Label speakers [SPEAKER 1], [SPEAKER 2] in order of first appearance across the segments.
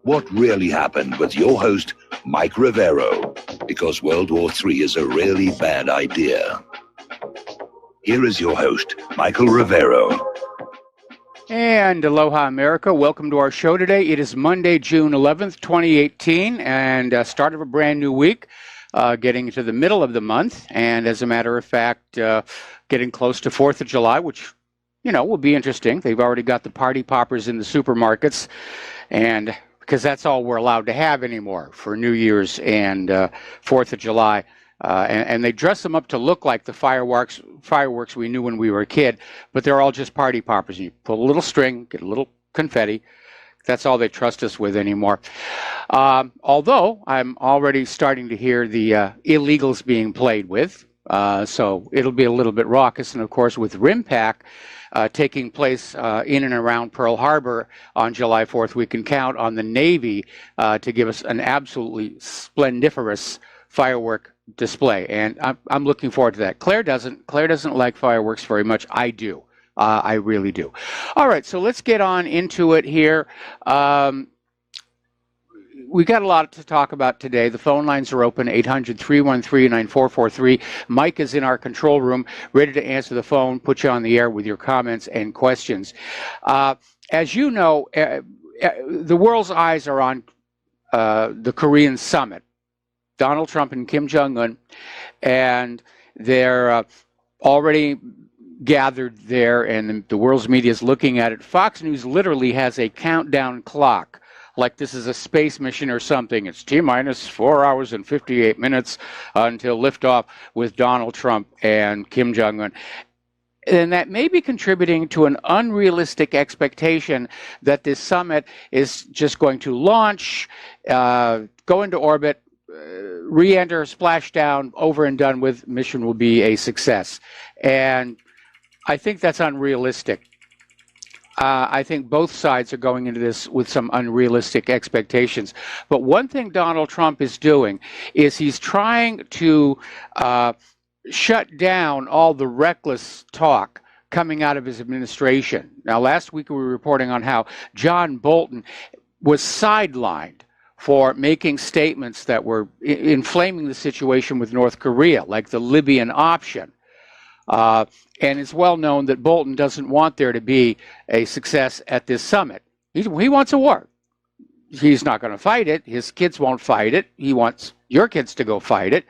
[SPEAKER 1] What really happened with your host, Mike Rivero, because World War III is a really bad idea. Here is your host, Michael Rivero.
[SPEAKER 2] And aloha, America. Welcome to our show today. It is Monday, June 11th, 2018, and start of a brand new week, getting into the middle of the month. And as a matter of fact, getting close to 4th of July, which, you know, will be interesting. They've already got the party poppers in the supermarkets, and because that's all we're allowed to have anymore for New Year's and 4th of July. And they dress them up to look like the fireworks we knew when we were a kid, but they're all just party poppers. You pull a little string, get a little confetti. That's all they trust us with anymore. Although I'm already starting to hear the illegals being played with, so it'll be a little bit raucous. And of course, with RIMPAC taking place in and around Pearl Harbor on July 4th, we can count on the Navy to give us an absolutely splendiferous firework display, and I'm looking forward to that. Claire doesn't like fireworks very much. I do. I really do. All right, so let's get on into it here. We got a lot to talk about today. The phone lines are open, 800-313-9443. Mike is in our control room, ready to answer the phone, put you on the air with your comments and questions. As you know, the world's eyes are on the Korean summit. Donald Trump and Kim Jong-un, and they're already gathered there, and the world's media is looking at it. Fox News literally has a countdown clock, like this is a space mission or something. It's T-minus 4 hours and 58 minutes until liftoff with Donald Trump and Kim Jong-un. And that may be contributing to an unrealistic expectation that this summit is just going to launch, go into orbit, re-enter, splash down, over and done with, mission will be a success. And I think that's unrealistic. I think both sides are going into this with some unrealistic expectations. But one thing Donald Trump is doing is he's trying to shut down all the reckless talk coming out of his administration. Now, last week we were reporting on how John Bolton was sidelined for making statements that were inflaming the situation with North Korea, like the Libyan option. And it's well known that Bolton doesn't want there to be a success at this summit. He wants a war. He's not going to fight it. His kids won't fight it. He wants your kids to go fight it.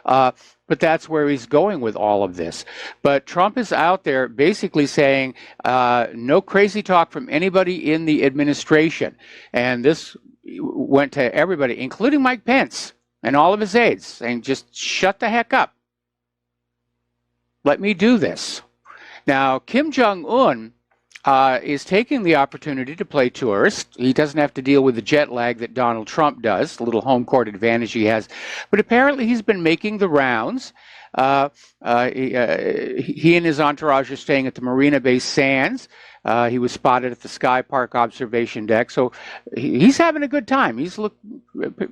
[SPEAKER 2] But that's where he's going with all of this. But Trump is out there basically saying no crazy talk from anybody in the administration. And this went to everybody, including Mike Pence and all of his aides, saying just shut the heck up. Let me do this. Now, Kim Jong-un is taking the opportunity to play tourist. He doesn't have to deal with the jet lag that Donald Trump does, the little home court advantage he has. But apparently he's been making the rounds. He and his entourage are staying at the Marina Bay Sands. He was spotted at the Sky Park observation deck. So he's having a good time. He's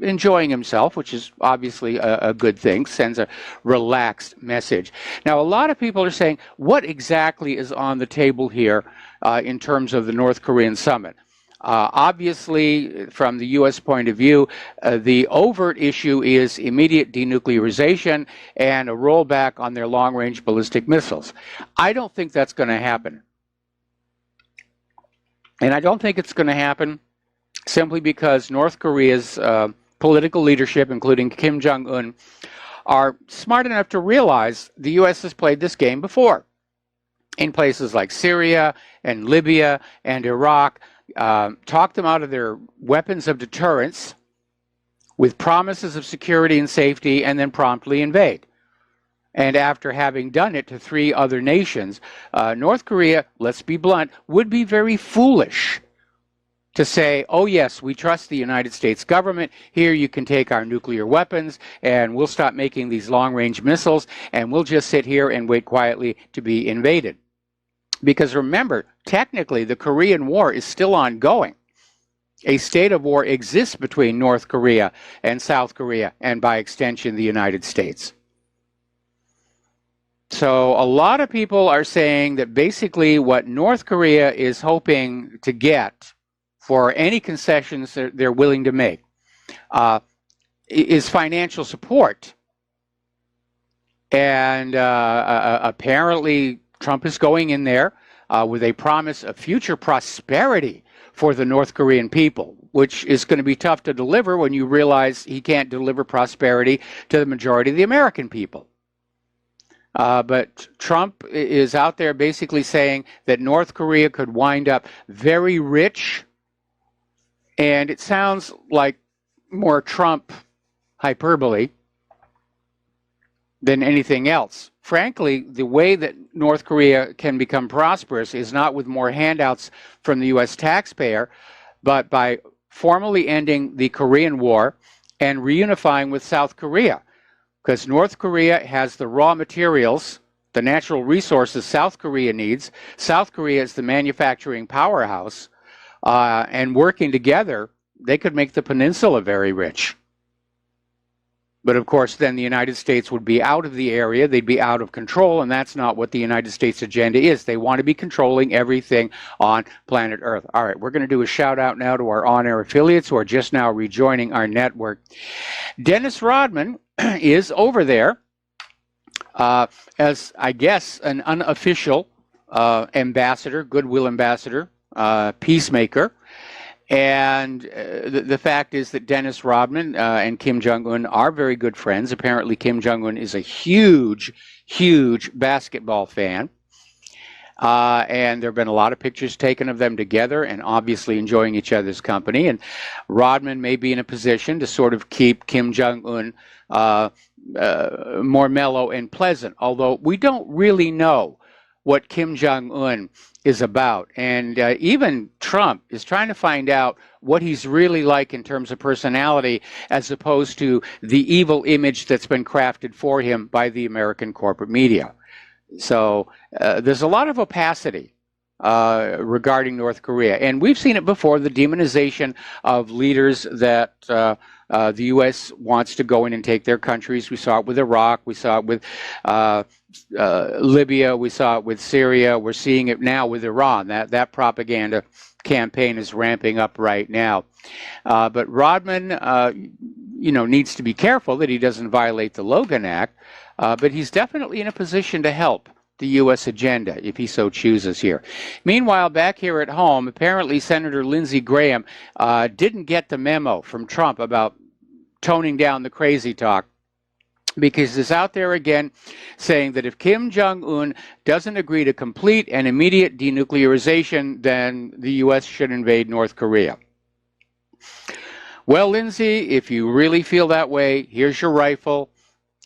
[SPEAKER 2] enjoying himself, which is obviously a good thing, sends a relaxed message. Now, a lot of people are saying, what exactly is on the table here in terms of the North Korean summit? Obviously, from the U.S. point of view, the overt issue is immediate denuclearization and a rollback on their long-range ballistic missiles. I don't think that's going to happen. And I don't think it's going to happen simply because North Korea's political leadership, including Kim Jong-un, are smart enough to realize the U.S. has played this game before in places like Syria and Libya and Iraq. Talk them out of their weapons of deterrence with promises of security and safety, and then promptly invade. And after having done it to 3 other nations, North Korea, let's be blunt, would be very foolish to say, oh yes, we trust the United States government. Here you can take our nuclear weapons and we'll stop making these long-range missiles and we'll just sit here and wait quietly to be invaded. Because remember, technically the Korean War is still ongoing. A state of war exists between North Korea and South Korea, and by extension the United States. So a lot of people are saying that basically what North Korea is hoping to get for any concessions that they're willing to make is financial support. And apparently Trump is going in there with a promise of future prosperity for the North Korean people, which is going to be tough to deliver when you realize he can't deliver prosperity to the majority of the American people. But Trump is out there basically saying that North Korea could wind up very rich, and it sounds like more Trump hyperbole than anything else. Frankly, the way that North Korea can become prosperous is not with more handouts from the U.S. taxpayer, but by formally ending the Korean War and reunifying with South Korea. Because North Korea has the raw materials, the natural resources South Korea needs. South Korea is the manufacturing powerhouse, and working together, they could make the peninsula very rich. But of course, then the United States would be out of the area, they'd be out of control, and that's not what the United States agenda is. They want to be controlling everything on planet Earth. All right, we're going to do a shout out now to our on-air affiliates who are just now rejoining our network. Dennis Rodman is over there as, I guess, an unofficial ambassador, goodwill ambassador, peacemaker. And the fact is that Dennis Rodman and Kim Jong-un are very good friends. Apparently, Kim Jong-un is a huge, huge basketball fan. And there have been a lot of pictures taken of them together and obviously enjoying each other's company. And Rodman may be in a position to sort of keep Kim Jong-un more mellow and pleasant, although we don't really know what Kim Jong-un is about. And even Trump is trying to find out what he's really like in terms of personality, as opposed to the evil image that's been crafted for him by the American corporate media. So there's a lot of opacity regarding North Korea. And we've seen it before, the demonization of leaders that the U.S. wants to go in and take their countries. We saw it with Iraq. We saw it with Libya. We saw it with Syria. We're seeing it now with Iran. That propaganda campaign is ramping up right now. But Rodman, needs to be careful that he doesn't violate the Logan Act. But he's definitely in a position to help the U.S. agenda if he so chooses here. Meanwhile, back here at home, apparently Senator Lindsey Graham didn't get the memo from Trump about toning down the crazy talk, because he's out there again saying that if Kim Jong-un doesn't agree to complete and immediate denuclearization, then the U.S. should invade North Korea. Well, Lindsey, if you really feel that way, here's your rifle,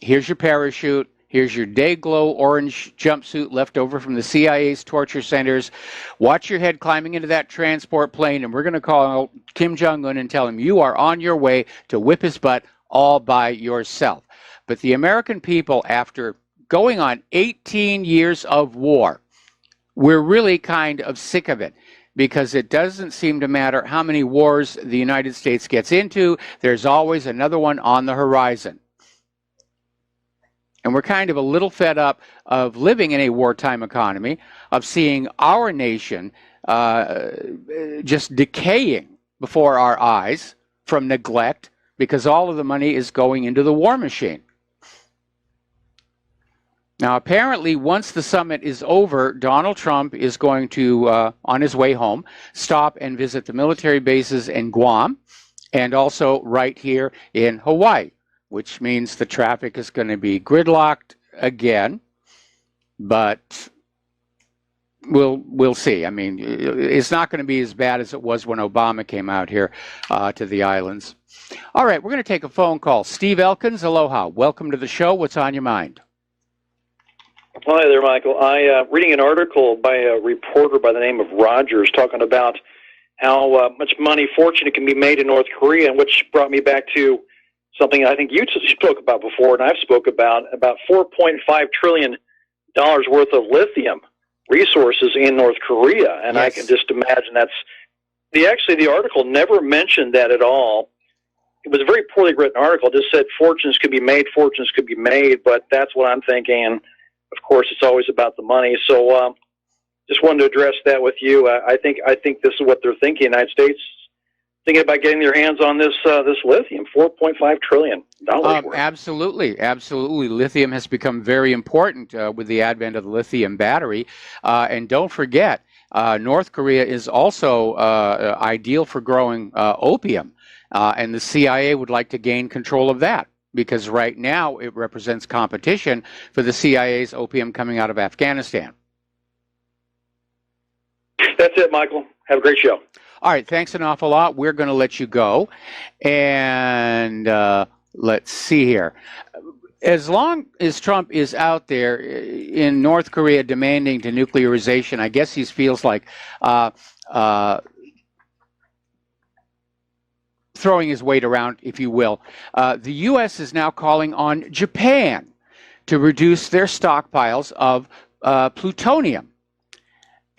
[SPEAKER 2] here's your parachute, here's your day-glow orange jumpsuit left over from the CIA's torture centers. Watch your head climbing into that transport plane, and we're going to call Kim Jong-un and tell him you are on your way to whip his butt all by yourself. But the American people, after going on 18 years of war, we're really kind of sick of it, because it doesn't seem to matter how many wars the United States gets into, there's always another one on the horizon. And we're kind of a little fed up of living in a wartime economy, of seeing our nation just decaying before our eyes from neglect, because all of the money is going into the war machine. Now, apparently, once the summit is over, Donald Trump is going to, on his way home, stop and visit the military bases in Guam and also right here in Hawaii, which means the traffic is going to be gridlocked again, but we'll see. I mean, it's not going to be as bad as it was when Obama came out here to the islands. All right, we're going to take a phone call. Steve Elkins, aloha. Welcome to the show. What's on your mind?
[SPEAKER 3] Hi there, Michael. Reading an article by a reporter by the name of Rogers talking about how much money, fortune can be made in North Korea, and which brought me back to something I think you spoke about before, and I've spoke about $4.5 trillion worth of lithium resources in North Korea. And yes. I can just imagine the article never mentioned that at all. It was a very poorly written article. It just said fortunes could be made, but that's what I'm thinking. And of course, it's always about the money. So just wanted to address that with you. I think this is what they're thinking. The United States thinking about getting their hands on this lithium, $4.5 trillion worth.
[SPEAKER 2] Absolutely, absolutely. Lithium has become very important with the advent of the lithium battery. And don't forget, North Korea is also ideal for growing opium, and the CIA would like to gain control of that, because right now it represents competition for the CIA's opium coming out of Afghanistan.
[SPEAKER 3] That's it, Michael. Have a great show.
[SPEAKER 2] All right, thanks an awful lot. We're going to let you go. And let's see here. As long as Trump is out there in North Korea demanding denuclearization, I guess he feels like throwing his weight around, if you will. The U.S. is now calling on Japan to reduce their stockpiles of plutonium.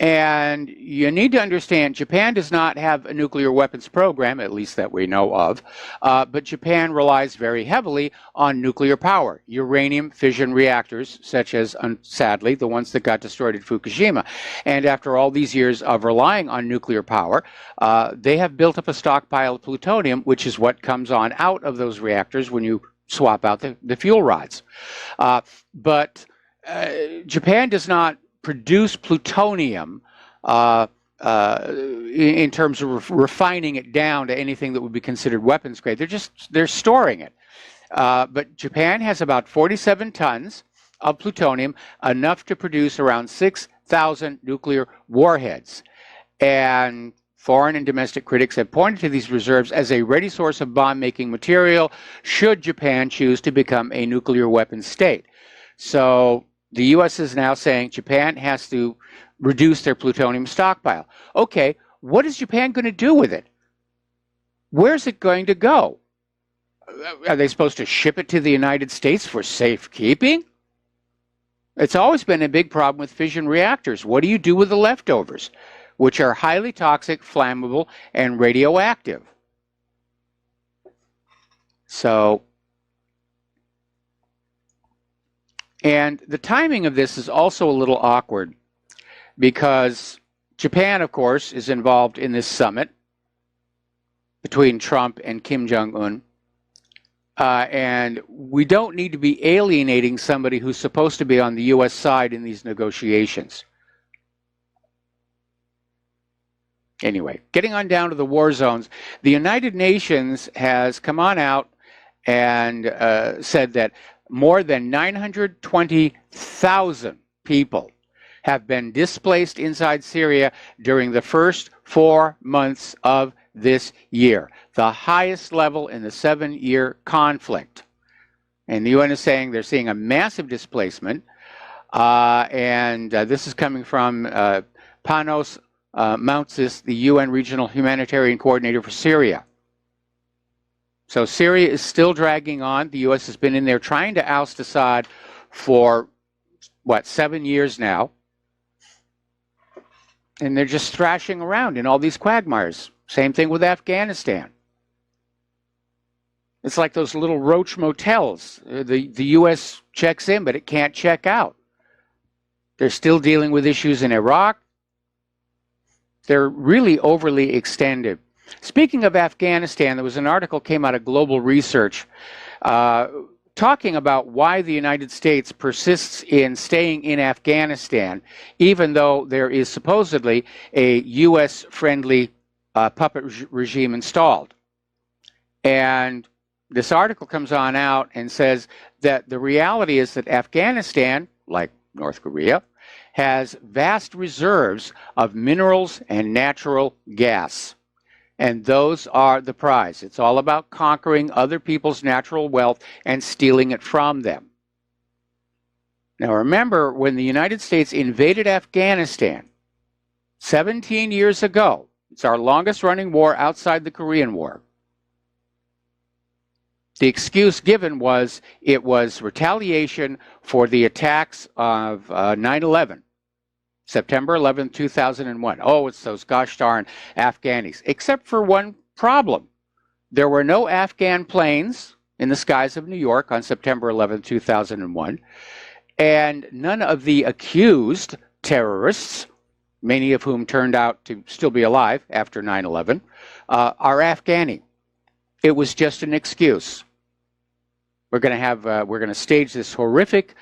[SPEAKER 2] And you need to understand, Japan does not have a nuclear weapons program, at least that we know of, but Japan relies very heavily on nuclear power, uranium fission reactors, such as, sadly, the ones that got destroyed at Fukushima. And after all these years of relying on nuclear power, they have built up a stockpile of plutonium, which is what comes on out of those reactors when you swap out the fuel rods. But Japan does not produce plutonium in terms of refining it down to anything that would be considered weapons grade. They're storing it. But Japan has about 47 tons of plutonium, enough to produce around 6,000 nuclear warheads. And foreign and domestic critics have pointed to these reserves as a ready source of bomb-making material should Japan choose to become a nuclear weapons state. So the U.S. is now saying Japan has to reduce their plutonium stockpile. Okay, what is Japan going to do with it? Where's it going to go? Are they supposed to ship it to the United States for safekeeping? It's always been a big problem with fission reactors. What do you do with the leftovers, which are highly toxic, flammable, and radioactive? So, and the timing of this is also a little awkward because Japan, of course, is involved in this summit between Trump and Kim Jong-un. And we don't need to be alienating somebody who's supposed to be on the U.S. side in these negotiations. Anyway, getting on down to the war zones, the United Nations has come on out and said that more than 920,000 people have been displaced inside Syria during the first 4 months of this year, the highest level in the 7-year conflict. And the UN is saying they're seeing a massive displacement, and this is coming from Panos Mountzis, the UN Regional Humanitarian Coordinator for Syria. So Syria is still dragging on. The U.S. has been in there trying to oust Assad for, 7 years now. And they're just thrashing around in all these quagmires. Same thing with Afghanistan. It's like those little roach motels. The U.S. checks in, but it can't check out. They're still dealing with issues in Iraq. They're really overly extended. Speaking of Afghanistan, there was an article came out of Global Research talking about why the United States persists in staying in Afghanistan, even though there is supposedly a U.S.-friendly puppet regime installed. And this article comes on out and says that the reality is that Afghanistan, like North Korea, has vast reserves of minerals and natural gas. And those are the prize. It's all about conquering other people's natural wealth and stealing it from them. Now remember, when the United States invaded Afghanistan 17 years ago, it's our longest running war outside the Korean War. The excuse given was it was retaliation for the attacks of 9/11. September 11, 2001. Oh, it's those gosh darn Afghanis. Except for one problem. There were no Afghan planes in the skies of New York on September 11, 2001. And none of the accused terrorists many of whom turned out to still be alive after 9/11, are Afghani. It was just an excuse. We're going to stage this horrific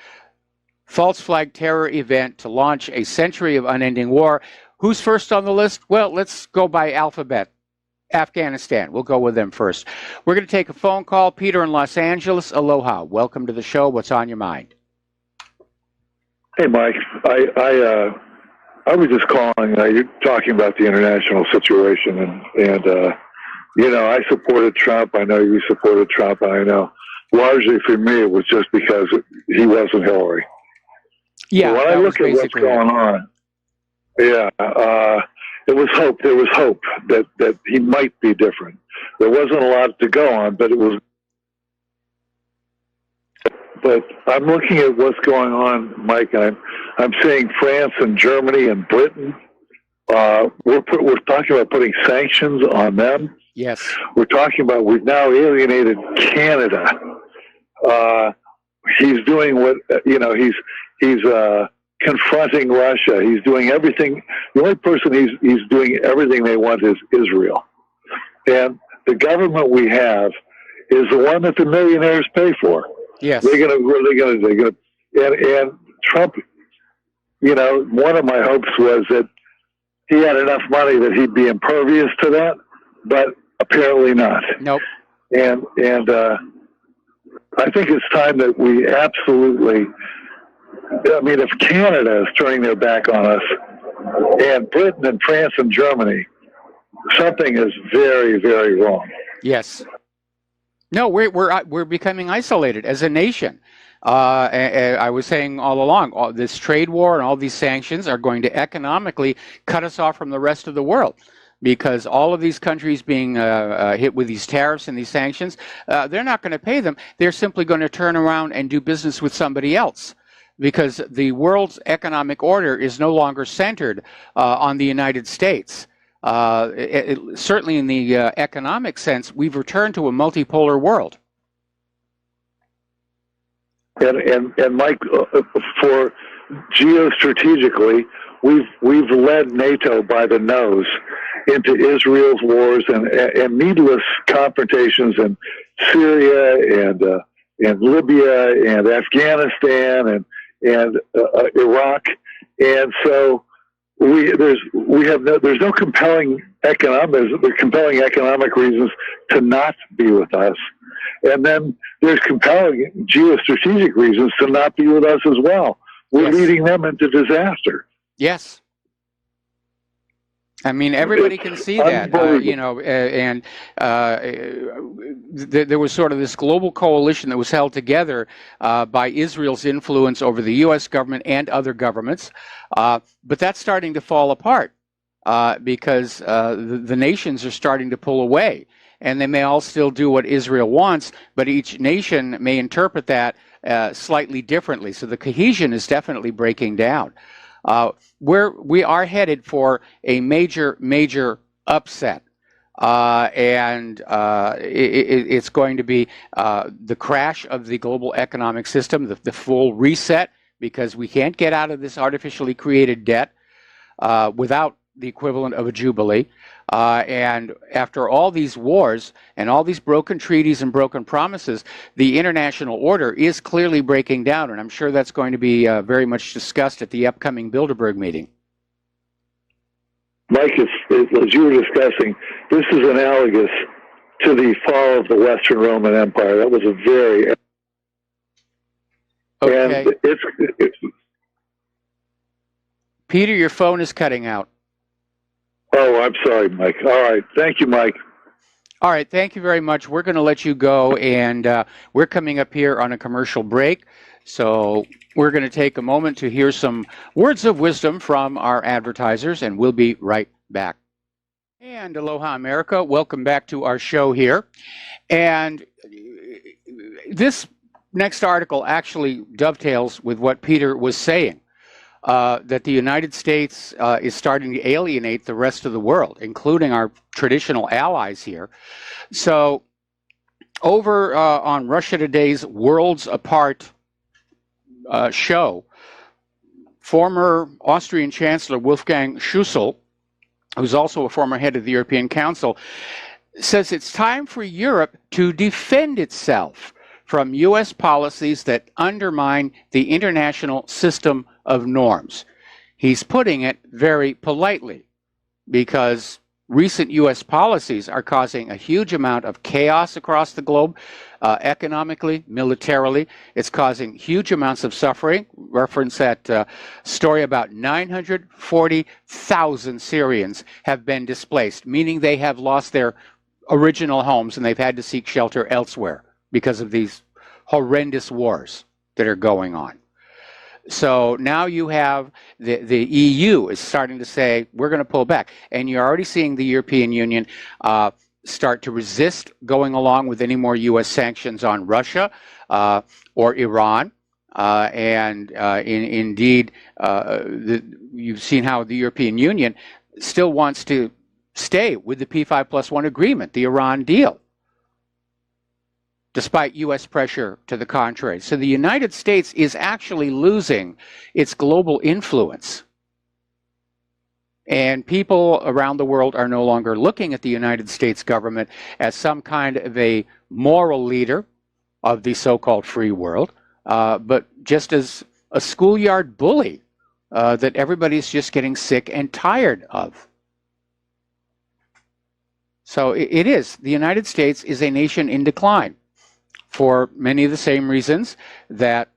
[SPEAKER 2] false flag terror event to launch a century of unending war. Who's first on the list? Well, let's go by alphabet. Afghanistan. We'll go with them first. We're going to take a phone call. Peter in Los Angeles. Aloha. Welcome to the show. What's on your mind?
[SPEAKER 4] Hey, Mike. I was just calling. You're talking about the international situation, and I supported Trump. I know you supported Trump. I know largely for me it was just because he wasn't Hillary.
[SPEAKER 2] Yeah.
[SPEAKER 4] When I look at what's going on, it was hope. There was hope that he might be different. There wasn't a lot to go on, but it was. But I'm looking at what's going on, Mike, and I'm seeing France and Germany and Britain. We're talking about putting sanctions on them.
[SPEAKER 2] Yes.
[SPEAKER 4] We're talking about we've now alienated Canada. He's doing what he's confronting Russia. He's doing everything. The only person he's doing everything they want is Israel. And the government we have is the one that the millionaires pay for.
[SPEAKER 2] Yes.
[SPEAKER 4] They're gonna, and Trump. One of my hopes was that he had enough money that he'd be impervious to that, but apparently not.
[SPEAKER 2] Nope.
[SPEAKER 4] And I think it's time that we absolutely. I mean, if Canada is turning their back on us, and Britain and France and Germany, something is very, very wrong.
[SPEAKER 2] Yes. No, we're becoming isolated as a nation. I was saying all along, all this trade war and all these sanctions are going to economically cut us off from the rest of the world, because all of these countries being hit with these tariffs and these sanctions, they're not going to pay them. They're simply going to turn around and do business with somebody else, because the world's economic order is no longer centered on the United States. Certainly in the economic sense, we've returned to a multipolar world.
[SPEAKER 4] And Mike, for geostrategically, we've led NATO by the nose into Israel's wars and needless confrontations in Syria and Libya and Afghanistan and Iraq, and so there's no compelling economic reasons to not be with us, and then there's compelling geostrategic reasons to not be with us as well. We're leading them into disaster.
[SPEAKER 2] Yes. I mean, everybody can see that, there was sort of this global coalition that was held together by Israel's influence over the U.S. government and other governments, but that's starting to fall apart because the nations are starting to pull away, and they may all still do what Israel wants, but each nation may interpret that slightly differently. So the cohesion is definitely breaking down. We are headed for a major upset, and it's going to be the crash of the global economic system, the full reset, because we can't get out of this artificially created debt without the equivalent of a jubilee. And after all these wars and all these broken treaties and broken promises, the international order is clearly breaking down, and I'm sure that's going to be very much discussed at the upcoming Bilderberg meeting.
[SPEAKER 4] Mike, as you were discussing, this is analogous to the fall of the Western Roman Empire. That was a very...
[SPEAKER 2] Okay.
[SPEAKER 4] And it's
[SPEAKER 2] Peter, your phone is cutting out.
[SPEAKER 4] Oh, I'm sorry, Mike. All right. Thank you, Mike.
[SPEAKER 2] All right. Thank you very much. We're going to let you go, and we're coming up here on a commercial break. So we're going to take a moment to hear some words of wisdom from our advertisers, and we'll be right back. And aloha, America. Welcome back to our show here. And this next article actually dovetails with what Peter was saying. That the United States is starting to alienate the rest of the world, including our traditional allies here. So over on Russia Today's Worlds Apart show, former Austrian Chancellor Wolfgang Schüssel, who's also a former head of the European Council, says it's time for Europe to defend itself from U.S. policies that undermine the international system of norms. He's putting it very politely because recent U.S. policies are causing a huge amount of chaos across the globe, economically, militarily. It's causing huge amounts of suffering. Reference that story about 940,000 Syrians have been displaced, meaning they have lost their original homes and they've had to seek shelter elsewhere because of these horrendous wars that are going on. So now you have the EU is starting to say, we're going to pull back. And you're already seeing the European Union start to resist going along with any more U.S. sanctions on Russia or Iran. Indeed, you've seen how the European Union still wants to stay with the P5+1 agreement, the Iran deal, despite U.S. pressure to the contrary. So the United States is actually losing its global influence. And people around the world are no longer looking at the United States government as some kind of a moral leader of the so-called free world, but just as a schoolyard bully that everybody's just getting sick and tired of. So it is. The United States is a nation in decline for many of the same reasons that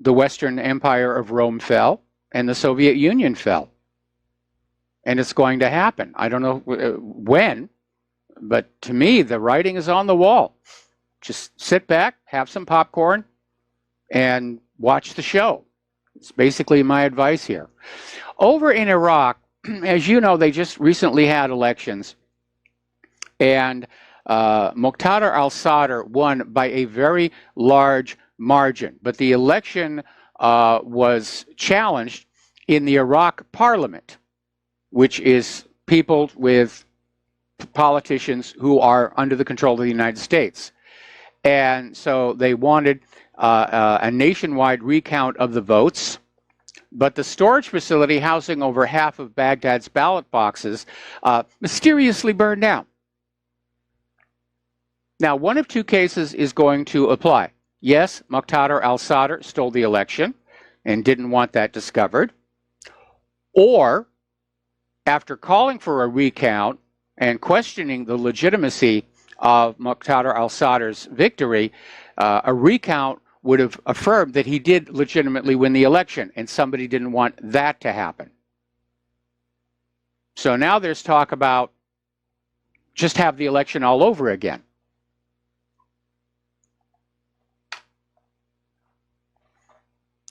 [SPEAKER 2] the Western Empire of Rome fell and the Soviet Union fell. And it's going to happen. I don't know when, but to me, the writing is on the wall. Just sit back, have some popcorn, and watch the show. It's basically my advice here. Over in Iraq, as you know, they just recently had elections. And Muqtada al-Sadr won by a very large margin. But the election was challenged in the Iraq parliament, which is peopled with politicians who are under the control of the United States. And so they wanted a nationwide recount of the votes. But the storage facility housing over half of Baghdad's ballot boxes mysteriously burned down. Now, one of two cases is going to apply. Yes, Muqtada al-Sadr stole the election and didn't want that discovered. Or, after calling for a recount and questioning the legitimacy of Muqtada al-Sadr's victory, a recount would have affirmed that he did legitimately win the election, and somebody didn't want that to happen. So now there's talk about just have the election all over again.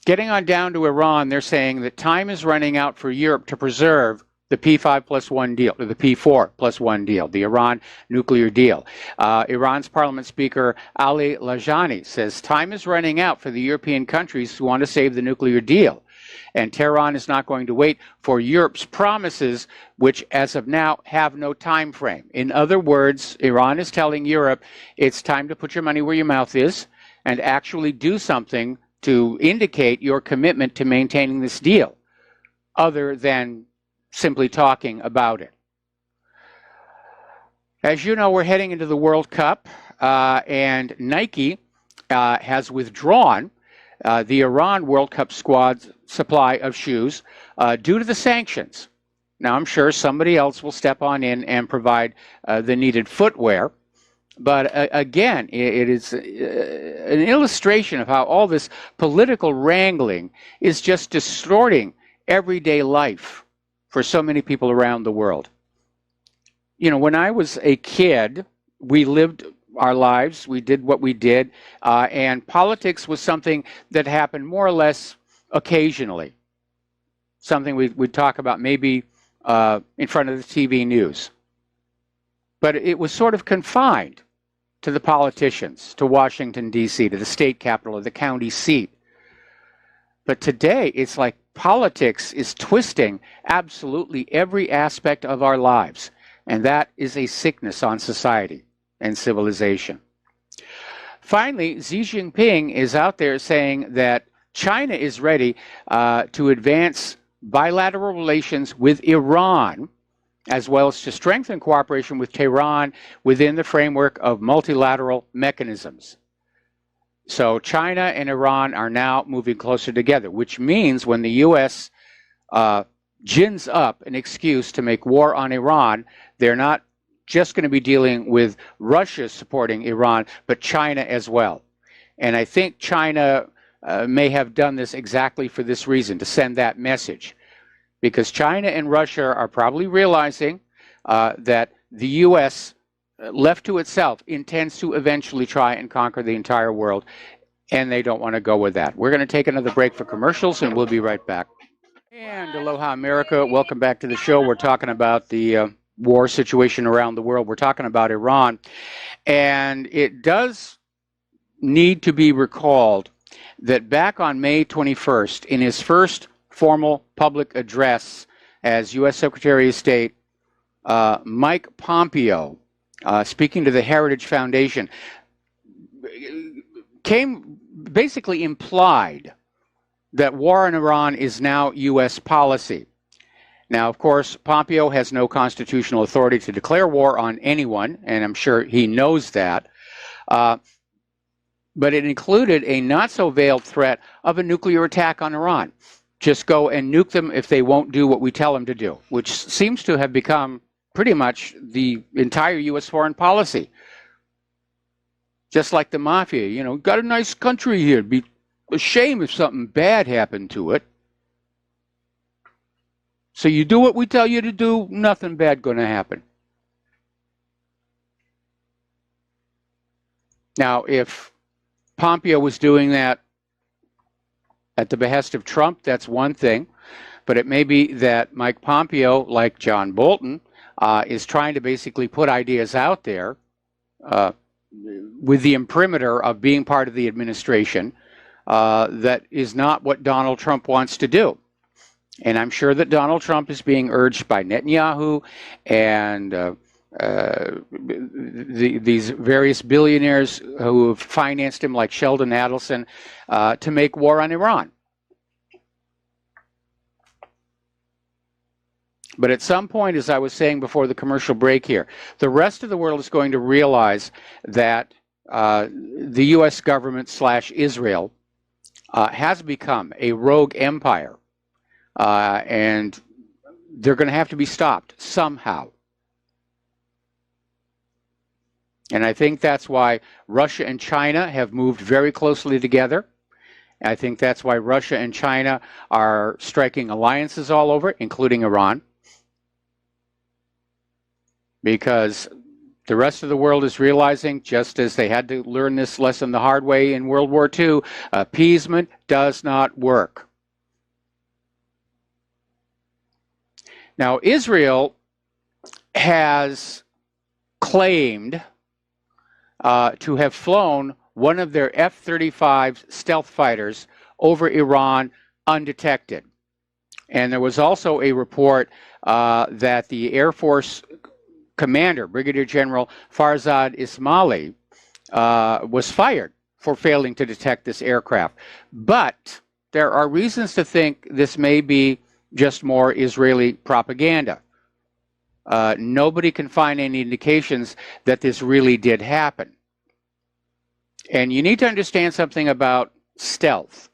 [SPEAKER 2] Getting on down to Iran, they're saying that time is running out for Europe to preserve the P5+1 deal, or the P4+1 deal, the Iran nuclear deal. Iran's Parliament Speaker Ali Lajani says time is running out for the European countries who want to save the nuclear deal. And Tehran is not going to wait for Europe's promises, which as of now have no time frame. In other words, Iran is telling Europe it's time to put your money where your mouth is and actually do something to indicate your commitment to maintaining this deal, other than simply talking about it. As you know, we're heading into the World Cup, and Nike has withdrawn the Iran World Cup squad's supply of shoes due to the sanctions. Now, I'm sure somebody else will step on in and provide the needed footwear. But again, it is an illustration of how all this political wrangling is just distorting everyday life for so many people around the world. You know, when I was a kid, we lived our lives, we did what we did, and politics was something that happened more or less occasionally. Something we'd talk about maybe in front of the TV news. But it was sort of confined to the politicians, to Washington, D.C., to the state capital or the county seat. But today, it's like politics is twisting absolutely every aspect of our lives. And that is a sickness on society and civilization. Finally, Xi Jinping is out there saying that China is ready to advance bilateral relations with Iran, as well as to strengthen cooperation with Tehran within the framework of multilateral mechanisms. So China and Iran are now moving closer together, which means when the U.S. gins up an excuse to make war on Iran, they're not just going to be dealing with Russia supporting Iran, but China as well. And I think China may have done this exactly for this reason, to send that message. Because China and Russia are probably realizing that the U.S., left to itself, intends to eventually try and conquer the entire world, and they don't want to go with that. We're going to take another break for commercials, and we'll be right back. And aloha, America. Welcome back to the show. We're talking about the war situation around the world. We're talking about Iran. And it does need to be recalled that back on May 21st, in his first formal public address as U.S. Secretary of State, Mike Pompeo, speaking to the Heritage Foundation, basically implied that war in Iran is now U.S. policy. Now, of course, Pompeo has no constitutional authority to declare war on anyone, and I'm sure he knows that. But it included a not-so-veiled threat of a nuclear attack on Iran. Just go and nuke them if they won't do what we tell them to do, which seems to have become pretty much the entire U.S. foreign policy. Just like the mafia, you know, got a nice country here. It'd be a shame if something bad happened to it. So you do what we tell you to do, nothing bad going to happen. Now, if Pompeo was doing that at the behest of Trump, that's one thing. But it may be that Mike Pompeo, like John Bolton, is trying to basically put ideas out there with the imprimatur of being part of the administration that is not what Donald Trump wants to do. And I'm sure that Donald Trump is being urged by Netanyahu and these various billionaires who have financed him, like Sheldon Adelson, to make war on Iran. But at some point, as I was saying before the commercial break here, the rest of the world is going to realize that the U.S. government / Israel has become a rogue empire, and they're going to have to be stopped somehow. And I think that's why Russia and China have moved very closely together. I think that's why Russia and China are striking alliances all over, including Iran. Because the rest of the world is realizing, just as they had to learn this lesson the hard way in World War II, appeasement does not work. Now, Israel has claimed to have flown one of their F-35 stealth fighters over Iran undetected. And there was also a report that the Air Force commander, Brigadier General Farzad Ismaili, was fired for failing to detect this aircraft. But there are reasons to think this may be just more Israeli propaganda. Nobody can find any indications that this really did happen. And you need to understand something about stealth.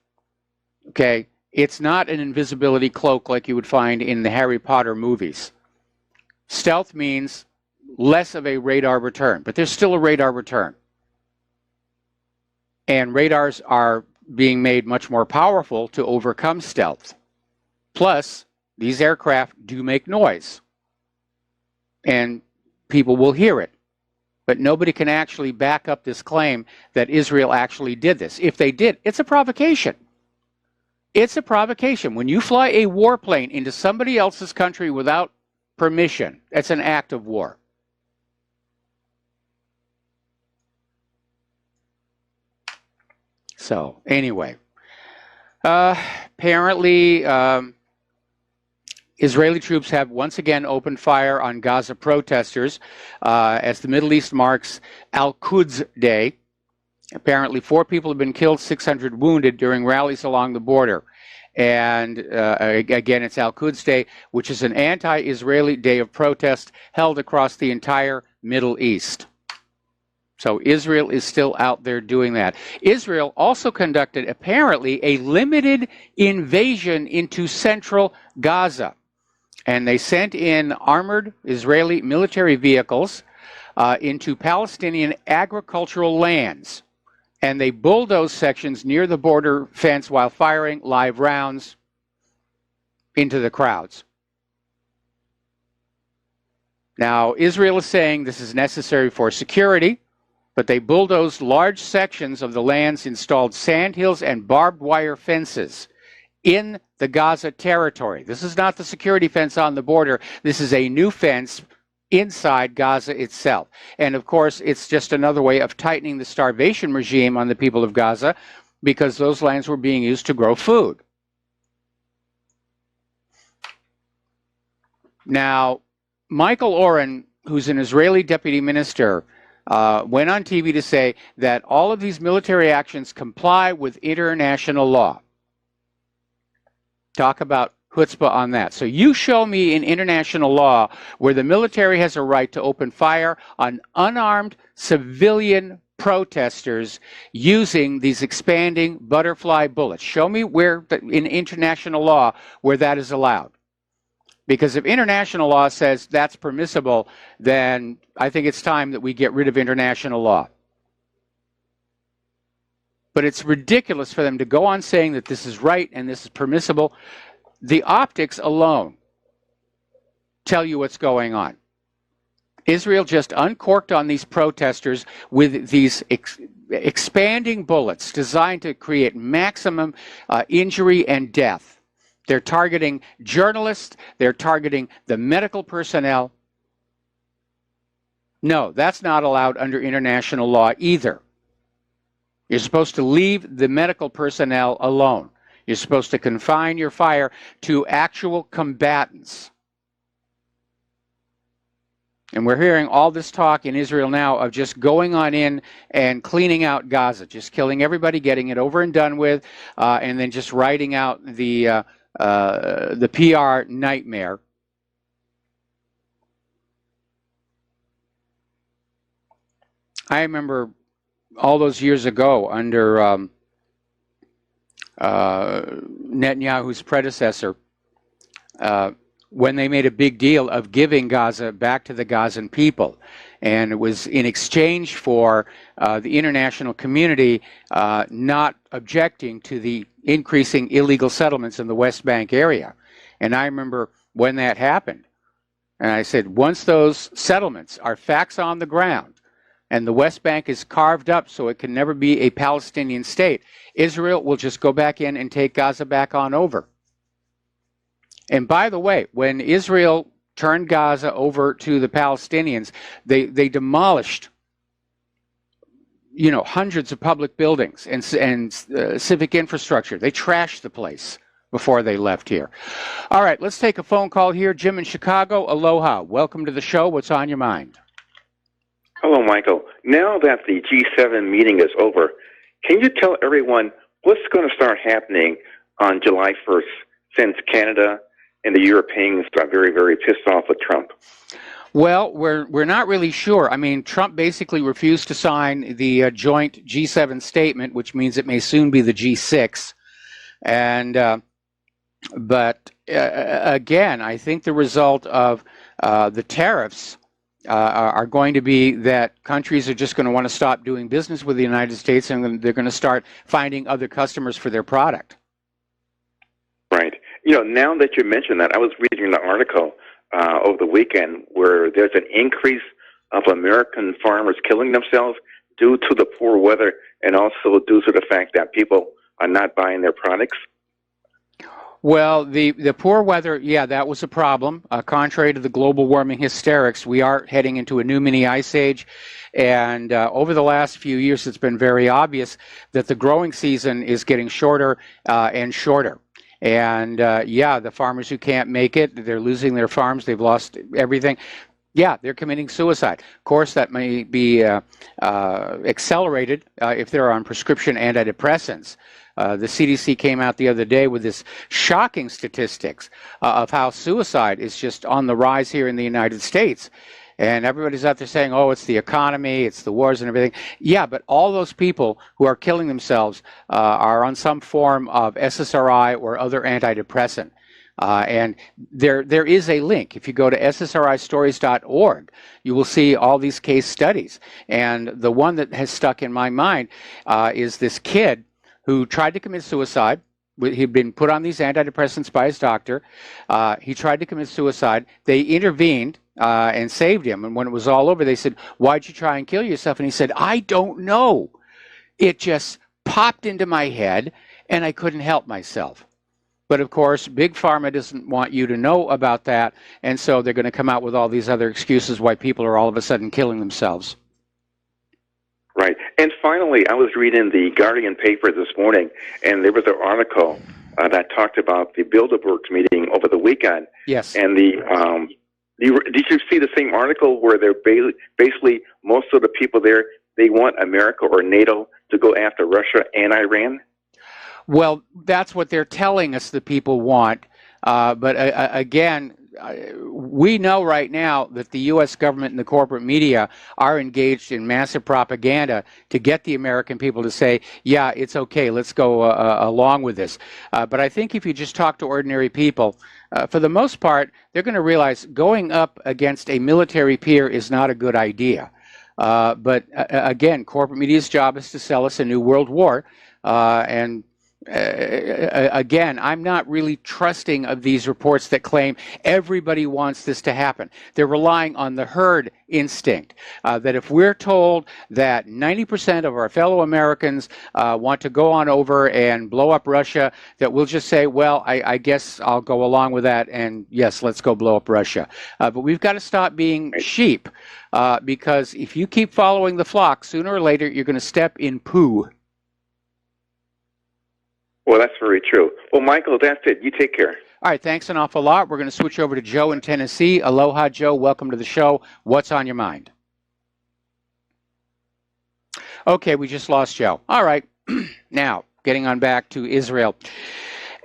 [SPEAKER 2] Okay? It's not an invisibility cloak like you would find in the Harry Potter movies. Stealth means less of a radar return, but there's still a radar return. And radars are being made much more powerful to overcome stealth. Plus, these aircraft do make noise. And people will hear it. But nobody can actually back up this claim that Israel actually did this. If they did, it's a provocation. It's a provocation. When you fly a warplane into somebody else's country without permission, that's an act of war. So, anyway, apparently Israeli troops have once again opened fire on Gaza protesters as the Middle East marks Al-Quds Day. Apparently 4 people have been killed, 600 wounded during rallies along the border. And again, it's Al-Quds Day, which is an anti-Israeli day of protest held across the entire Middle East. So Israel is still out there doing that. Israel also conducted, apparently, a limited invasion into central Gaza. And they sent in armored Israeli military vehicles into Palestinian agricultural lands. And they bulldozed sections near the border fence while firing live rounds into the crowds. Now, Israel is saying this is necessary for security, but they bulldozed large sections of the lands, installed sandhills and barbed wire fences in the Gaza territory. This is not the security fence on the border. This is a new fence inside Gaza itself. And of course, it's just another way of tightening the starvation regime on the people of Gaza, because those lands were being used to grow food. Now, Michael Oren, who's an Israeli deputy minister, went on TV to say that all of these military actions comply with international law. Talk about chutzpah on that. So you show me in international law where the military has a right to open fire on unarmed civilian protesters using these expanding butterfly bullets. Show me where in international law where that is allowed. Because if international law says that's permissible, then I think it's time that we get rid of international law. But it's ridiculous for them to go on saying that this is right and this is permissible. The optics alone tell you what's going on. Israel just uncorked on these protesters with these expanding bullets designed to create maximum injury and death. They're targeting journalists. They're targeting the medical personnel. No, that's not allowed under international law either. You're supposed to leave the medical personnel alone. You're supposed to confine your fire to actual combatants. And we're hearing all this talk in Israel now of just going on in and cleaning out Gaza, just killing everybody, getting it over and done with, and then just writing out the PR nightmare. I remember all those years ago under Netanyahu's predecessor, when they made a big deal of giving Gaza back to the Gazan people. And it was in exchange for the international community not objecting to the increasing illegal settlements in the West Bank area. And I remember when that happened. And I said, once those settlements are facts on the ground, and the West Bank is carved up so it can never be a Palestinian state, Israel will just go back in and take Gaza back on over. And by the way, when Israel turned Gaza over to the Palestinians, they demolished, hundreds of public buildings and civic infrastructure. They trashed the place before they left here. All right, let's take a phone call here. Jim in Chicago, aloha. Welcome to the show. What's on your mind?
[SPEAKER 5] Hello, Michael. Now that the G7 meeting is over, can you tell everyone what's going to start happening on July 1st, since Canada and the Europeans are very, very pissed off with Trump?
[SPEAKER 2] Well, we're not really sure. I mean, Trump basically refused to sign the joint G7 statement, which means it may soon be the G6. And but again, I think the result of the tariffs are going to be that countries are just going to want to stop doing business with the United States, and they're going to start finding other customers for their product.
[SPEAKER 5] Right. Now that you mention that, I was reading an article over the weekend where there's an increase of American farmers killing themselves due to the poor weather and also due to the fact that people are not buying their products.
[SPEAKER 2] Well, the poor weather, yeah, that was a problem. Contrary to the global warming hysterics, we are heading into a new mini ice age. And over the last few years, it's been very obvious that the growing season is getting shorter and shorter. And yeah, the farmers who can't make it, they're losing their farms. They've lost everything. Yeah, they're committing suicide. Of course, that may be accelerated if they're on prescription antidepressants. The CDC came out the other day with this shocking statistics of how suicide is just on the rise here in the United States. And everybody's out there saying, oh, it's the economy, it's the wars and everything. Yeah, but all those people who are killing themselves are on some form of SSRI or other antidepressant. And there is a link. If you go to ssristories.org, you will see all these case studies. And the one that has stuck in my mind is this kid who tried to commit suicide. He'd been put on these antidepressants by his doctor. He tried to commit suicide. They intervened and saved him. And when it was all over, they said, why'd you try and kill yourself? And he said, I don't know. It just popped into my head, and I couldn't help myself. But of course, Big Pharma doesn't want you to know about that, and so they're going to come out with all these other excuses why people are all of a sudden killing themselves.
[SPEAKER 5] Right. And finally, I was reading the Guardian paper this morning, and there was an article that talked about the Bilderberg meeting over the weekend.
[SPEAKER 2] Yes.
[SPEAKER 5] And did you see the same article where they're basically most of the people there, they want America or NATO to go after Russia and Iran?
[SPEAKER 2] Well, that's what they're telling us the people want. But again, we know right now that the U.S. government and the corporate media are engaged in massive propaganda to get the American people to say, yeah, it's okay, let's go along with this. But I think if you just talk to ordinary people, for the most part, they're going to realize going up against a military peer is not a good idea. But again, corporate media's job is to sell us a new world war. Again, I'm not really trusting of these reports that claim everybody wants this to happen. They're relying on the herd instinct, that if we're told that 90% of our fellow Americans want to go on over and blow up Russia, that we'll just say, well, I guess I'll go along with that, and yes, let's go blow up Russia. But we've got to stop being sheep, because if you keep following the flock, sooner or later you're going to step in poo.
[SPEAKER 5] Well, that's very true. Well, Michael, that's it. You take care.
[SPEAKER 2] All right, thanks an awful lot. We're going to switch over to Joe in Tennessee. Aloha, Joe. Welcome to the show. What's on your mind? Okay, we just lost Joe. All right, now, getting on back to Israel.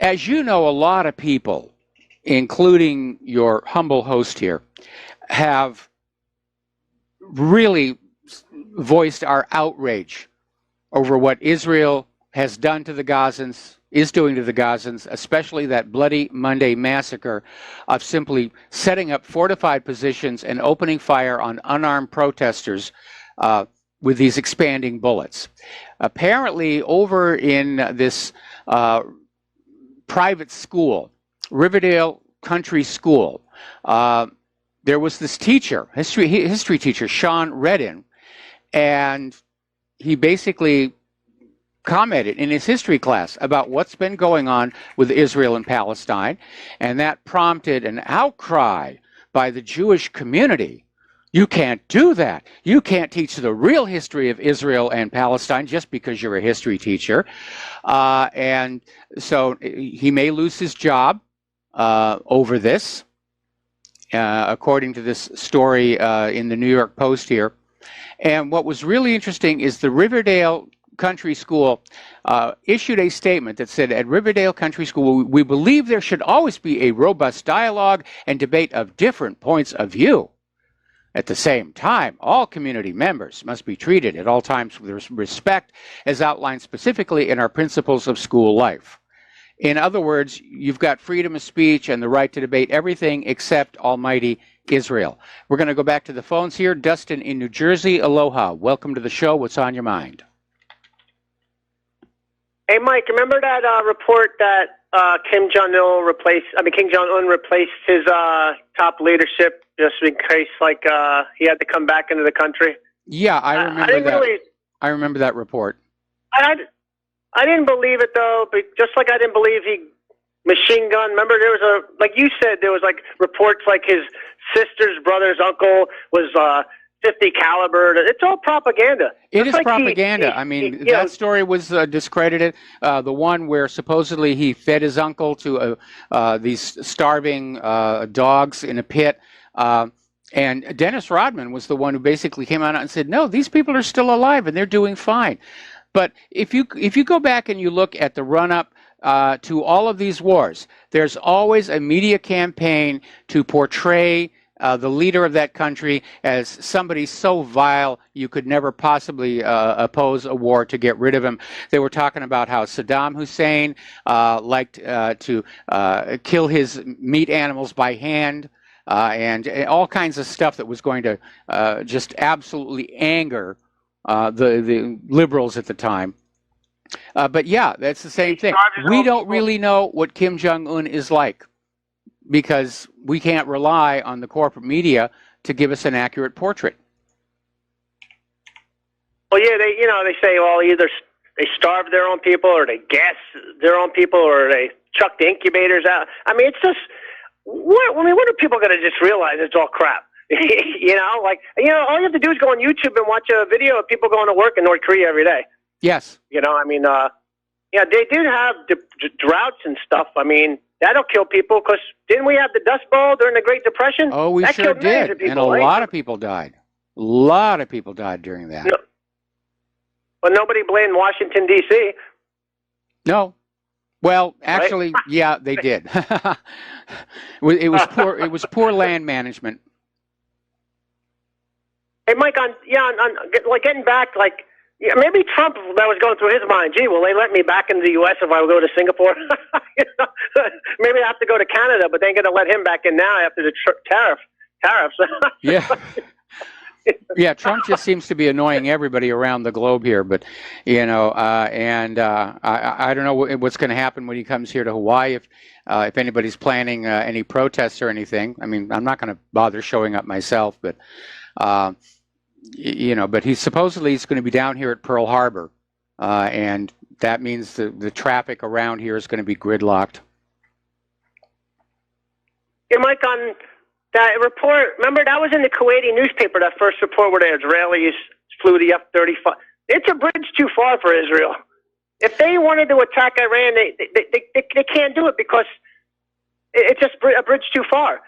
[SPEAKER 2] As you know, a lot of people, including your humble host here, have really voiced our outrage over what Israel has done to the Gazans, is doing to the Gazans, especially that Bloody Monday massacre of simply setting up fortified positions and opening fire on unarmed protesters with these expanding bullets. Apparently, over in this private school, Riverdale Country School, there was this teacher, history teacher, Sean Redden, and he basically commented in his history class about what's been going on with Israel and Palestine, and that prompted an outcry by the Jewish community. You can't do that. You can't teach the real history of Israel and Palestine just because you're a history teacher. And so he may lose his job over this, according to this story in the New York Post here. And what was really interesting is the Riverdale Country School issued a statement that said, at Riverdale Country School, we believe there should always be a robust dialogue and debate of different points of view. At the same time, all community members must be treated at all times with respect, as outlined specifically in our principles of school life. In other words, you've got freedom of speech and the right to debate everything except Almighty Israel. We're going to go back to the phones here. Dustin in New Jersey, aloha. Welcome to the show. What's on your mind?
[SPEAKER 6] Hey, Mike, remember that report that Kim Jong-un replaced his top leadership just in case, like, he had to come back into the country?
[SPEAKER 2] Yeah, I remember that. I remember that report.
[SPEAKER 6] I didn't believe it, though, but just like I didn't believe he machine gun. Remember, there was like you said, there was, like, reports like his sister's brother's uncle was 50 caliber. It's all propaganda.
[SPEAKER 2] It is like propaganda. I mean, that story was discredited. The one where supposedly he fed his uncle to these starving dogs in a pit. And Dennis Rodman was the one who basically came out and said, no, these people are still alive and they're doing fine. But if you go back and you look at the run-up to all of these wars, there's always a media campaign to portray the leader of that country as somebody so vile you could never possibly oppose a war to get rid of him. They were talking about how Saddam Hussein liked to kill his meat animals by hand, and all kinds of stuff that was going to just absolutely anger the liberals at the time. But yeah, that's the same thing. We don't really know what Kim Jong-un is like, because we can't rely on the corporate media to give us an accurate portrait.
[SPEAKER 6] Well, yeah, they say, well, either they starved their own people, or they gassed their own people, or they chucked the incubators out. I mean, it's just, when are people going to just realize it's all crap? All you have to do is go on YouTube and watch a video of people going to work in North Korea every day.
[SPEAKER 2] Yes.
[SPEAKER 6] They did have droughts and stuff. I mean, that'll kill people, because didn't we have the Dust Bowl during the Great Depression?
[SPEAKER 2] Oh, we sure did. People, and a lot of people died. A lot of people died during that.
[SPEAKER 6] No. But nobody blamed Washington, D.C.
[SPEAKER 2] No. Well, actually, right? Yeah, they did. It was poor. It was poor land management.
[SPEAKER 6] Hey, Mike, getting back, maybe Trump, that was going through his mind, gee, will they let me back into the U.S. if I go to Singapore? Maybe I have to go to Canada, but they ain't going to let him back in now after the tariffs.
[SPEAKER 2] Yeah. Yeah, Trump just seems to be annoying everybody around the globe here, but, I don't know what's going to happen when he comes here to Hawaii, if anybody's planning any protests or anything. I mean, I'm not going to bother showing up myself, but... but he's going to be down here at Pearl Harbor, and that means the traffic around here is going to be gridlocked.
[SPEAKER 6] Yeah, Mike, on that report, remember that was in the Kuwaiti newspaper, that first report where the Israelis flew the F-35. It's a bridge too far for Israel. If they wanted to attack Iran, they can't do it, because it's just a bridge too far.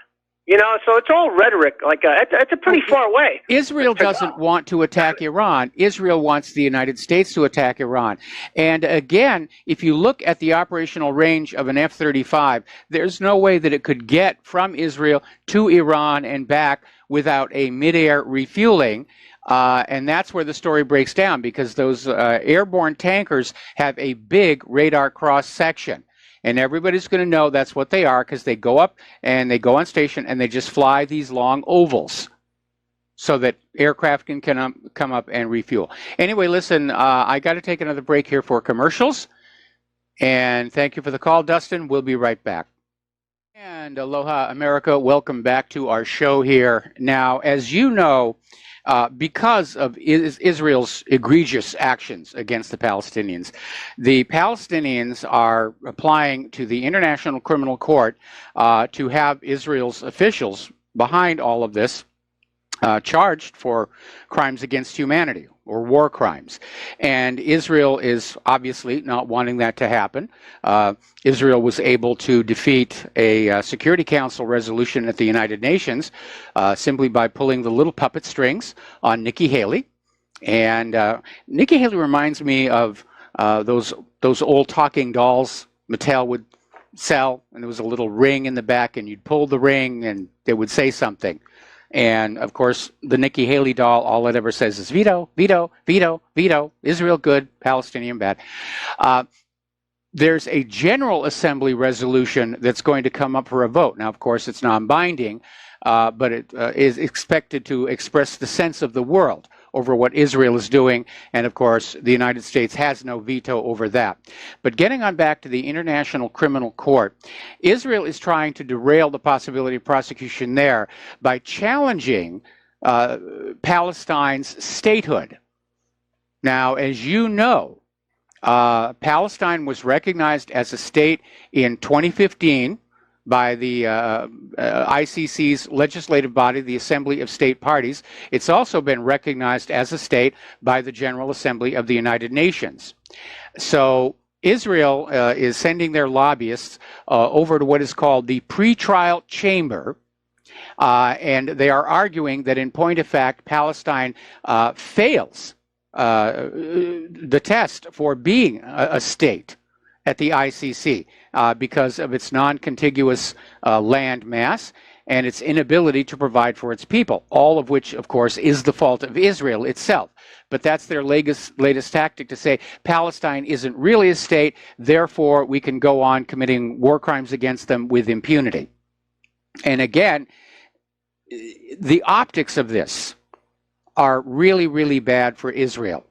[SPEAKER 6] So it's all rhetoric. It's a pretty far away.
[SPEAKER 2] Israel doesn't want to attack Iran. Israel wants the United States to attack Iran. And again, if you look at the operational range of an F-35, there's no way that it could get from Israel to Iran and back without a midair refueling. And that's where the story breaks down, because those airborne tankers have a big radar cross section. And everybody's going to know that's what they are, because they go up and they go on station and they just fly these long ovals so that aircraft can come up and refuel. Anyway, listen, I got to take another break here for commercials. And thank you for the call, Dustin. We'll be right back. And aloha, America. Welcome back to our show here. Now, as you know, because of Israel's egregious actions against the Palestinians are applying to the International Criminal Court to have Israel's officials behind all of this charged for crimes against humanity or war crimes. And Israel is obviously not wanting that to happen. Israel was able to defeat a Security Council resolution at the United Nations simply by pulling the little puppet strings on Nikki Haley. And Nikki Haley reminds me of those old talking dolls Mattel would sell, and there was a little ring in the back, and you'd pull the ring and they would say something. And, of course, the Nikki Haley doll, all it ever says is veto, veto, veto, veto, Israel good, Palestinian bad. There's a General Assembly resolution that's going to come up for a vote. Now, of course, it's non-binding, but it is expected to express the sense of the world over what Israel is doing. And, of course, the United States has no veto over that. But getting on back to the International Criminal Court, Israel is trying to derail the possibility of prosecution there by challenging Palestine's statehood. Now, as you know, Palestine was recognized as a state in 2015 by the ICC's legislative body, the Assembly of State Parties. It's also been recognized as a state by the General Assembly of the United Nations. So Israel is sending their lobbyists over to what is called the pretrial chamber And they are arguing that in point of fact, Palestine fails the test for being a state at the ICC because of its non-contiguous land mass and its inability to provide for its people, all of which, of course, is the fault of Israel itself. But that's their latest tactic to say Palestine isn't really a state, therefore we can go on committing war crimes against them with impunity. And again, the optics of this are really, really bad for Israel.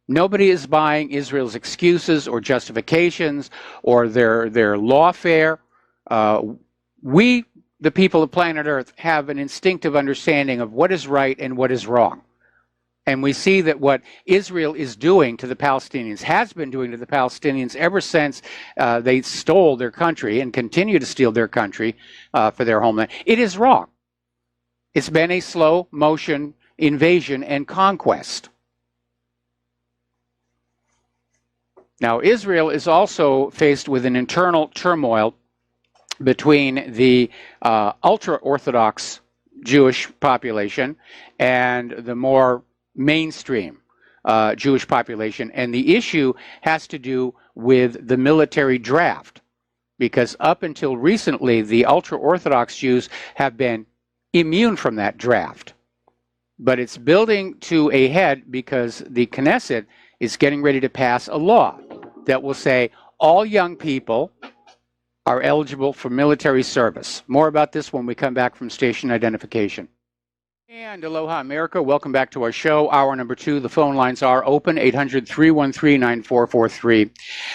[SPEAKER 2] Nobody is buying Israel's excuses or justifications or their lawfare. We, the people of planet Earth, have an instinctive understanding of what is right and what is wrong. And we see that what Israel is doing to the Palestinians, has been doing to the Palestinians ever since they stole their country and continue to steal their country for their homeland, it is wrong. It's been a slow motion invasion and conquest. Now, Israel is also faced with an internal turmoil between the ultra-Orthodox Jewish population and the more mainstream Jewish population. And the issue has to do with the military draft, because up until recently, the ultra-Orthodox Jews have been immune from that draft. But it's building to a head because the Knesset is getting ready to pass a law that will say all young people are eligible for military service. More about this when we come back from station identification. And aloha, America. Welcome back to our show. Hour number 2. The phone lines are open, 800-313-9443.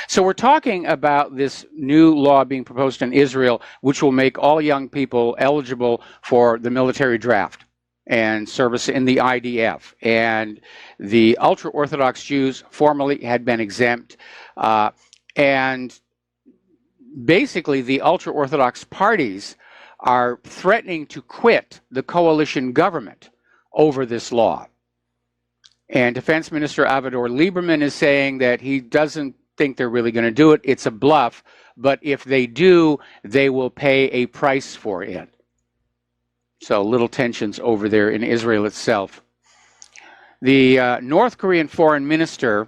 [SPEAKER 2] So we're talking about this new law being proposed in Israel, which will make all young people eligible for the military draft and service in the IDF. And the ultra-Orthodox Jews formerly had been exempt. And basically, the ultra-Orthodox parties are threatening to quit the coalition government over this law. And Defense Minister Avigdor Lieberman is saying that he doesn't think they're really going to do it. It's a bluff. But if they do, they will pay a price for it. So little tensions over there in Israel itself. The North Korean foreign minister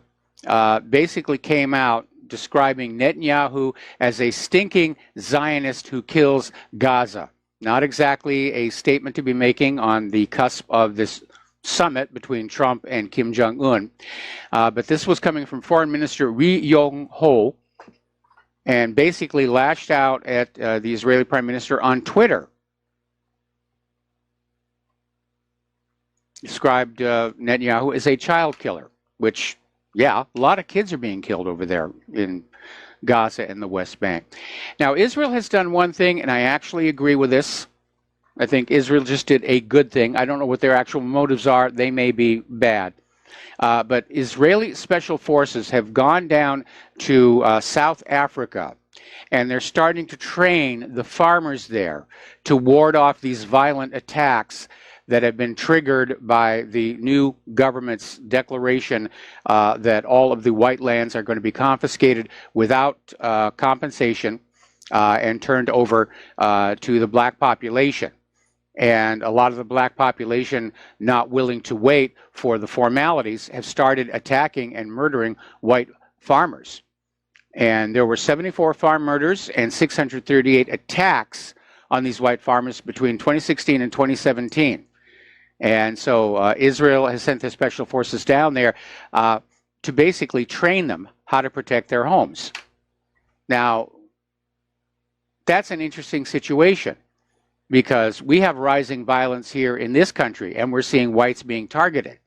[SPEAKER 2] basically came out describing Netanyahu as a stinking Zionist who kills Gaza. Not exactly a statement to be making on the cusp of this summit between Trump and Kim Jong-un. But this was coming from Foreign Minister Ri Yong-ho, and basically lashed out at the Israeli Prime Minister on Twitter. Described Netanyahu as a child killer, which, yeah, a lot of kids are being killed over there in Gaza and the West Bank. Now, Israel has done one thing, and I actually agree with this. I think Israel just did a good thing. I don't know what their actual motives are. They may be bad. But Israeli special forces have gone down to South Africa, and they're starting to train the farmers there to ward off these violent attacks that have been triggered by the new government's declaration that all of the white lands are going to be confiscated without compensation and turned over to the black population. And a lot of the black population, not willing to wait for the formalities, have started attacking and murdering white farmers. And there were 74 farm murders and 638 attacks on these white farmers between 2016 and 2017. And so Israel has sent their special forces down there to basically train them how to protect their homes. Now, that's an interesting situation because we have rising violence here in this country, and we're seeing whites being targeted.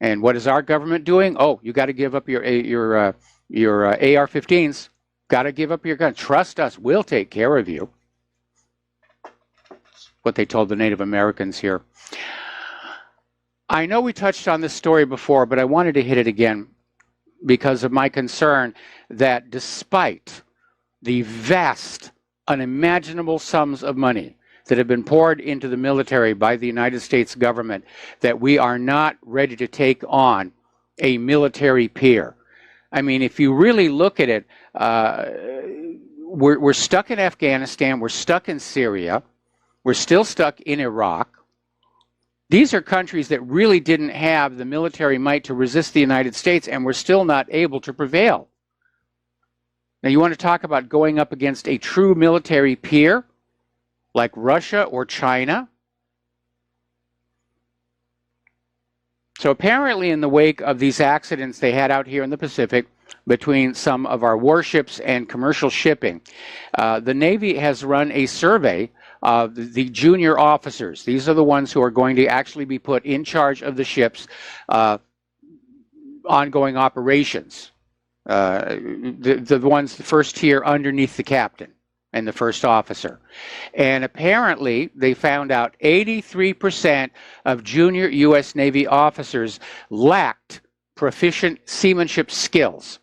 [SPEAKER 2] And what is our government doing? Oh, you got to give up your AR-15s. Got to give up your gun. Trust us, we'll take care of you. What they told the Native Americans here. I know we touched on this story before, but I wanted to hit it again because of my concern that despite the vast, unimaginable sums of money that have been poured into the military by the United States government, that we are not ready to take on a military peer. I mean, if you really look at it, we're stuck in Afghanistan, we're stuck in Syria, We're still stuck in Iraq. These are countries that really didn't have the military might to resist the United States, and we're still not able to prevail. Now, you want to talk about going up against a true military peer like Russia or China? So apparently in the wake of these accidents they had out here in the Pacific between some of our warships and commercial shipping, the Navy has run a survey of the junior officers. These are the ones who are going to actually be put in charge of the ship's ongoing operations. The ones, the first tier underneath the captain and the first officer. And apparently they found out 83% of junior U.S. Navy officers lacked proficient seamanship skills.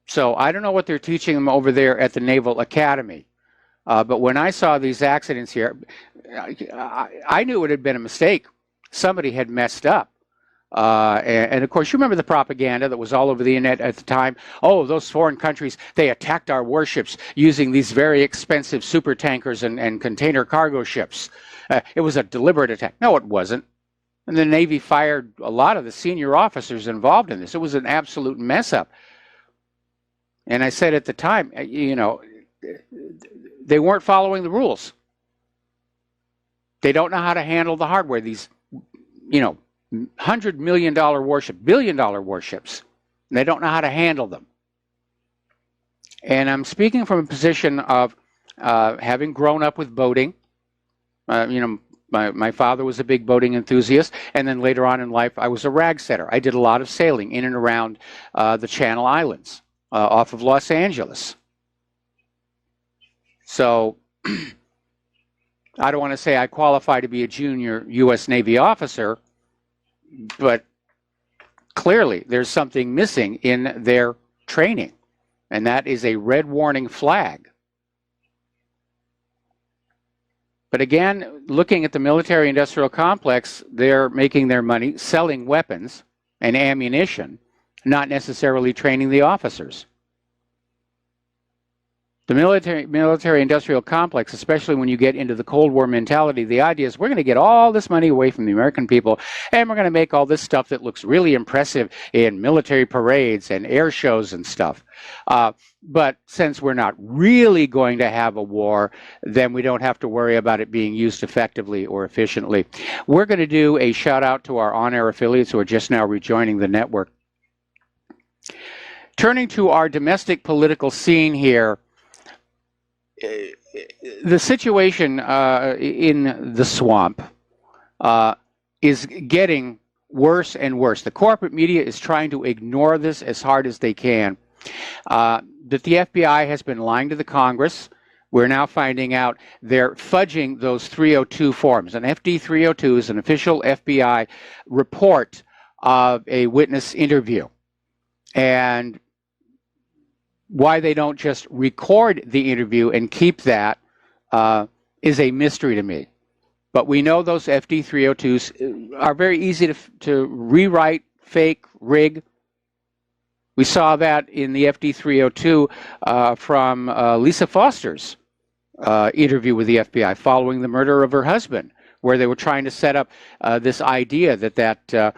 [SPEAKER 2] So I don't know what they're teaching them over there at the Naval Academy. But when I saw these accidents here, I knew it had been a mistake. Somebody had messed up. And of course, you remember the propaganda that was all over the internet at the time. Oh, those foreign countries, they attacked our warships using these very expensive super tankers and container cargo ships. It was a deliberate attack. No, it wasn't. And the Navy fired a lot of the senior officers involved in this. It was an absolute mess up. And I said at the time, you know, they weren't following the rules. They don't know how to handle the hardware. These, you know, $100 million warship, billion-dollar warships. They don't know how to handle them. And I'm speaking from a position of having grown up with boating. You know, my father was a big boating enthusiast, and then later on in life, I was a rag setter. I did a lot of sailing in and around the Channel Islands off of Los Angeles. So I don't want to say I qualify to be a junior U.S. Navy officer, but clearly there's something missing in their training, and that is a red warning flag. But again, looking at the military-industrial complex, they're making their money selling weapons and ammunition, not necessarily training the officers. The military-industrial complex, especially when you get into the Cold War mentality, the idea is we're going to get all this money away from the American people, and we're going to make all this stuff that looks really impressive in military parades and air shows and stuff. But since we're not really going to have a war, then we don't have to worry about it being used effectively or efficiently. We're going to do a shout-out to our on-air affiliates who are just now rejoining the network. Turning to our domestic political scene here, the situation in the swamp is getting worse and worse. The corporate media is trying to ignore this as hard as they can. That the FBI has been lying to the Congress. We're now finding out they're fudging those 302 forms. An FD 302 is an official FBI report of a witness interview. And why they don't just record the interview and keep that is a mystery to me. But we know those FD 302s are very easy to rewrite, fake, rig. We saw that in the FD 302 from Lisa Foster's interview with the FBI following the murder of her husband, where they were trying to set up this idea that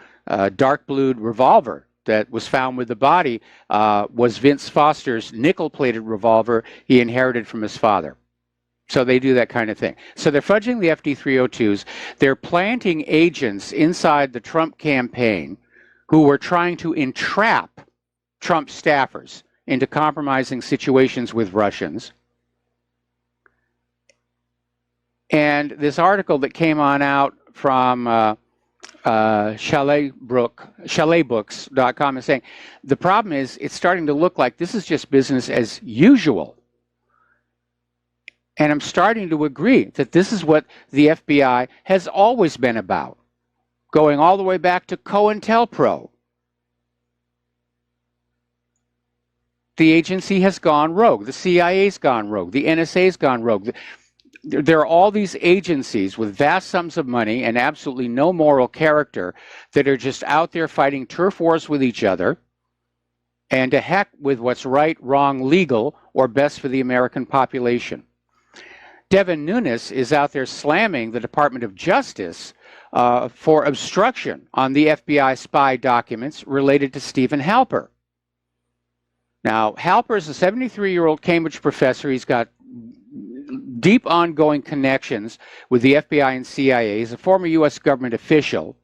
[SPEAKER 2] dark-blued revolver that was found with the body was Vince Foster's nickel-plated revolver he inherited from his father. So they do that kind of thing. So they're fudging the FD 302s. They're planting agents inside the Trump campaign who were trying to entrap Trump staffers into compromising situations with Russians. And this article that came on out from chaletbooks.com is saying the problem is it's starting to look like this is just business as usual. And I'm starting to agree that this is what the FBI has always been about, going all the way back to COINTELPRO. The agency has gone rogue. The CIA's gone rogue. The NSA's gone rogue. There are all these agencies with vast sums of money and absolutely no moral character that are just out there fighting turf wars with each other, and to heck with what's right, wrong, legal, or best for the American population. Devin Nunes is out there slamming the Department of Justice for obstruction on the FBI spy documents related to Stephen Halper. Now, Halper is a 73-year-old Cambridge professor. He's got deep ongoing connections with the FBI and CIA. He's a former U.S. government official.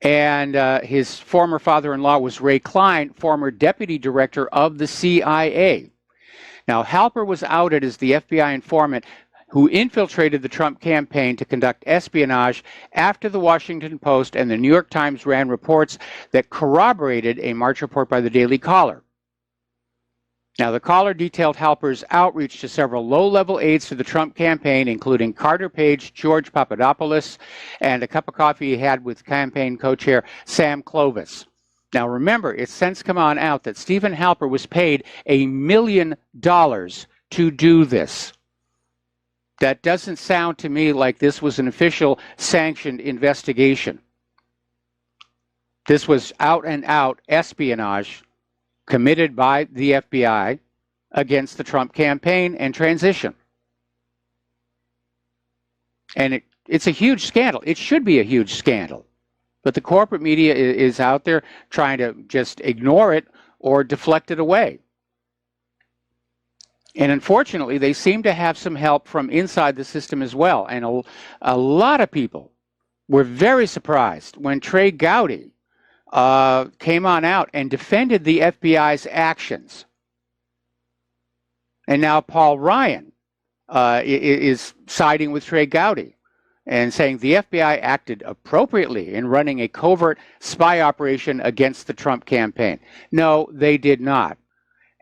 [SPEAKER 2] And his former father-in-law was Ray Klein, former deputy director of the CIA. Now, Halper was outed as the FBI informant who infiltrated the Trump campaign to conduct espionage after the Washington Post and the New York Times ran reports that corroborated a March report by the Daily Caller. Now, the Caller detailed Halper's outreach to several low-level aides to the Trump campaign, including Carter Page, George Papadopoulos, and a cup of coffee he had with campaign co-chair Sam Clovis. Now, remember, it's since come on out that Stephen Halper was paid $1 million to do this. That doesn't sound to me like this was an official sanctioned investigation. This was out-and-out espionage committed by the FBI against the Trump campaign and transition. And it's a huge scandal. It should be a huge scandal. But the corporate media is out there trying to just ignore it or deflect it away. And unfortunately, they seem to have some help from inside the system as well. And a lot of people were very surprised when Trey Gowdy came on out and defended the FBI's actions. And now Paul Ryan is siding with Trey Gowdy and saying the FBI acted appropriately in running a covert spy operation against the Trump campaign. No, they did not.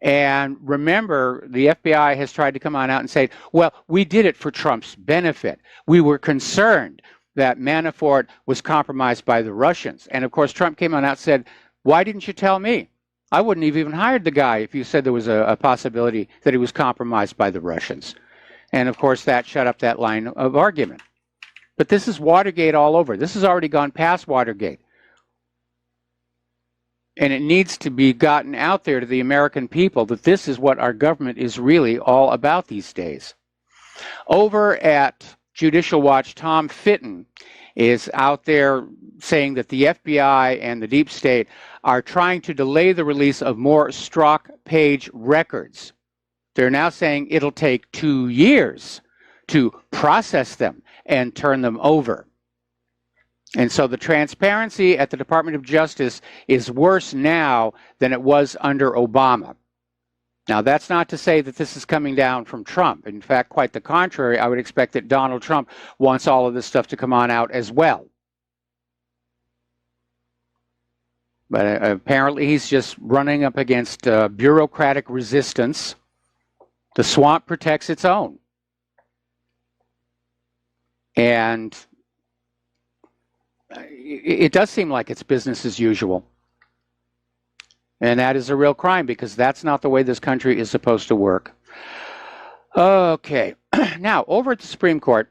[SPEAKER 2] And remember, the FBI has tried to come on out and say, well, we did it for Trump's benefit. We were concerned that Manafort was compromised by the Russians. And of course, Trump came on out and said, why didn't you tell me? I wouldn't have even hired the guy if you said there was a possibility that he was compromised by the Russians. And of course, that shut up that line of argument. But this is Watergate all over. This has already gone past Watergate. And it needs to be gotten out there to the American people that this is what our government is really all about these days. Over at Judicial Watch, Tom Fitton is out there saying that the FBI and the deep state are trying to delay the release of more Strzok Page records. They're now saying it'll take 2 years to process them and turn them over. And so the transparency at the Department of Justice is worse now than it was under Obama. Now, that's not to say that this is coming down from Trump. In fact, quite the contrary, I would expect that Donald Trump wants all of this stuff to come on out as well. But apparently he's just running up against bureaucratic resistance. The swamp protects its own. And it does seem like it's business as usual. And that is a real crime because that's not the way this country is supposed to work. Okay. Now, over at the Supreme Court,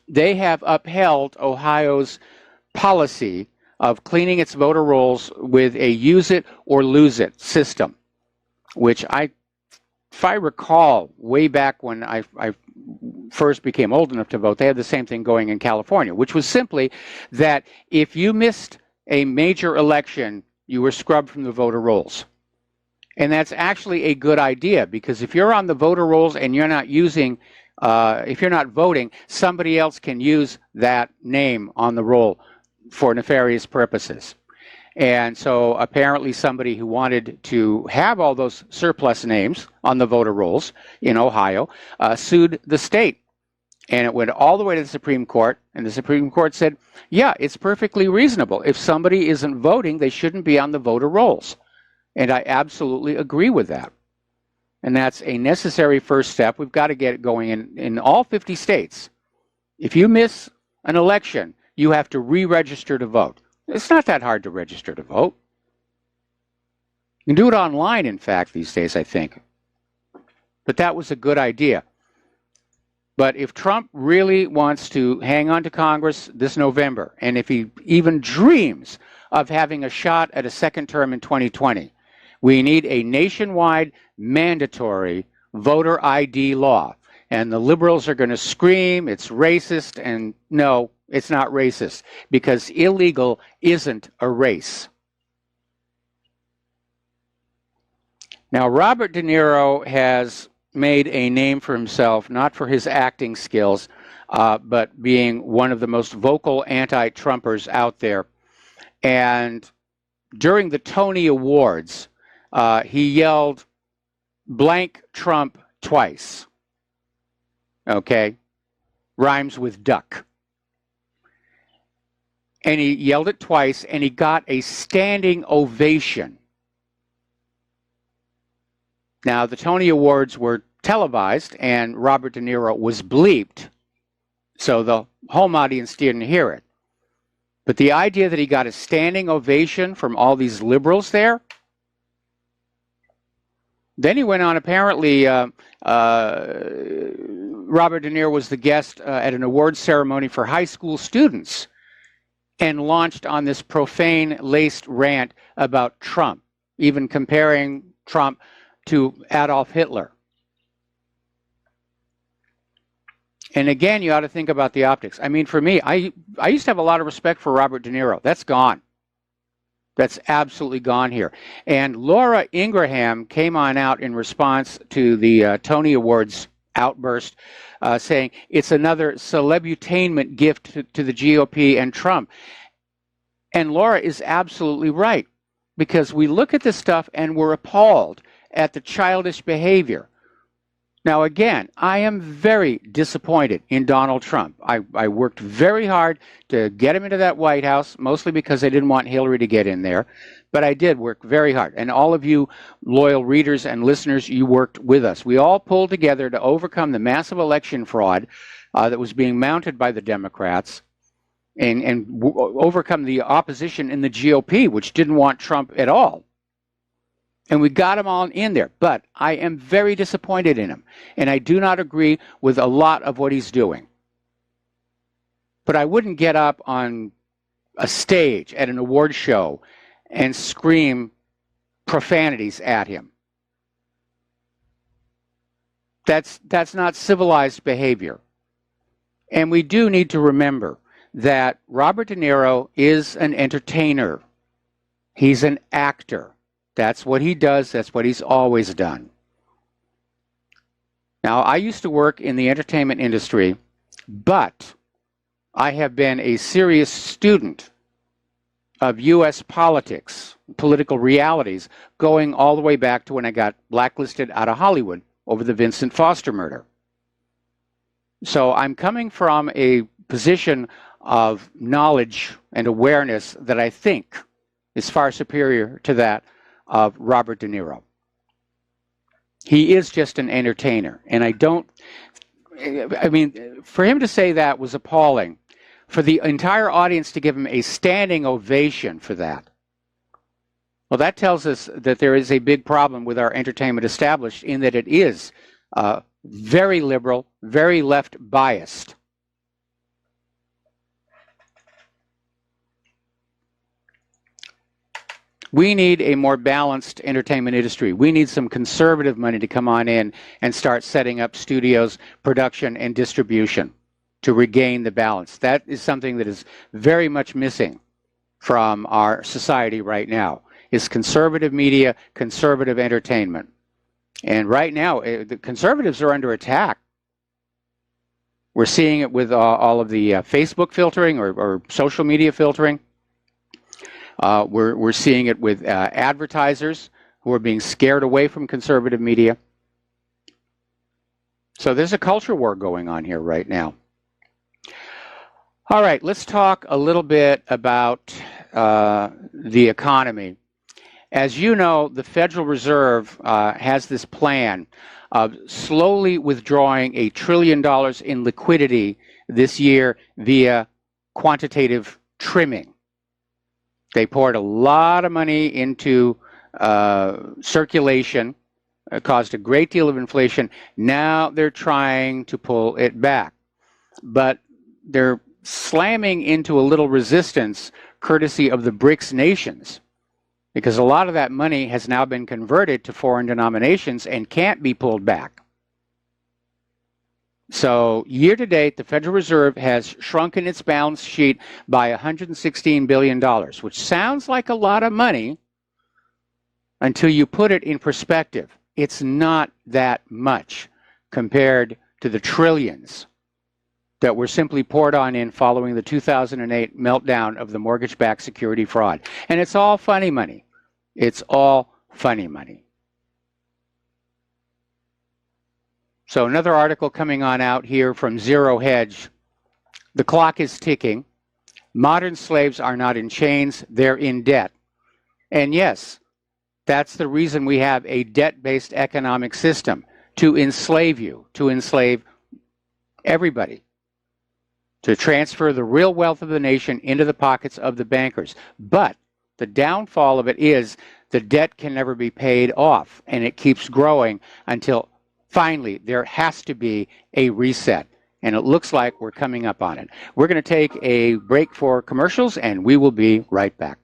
[SPEAKER 2] they have upheld Ohio's policy of cleaning its voter rolls with a use it or lose it system, which if I recall, way back when I first became old enough to vote, they had the same thing going in California, which was simply that if you missed a major election, you were scrubbed from the voter rolls. And that's actually a good idea because if you're on the voter rolls and you're not using, if you're not voting, somebody else can use that name on the roll for nefarious purposes. And so apparently somebody who wanted to have all those surplus names on the voter rolls in Ohio sued the state. And it went all the way to the Supreme Court. And the Supreme Court said, yeah, it's perfectly reasonable. If somebody isn't voting, they shouldn't be on the voter rolls. And I absolutely agree with that. And that's a necessary first step. We've got to get it going in all 50 states. If you miss an election, you have to re-register to vote. It's not that hard to register to vote. You can do it online, in fact, these days, I think. But that was a good idea. But if Trump really wants to hang on to Congress this November, and if he even dreams of having a shot at a second term in 2020, we need a nationwide mandatory voter ID law. And the liberals are going to scream, it's racist, and no, it's not racist, because illegal isn't a race. Now, Robert De Niro has made a name for himself, not for his acting skills, but being one of the most vocal anti-Trumpers out there. And during the Tony Awards, he yelled blank Trump twice. Okay? Rhymes with duck. And he yelled it twice, and he got a standing ovation. Now, the Tony Awards were televised, and Robert De Niro was bleeped, so the home audience didn't hear it. But the idea that he got a standing ovation from all these liberals there, then he went on, apparently, Robert De Niro was the guest at an awards ceremony for high school students and launched on this profane-laced rant about Trump, even comparing Trump to Adolf Hitler. And again, you ought to think about the optics. I mean, for me, I used to have a lot of respect for Robert De Niro. That's gone. That's absolutely gone here. And Laura Ingraham came on out in response to the Tony Awards outburst, saying it's another celebutainment gift to the GOP and Trump. And Laura is absolutely right, because we look at this stuff and we're appalled at the childish behavior. Now, again, I am very disappointed in Donald Trump. I worked very hard to get him into that White House, mostly because I didn't want Hillary to get in there. But I did work very hard. And all of you loyal readers and listeners, you worked with us. We all pulled together to overcome the massive election fraud that was being mounted by the Democrats and overcome the opposition in the GOP, which didn't want Trump at all. And we got him all in there. But I am very disappointed in him. And I do not agree with a lot of what he's doing. But I wouldn't get up on a stage at an award show and scream profanities at him. That's not civilized behavior. And we do need to remember that Robert De Niro is an entertainer. He's an actor. That's what he does. That's what he's always done. Now, I used to work in the entertainment industry, but I have been a serious student of U.S. politics, political realities, going all the way back to when I got blacklisted out of Hollywood over the Vincent Foster murder. So I'm coming from a position of knowledge and awareness that I think is far superior to that of Robert De Niro. He is just an entertainer. And I mean, for him to say that was appalling. For the entire audience to give him a standing ovation for that. Well, that tells us that there is a big problem with our entertainment establishment in that it is very liberal, very left biased. We need a more balanced entertainment industry. We need some conservative money to come on in and start setting up studios, production, and distribution to regain the balance. That is something that is very much missing from our society right now, is conservative media, conservative entertainment. And right now, the conservatives are under attack. We're seeing it with all of the Facebook filtering or social media filtering. We're seeing it with advertisers who are being scared away from conservative media. So there's a culture war going on here right now. All right, let's talk a little bit about the economy. As you know, the Federal Reserve has this plan of slowly withdrawing $1 trillion in liquidity this year via quantitative trimming. They poured a lot of money into circulation, caused a great deal of inflation. Now they're trying to pull it back. But they're slamming into a little resistance courtesy of the BRICS nations, because a lot of that money has now been converted to foreign denominations and can't be pulled back. So year to date, the Federal Reserve has shrunken its balance sheet by $116 billion, which sounds like a lot of money until you put it in perspective. It's not that much compared to the trillions that were simply poured on in following the 2008 meltdown of the mortgage-backed security fraud. And it's all funny money. It's all funny money. So another article coming on out here from Zero Hedge. The clock is ticking. Modern slaves are not in chains, they're in debt. And yes, that's the reason we have a debt-based economic system, to enslave you, to enslave everybody, to transfer the real wealth of the nation into the pockets of the bankers. But the downfall of it is the debt can never be paid off, and it keeps growing until finally there has to be a reset. And it looks like we're coming up on it. We're going to take a break for commercials, and we will be right back.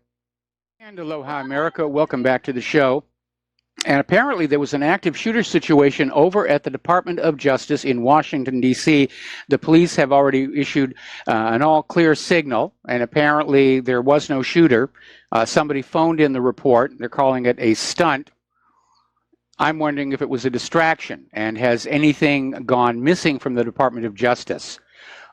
[SPEAKER 2] And aloha, America. Welcome back to the show. And apparently there was an active shooter situation over at the Department of Justice in Washington, D.C. The police have already issued an all-clear signal, and apparently there was no shooter. Somebody phoned in the report. They're calling it a stunt. I'm wondering if it was a distraction, and has anything gone missing from the Department of Justice?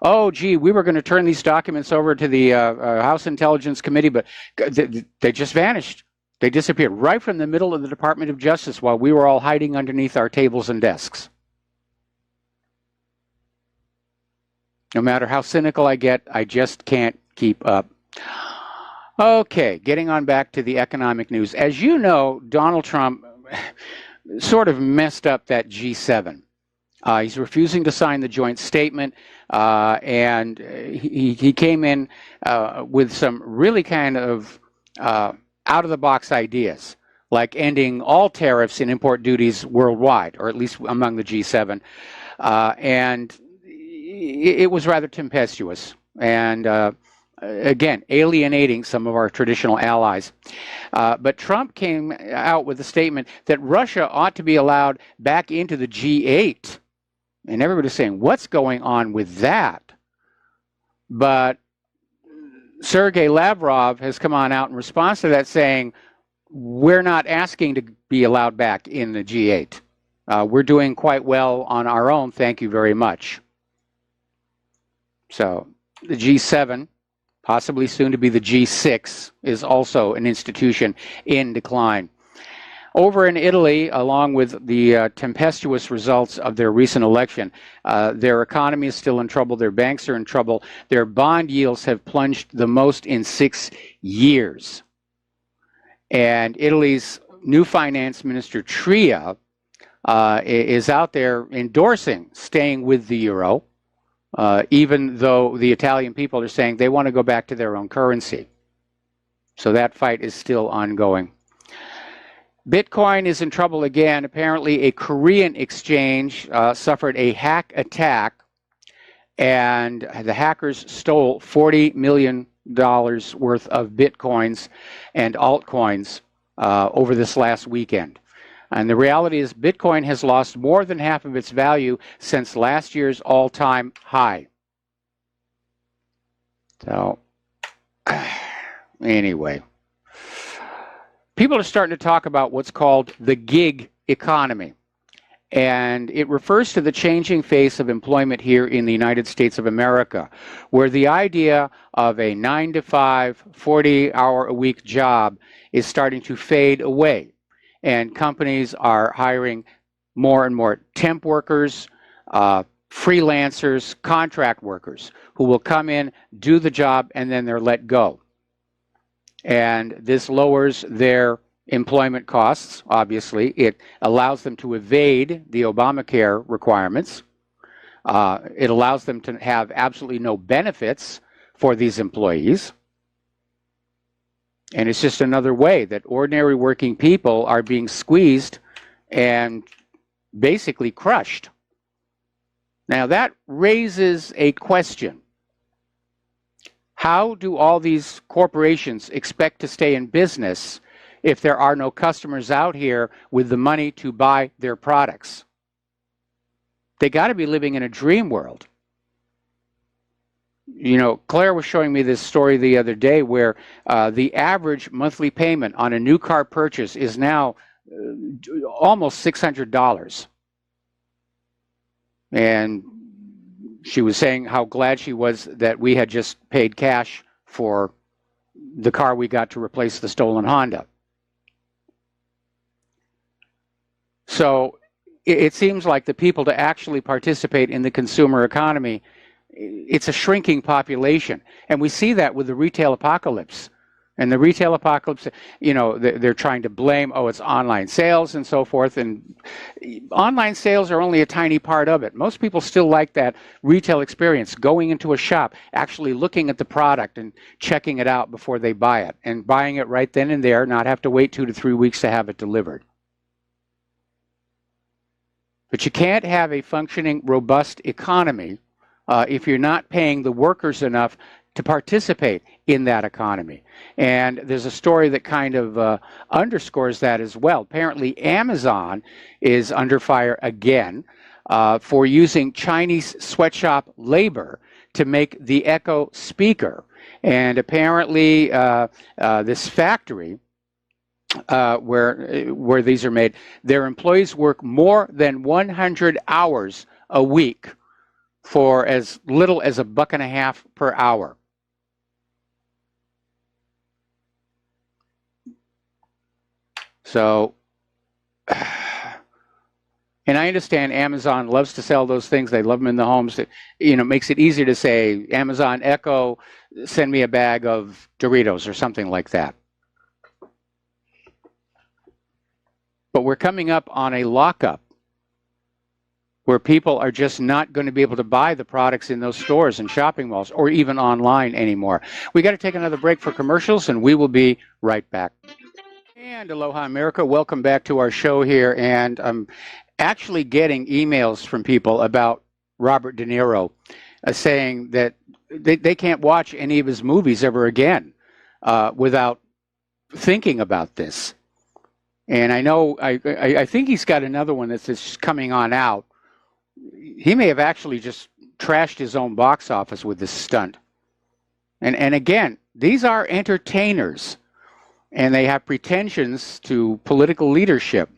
[SPEAKER 2] Oh, gee, we were going to turn these documents over to the House Intelligence Committee, but they just vanished. They disappeared right from the middle of the Department of Justice while we were all hiding underneath our tables and desks. No matter how cynical I get, I just can't keep up. Okay, getting on back to the economic news. As you know, Donald Trump sort of messed up that G7. He's refusing to sign the joint statement, and he came in with some really kind of out-of-the-box ideas, like ending all tariffs and import duties worldwide, or at least among the G7. And it was rather tempestuous, and again, alienating some of our traditional allies. But Trump came out with a statement that Russia ought to be allowed back into the G8. And everybody's saying, what's going on with that? But Sergei Lavrov has come on out in response to that saying, we're not asking to be allowed back in the G8. We're doing quite well on our own, thank you very much. So the G7, possibly soon to be the G6, is also an institution in decline. Over in Italy, along with the tempestuous results of their recent election, their economy is still in trouble, their banks are in trouble, their bond yields have plunged the most in 6 years. And Italy's new finance minister, Tria, is out there endorsing staying with the euro, even though the Italian people are saying they want to go back to their own currency. So that fight is still ongoing. Bitcoin is in trouble again. Apparently a Korean exchange suffered a hack attack, and the hackers stole $40 million worth of Bitcoins and altcoins over this last weekend. And the reality is Bitcoin has lost more than half of its value since last year's all-time high. So, anyway. People are starting to talk about what's called the gig economy. And it refers to the changing face of employment here in the United States of America, where the idea of a 9-to-5, 40-hour-a-week job is starting to fade away. And companies are hiring more and more temp workers, freelancers, contract workers, who will come in, do the job, and then they're let go. And this lowers their employment costs, obviously. It allows them to evade the Obamacare requirements. It allows them to have absolutely no benefits for these employees. And it's just another way that ordinary working people are being squeezed and basically crushed. Now that raises a question. How do all these corporations expect to stay in business if there are no customers out here with the money to buy their products? They got to be living in a dream world. You know, Claire was showing me this story the other day where the average monthly payment on a new car purchase is now almost $600. And she was saying how glad she was that we had just paid cash for the car we got to replace the stolen Honda. So it seems like the people to actually participate in the consumer economy, it's a shrinking population. And we see that with the retail apocalypse. And the retail apocalypse, you know, they're trying to blame, oh, it's online sales and so forth. And online sales are only a tiny part of it. Most people still like that retail experience, going into a shop, actually looking at the product and checking it out before they buy it, and buying it right then and there, not have to wait 2 to 3 weeks to have it delivered. But you can't have a functioning, robust economy if you're not paying the workers enough to participate in that economy. And there's a story that kind of underscores that as well. Apparently, Amazon is under fire again for using Chinese sweatshop labor to make the Echo speaker. And apparently, this factory where these are made, their employees work more than 100 hours a week for as little as $1.50 per hour. So, and I understand Amazon loves to sell those things. They love them in the homes. You know, makes it easier to say, Amazon Echo, send me a bag of Doritos or something like that. But we're coming up on a lockup where people are just not going to be able to buy the products in those stores and shopping malls or even online anymore. We got to take another break for commercials, and we will be right back. And aloha, America. Welcome back to our show here. And I'm actually getting emails from people about Robert De Niro saying that they can't watch any of his movies ever again without thinking about this. And I know, I think he's got another one that's just coming on out. He may have actually just trashed his own box office with this stunt. And again, these are entertainers, and they have pretensions to political leadership.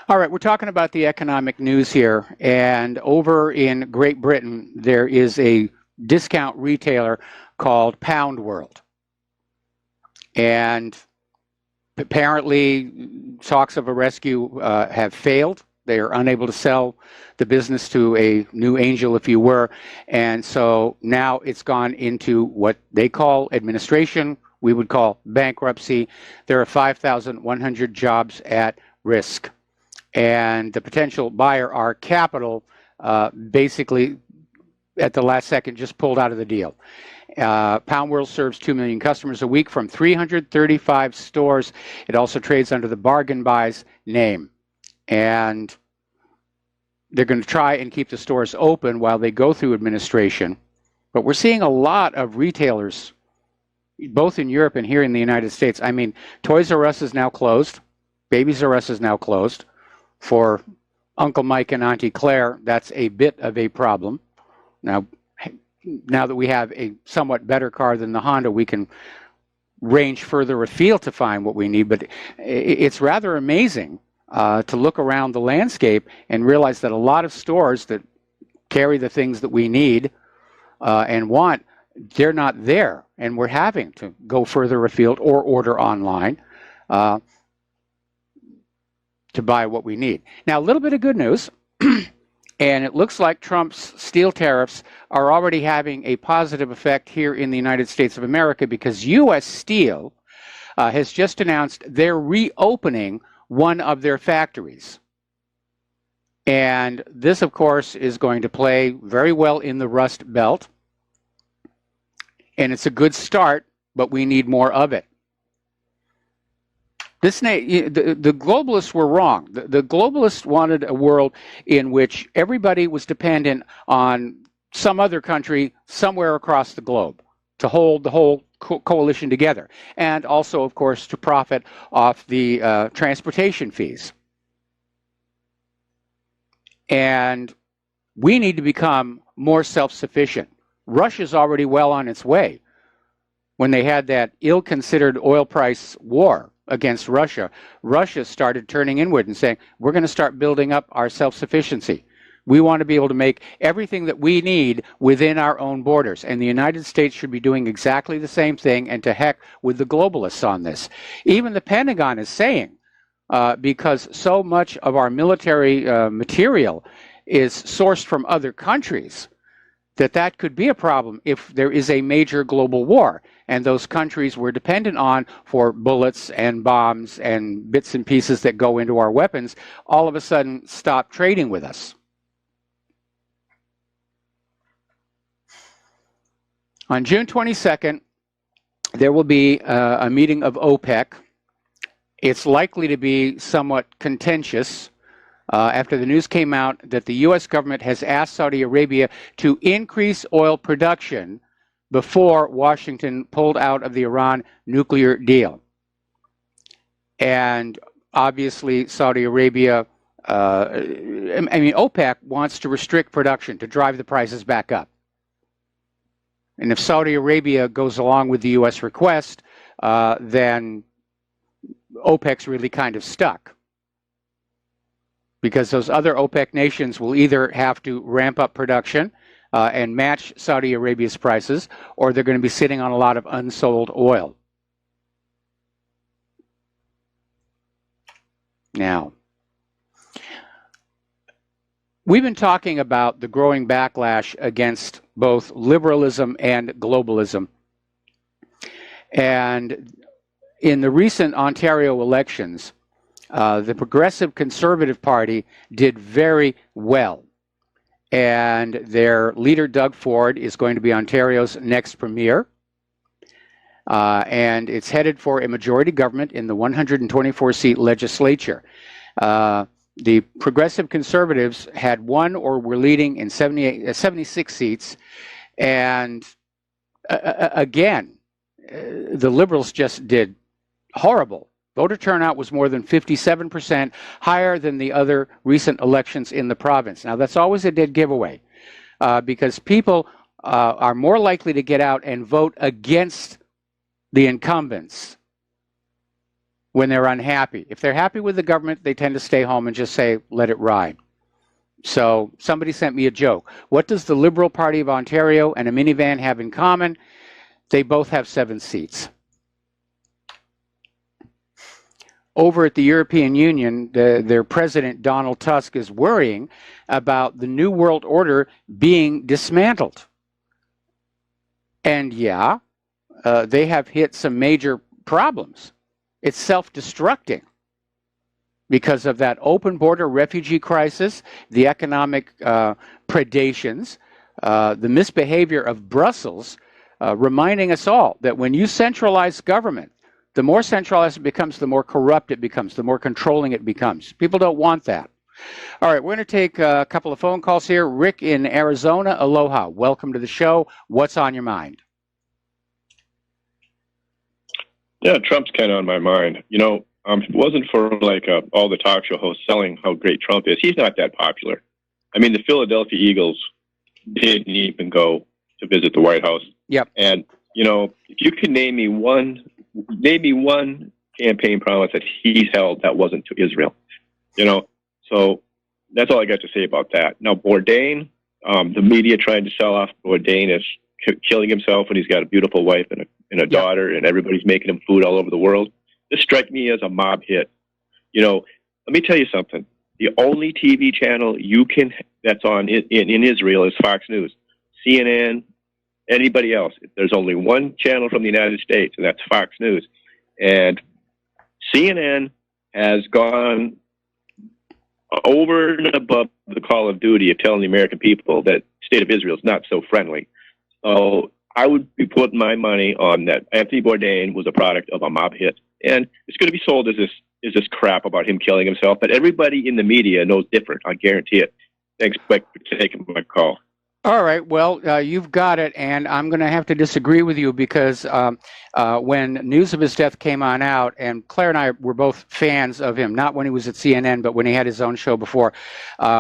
[SPEAKER 2] All right, we're talking about the economic news here. And over in Great Britain, there is a discount retailer called Pound World. And apparently, talks of a rescue have failed. They are unable to sell the business to a new angel, if you were. And so now it's gone into what they call administration. We would call bankruptcy. There are 5,100 jobs at risk. And the potential buyer, our capital, basically at the last second just pulled out of the deal. Pound World serves 2 million customers a week from 335 stores. It also trades under the Bargain Buys name. And they're going to try and keep the stores open while they go through administration. But we're seeing a lot of retailers, both in Europe and here in the United States. I mean, Toys R Us is now closed. Babies R Us is now closed. For Uncle Mike and Auntie Claire, that's a bit of a problem. Now that we have a somewhat better car than the Honda, we can range further afield to find what we need. But it's rather amazing to look around the landscape and realize that a lot of stores that carry the things that we need and want, they're not there. And we're having to go further afield or order online to buy what we need. Now, a little bit of good news. And it looks like Trump's steel tariffs are already having a positive effect here in the United States of America, because U.S. Steel has just announced they're reopening one of their factories. And this, of course, is going to play very well in the Rust Belt. And it's a good start, but we need more of it. The globalists were wrong. The globalists wanted a world in which everybody was dependent on some other country somewhere across the globe to hold the whole coalition together, and also, of course, to profit off the transportation fees. And we need to become more self-sufficient. Russia's already well on its way. When they had that ill-considered oil price war against Russia, Russia started turning inward and saying, we're going to start building up our self-sufficiency. We want to be able to make everything that we need within our own borders. And the United States should be doing exactly the same thing, and to heck with the globalists on this. Even the Pentagon is saying, because so much of our military material is sourced from other countries, that could be a problem if there is a major global war and those countries we're dependent on for bullets and bombs and bits and pieces that go into our weapons all of a sudden stop trading with us. On June 22nd, there will be a meeting of OPEC. It's likely to be somewhat contentious after the news came out that the U.S. government has asked Saudi Arabia to increase oil production before Washington pulled out of the Iran nuclear deal. And obviously, Saudi Arabia, OPEC wants to restrict production to drive the prices back up. And if Saudi Arabia goes along with the U.S. request, then OPEC's really kind of stuck, because those other OPEC nations will either have to ramp up production and match Saudi Arabia's prices, or they're going to be sitting on a lot of unsold oil. Now, we've been talking about the growing backlash against both liberalism and globalism. And in the recent Ontario elections, the Progressive Conservative Party did very well. And their leader, Doug Ford, is going to be Ontario's next premier. And it's headed for a majority government in the 124-seat legislature. The Progressive Conservatives had won or were leading in 76 seats. And again, the Liberals just did horrible. Voter turnout was more than 57%, higher than the other recent elections in the province. Now, that's always a dead giveaway, because people are more likely to get out and vote against the incumbents when they're unhappy. If they're happy with the government, they tend to stay home and just say, let it ride. So somebody sent me a joke. What does the Liberal Party of Ontario and a minivan have in common? They both have 7 seats. Over at the European Union, their president, Donald Tusk, is worrying about the New World Order being dismantled. And yeah, they have hit some major problems. It's self-destructing because of that open border refugee crisis, the economic predations, the misbehavior of Brussels, reminding us all that when you centralize government, the more centralized it becomes, the more corrupt it becomes, the more controlling it becomes. People don't want that. All right, we're going to take a couple of phone calls here. Rick in Arizona, aloha. Welcome to the show. What's on your mind?
[SPEAKER 7] Yeah, Trump's kind of on my mind. You know, if it wasn't for all the talk show hosts selling how great Trump is, he's not that popular. I mean, the Philadelphia Eagles didn't even go to visit the White House.
[SPEAKER 2] Yep.
[SPEAKER 7] And, you know, if you could name me one campaign promise that he's held that wasn't to Israel, you know. So that's all I got to say about that. Now, Bourdain, the media trying to sell off Bourdain is killing himself when he's got a beautiful wife and a daughter, and everybody's making him food all over the world. This struck me as a mob hit. You know, let me tell you something. The only TV channel that's on in Israel is Fox News, CNN, anybody else. There's only one channel from the United States, and that's Fox News. And CNN has gone over and above the call of duty of telling the American people that the state of Israel is not so friendly. So I would be putting my money on that Anthony Bourdain was a product of a mob hit. And it's going to be sold as this crap about him killing himself. But everybody in the media knows different. I guarantee it. Thanks, Mike, for taking my call.
[SPEAKER 2] All right. Well, you've got it, and I'm going to have to disagree with you because when news of his death came on out, and Claire and I were both fans of him, not when he was at CNN, but when he had his own show before,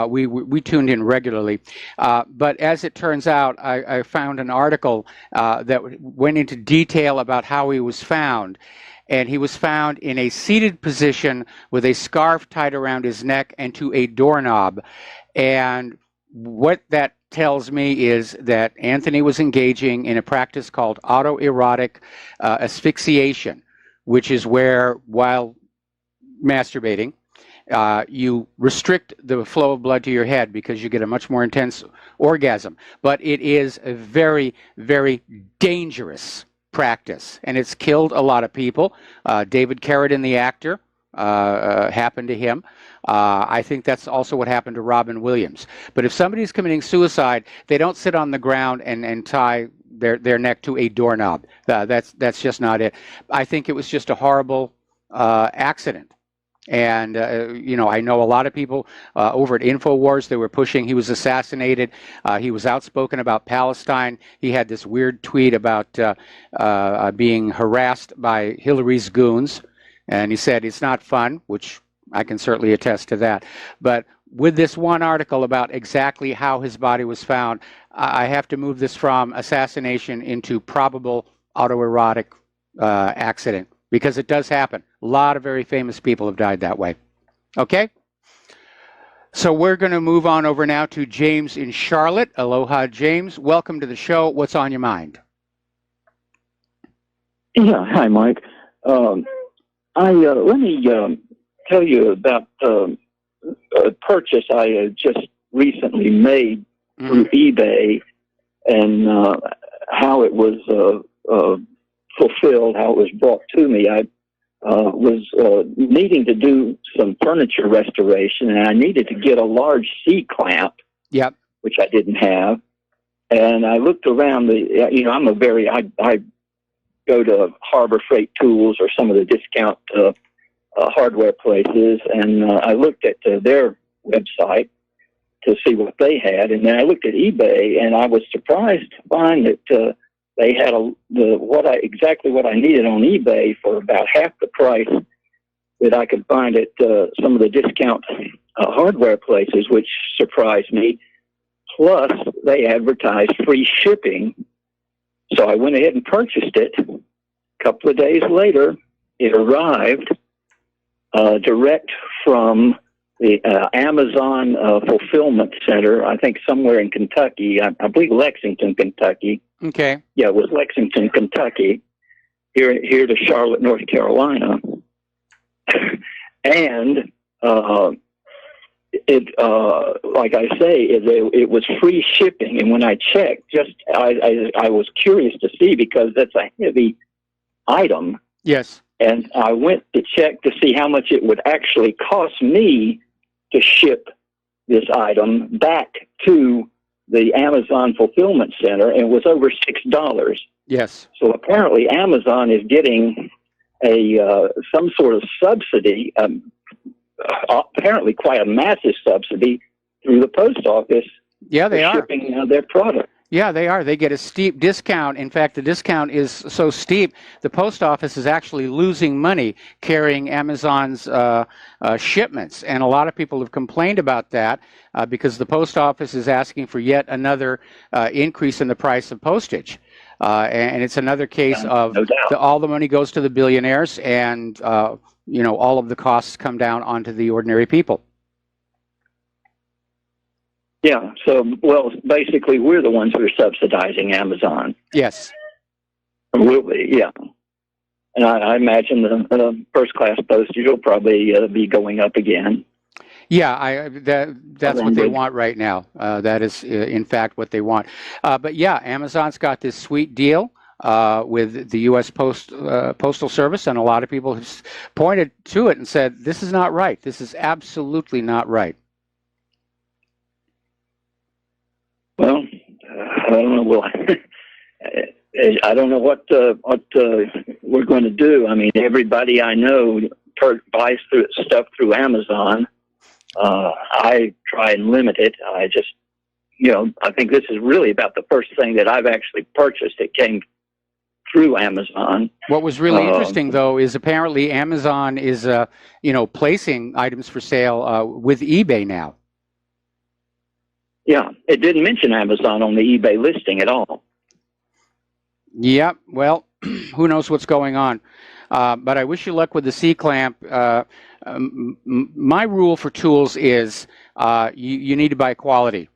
[SPEAKER 2] we tuned in regularly. But as it turns out, I found an article that went into detail about how he was found. And he was found in a seated position with a scarf tied around his neck and to a doorknob. And what that tells me is that Anthony was engaging in a practice called autoerotic asphyxiation, which is where, while masturbating, you restrict the flow of blood to your head because you get a much more intense orgasm. But it is a very, very dangerous practice, and it's killed a lot of people. David Carradine, the actor, happened to him. I think that's also what happened to Robin Williams. But if somebody's committing suicide, they don't sit on the ground and tie their neck to a doorknob. That's just not it. I think it was just a horrible accident. And, I know a lot of people over at InfoWars, they were pushing he was assassinated. He was outspoken about Palestine. He had this weird tweet about being harassed by Hillary's goons. And he said it's not fun, which I can certainly attest to that. But with this one article about exactly how his body was found, I have to move this from assassination into probable autoerotic accident, because it does happen. A lot of very famous people have died that way. Okay? So we're going to move on over now to James in Charlotte. Aloha, James. Welcome to the show. What's on your mind?
[SPEAKER 8] Yeah, hi, Mike. Let me tell you about a purchase I just recently made through eBay, and how it was fulfilled, how it was brought to me. I was needing to do some furniture restoration, and I needed to get a large C-clamp,
[SPEAKER 2] yep,
[SPEAKER 8] which I didn't have. And I looked around I go to Harbor Freight Tools or some of the discount hardware places, and I looked at their website to see what they had, and then I looked at eBay, and I was surprised to find that they had exactly what I needed on eBay for about half the price that I could find at some of the discount hardware places, which surprised me. Plus, they advertised free shipping. So I went ahead and purchased it. A couple of days later, it arrived direct from the Amazon fulfillment center, I think somewhere in Kentucky. I believe Lexington, Kentucky.
[SPEAKER 2] Okay.
[SPEAKER 8] Yeah, it was Lexington, Kentucky, here to Charlotte, North Carolina. And like I say, it was free shipping. And when I checked, I was curious to see, because that's a heavy item.
[SPEAKER 2] Yes.
[SPEAKER 8] And I went to check to see how much it would actually cost me to ship this item back to the Amazon fulfillment center, and it was over $6.
[SPEAKER 2] Yes.
[SPEAKER 8] So apparently Amazon is getting some sort of subsidy, apparently quite a massive subsidy through the post office.
[SPEAKER 2] Yeah, they are
[SPEAKER 8] shipping their product.
[SPEAKER 2] Yeah, they are. They get a steep discount. In fact, the discount is so steep, the post office is actually losing money carrying Amazon's shipments. And a lot of people have complained about that because the post office is asking for yet another increase in the price of postage. And it's another case of all the money goes to the billionaires, and all of the costs come down onto the ordinary people.
[SPEAKER 8] Yeah, so, basically, we're the ones who are subsidizing Amazon.
[SPEAKER 2] Yes.
[SPEAKER 8] Will be, yeah. And I imagine the first-class postage will probably be going up again.
[SPEAKER 2] Yeah, that's what they want right now. That is, in fact, what they want. But yeah, Amazon's got this sweet deal with the U.S. Postal Service, and a lot of people have pointed to it and said, this is not right. This is absolutely not right.
[SPEAKER 8] Well, I don't know. Well, I don't know what we're going to do. I mean, everybody I know buys stuff through Amazon. I try and limit it. I just I think this is really about the first thing that I've actually purchased. It came through Amazon.
[SPEAKER 2] What was really interesting, though, is apparently Amazon is, placing items for sale with eBay now.
[SPEAKER 8] Yeah, it didn't mention Amazon on the eBay listing at all.
[SPEAKER 2] Yep. Well, who knows what's going on? But I wish you luck with the C-clamp. My rule for tools is you need to buy quality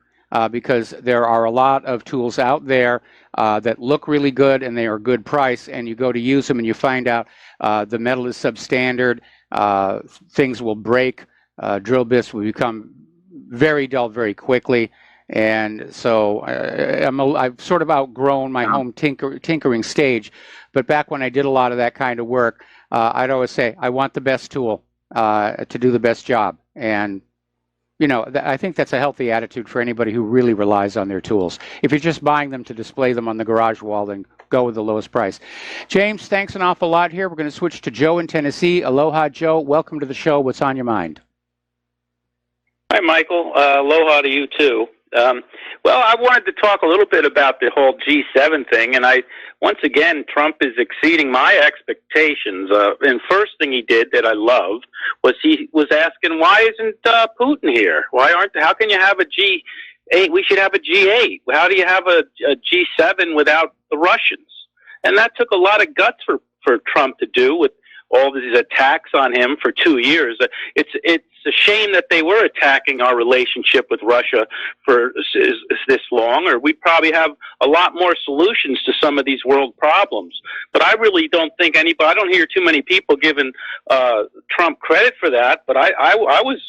[SPEAKER 2] because there are a lot of tools out there that look really good and they are good price, and you go to use them and you find out the metal is substandard, things will break, drill bits will become very dull very quickly. And so I've sort of outgrown my home tinkering stage. But back when I did a lot of that kind of work, I'd always say, I want the best tool to do the best job. And, I think that's a healthy attitude for anybody who really relies on their tools. If you're just buying them to display them on the garage wall, then go with the lowest price. James, thanks an awful lot here. We're going to switch to Joe in Tennessee. Aloha, Joe. Welcome to the show. What's on your mind?
[SPEAKER 9] Hi, Michael. Aloha to you, too. Well, I wanted to talk a little bit about the whole G7 thing, and once again, Trump is exceeding my expectations. And first thing he did that I loved was he was asking, why isn't Putin here? How can you have a G8? We should have a G8. How do you have a G7 without the Russians? And that took a lot of guts for Trump to do with all these attacks on him for 2 years. It's a shame that they were attacking our relationship with Russia for this long, or we'd probably have a lot more solutions to some of these world problems. But I really don't think I don't hear too many people giving Trump credit for that. But I was,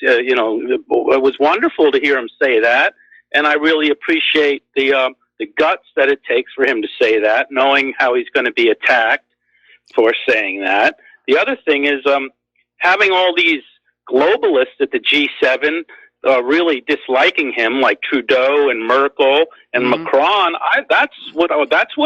[SPEAKER 9] it was wonderful to hear him say that, and I really appreciate the guts that it takes for him to say that, knowing how he's going to be attacked for saying that. The other thing is having all these globalists at the G7 really disliking him, like Trudeau and Merkel and Macron. That's what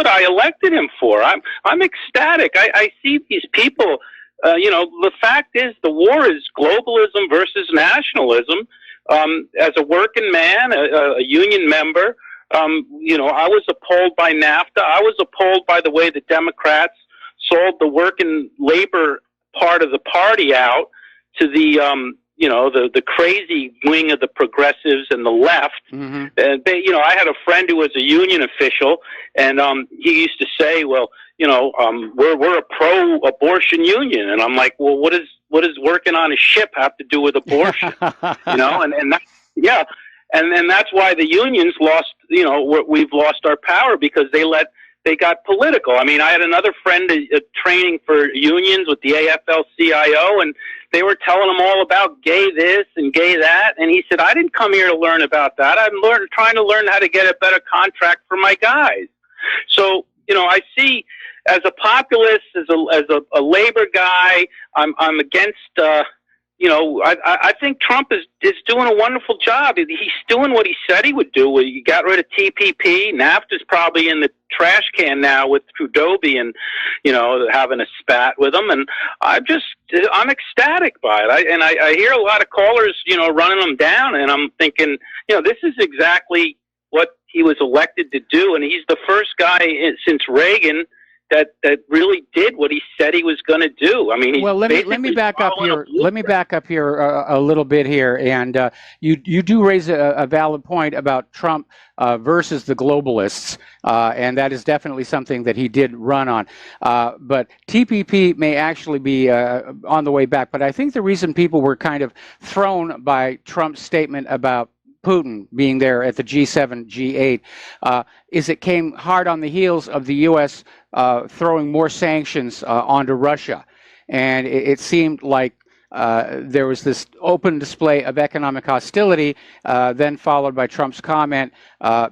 [SPEAKER 9] I elected him for. I'm ecstatic. I see these people. The fact is, the war is globalism versus nationalism. As a working man, a union member, I was appalled by NAFTA. I was appalled by the way the Democrats sold the working labor part of the party out to the crazy wing of the progressives and the left. And I had a friend who was a union official, and he used to say, well, we're a pro-abortion union. And I'm like, well, what does working on a ship have to do with abortion? And that, yeah. And then that's why the unions lost, we've lost our power, because they got political. I mean, I had another friend training for unions with the AFL-CIO, and they were telling him all about gay this and gay that. And he said, I didn't come here to learn about that. I'm trying to learn how to get a better contract for my guys. So, I see, as a populist, as a labor guy, I'm against, I think Trump is doing a wonderful job. He's doing what he said he would do. He got rid of TPP. NAFTA's probably in the trash can now, with Trudeau being, having a spat with him. And I'm ecstatic by it. I hear a lot of callers, running them down. And I'm thinking, this is exactly what he was elected to do. And he's the first guy since Reagan that really did what he said he was going to do. I mean,
[SPEAKER 2] well, let me back up here. Let me back up here a little bit here, and you do raise a valid point about Trump versus the globalists, and that is definitely something that he did run on. But TPP may actually be on the way back. But I think the reason people were kind of thrown by Trump's statement about Putin being there at the G7, G8, is it came hard on the heels of the U.S. Throwing more sanctions onto Russia. And it seemed like there was this open display of economic hostility, then followed by Trump's comment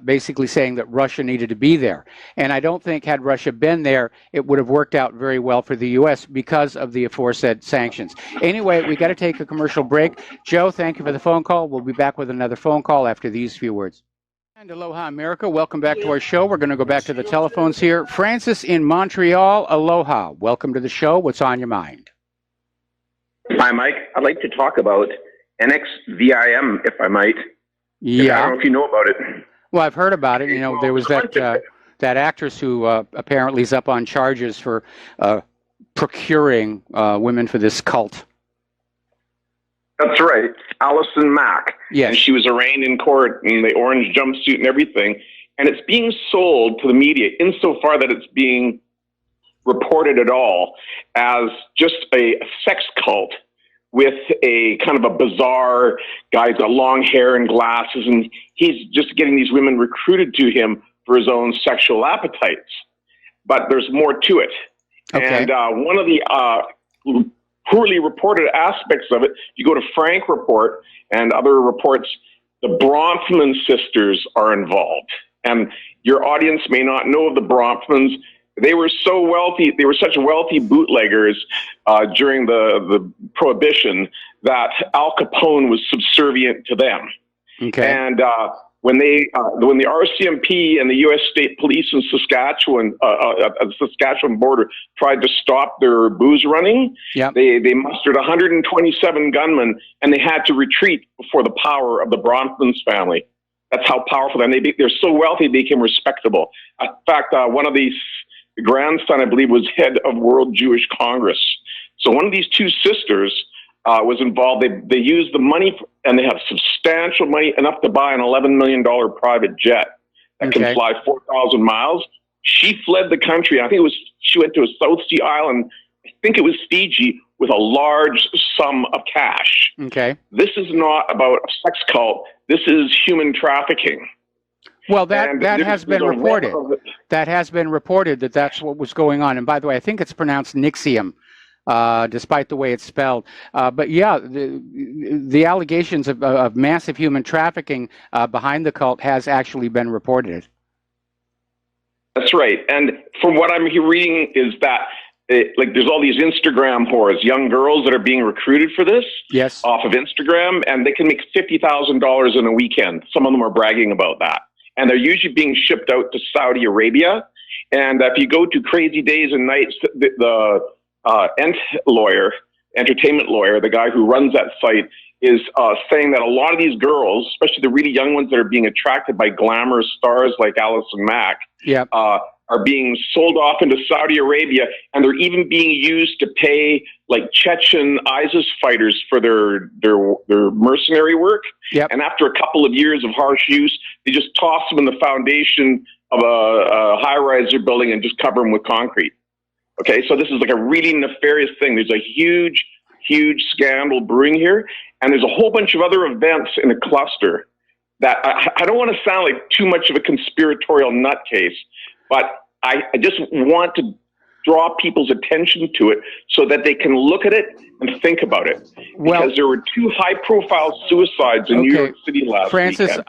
[SPEAKER 2] basically saying that Russia needed to be there. And I don't think, had Russia been there, it would have worked out very well for the U.S. because of the aforesaid sanctions. Anyway, we got to take a commercial break. Joe, thank you for the phone call. We'll be back with another phone call after these few words. And aloha, America. Welcome back to our show. We're going to go back to the telephones here. Francis in Montreal, aloha. Welcome to the show. What's on your mind?
[SPEAKER 10] Hi, Mike. I'd like to talk about NXVIM, if I might.
[SPEAKER 2] Yeah.
[SPEAKER 7] I don't know if you know about it.
[SPEAKER 2] Well, I've heard about it. You know, there was that actress who apparently is up on charges for procuring women for this cult.
[SPEAKER 7] That's right, Allison Mack.
[SPEAKER 2] Yes.
[SPEAKER 7] And she was arraigned in court in the orange jumpsuit and everything. And it's being sold to the media insofar that it's being reported at all as just a sex cult with a kind of a bizarre guy who's got long hair and glasses, and he's just getting these women recruited to him for his own sexual appetites. But there's more to it.
[SPEAKER 2] Okay.
[SPEAKER 7] And one of the poorly reported aspects of it, you go to Frank Report and other reports, the Bronfman sisters are involved. And your audience may not know of the Bronfmans. They were so wealthy, they were such wealthy bootleggers during the Prohibition that Al Capone was subservient to them.
[SPEAKER 2] Okay.
[SPEAKER 7] And when the RCMP and the U.S. State Police in Saskatchewan, at the Saskatchewan border, tried to stop their booze running,
[SPEAKER 2] yep.
[SPEAKER 7] they mustered 127 gunmen, and they had to retreat before the power of the Bronfman's family. That's how powerful they're. They're so wealthy, they became respectable. In fact, one of these grandson, I believe, was head of World Jewish Congress. So one of these two sisters was involved. They used the money, and they have substantial money, enough to buy an $11 million private jet that can fly 4,000 miles. She fled the country. I think she went to a South Sea island. I think it was Fiji, with a large sum of cash.
[SPEAKER 2] Okay.
[SPEAKER 7] This is not about a sex cult. This is human trafficking.
[SPEAKER 2] Well, that has been reported. That has been reported that that's what was going on. And by the way, I think it's pronounced Nixium, despite the way it's spelled. But yeah, the allegations of massive human trafficking behind the cult has actually been reported.
[SPEAKER 7] That's right. And from what I'm reading is that there's all these Instagram whores, young girls that are being recruited for this off of Instagram, and they can make $50,000 in a weekend. Some of them are bragging about that. And they're usually being shipped out to Saudi Arabia. And if you go to Crazy Days and Nights, the entertainment lawyer, the guy who runs that site, is saying that a lot of these girls, especially the really young ones that are being attracted by glamorous stars like Allison Mack, are being sold off into Saudi Arabia, and they're even being used to pay like Chechen ISIS fighters for their mercenary work. Yep. And after a couple of years of harsh use, they just toss them in the foundation of a high-rise they're building and just cover them with concrete. Okay, so this is like a really nefarious thing. There's a huge, huge scandal brewing here, and there's a whole bunch of other events in a cluster that I don't want to sound like too much of a conspiratorial nutcase, but I just want to draw people's attention to it so that they can look at it and think about it. Because there were 2 high-profile suicides in New York City last
[SPEAKER 2] Francis,
[SPEAKER 7] weekend.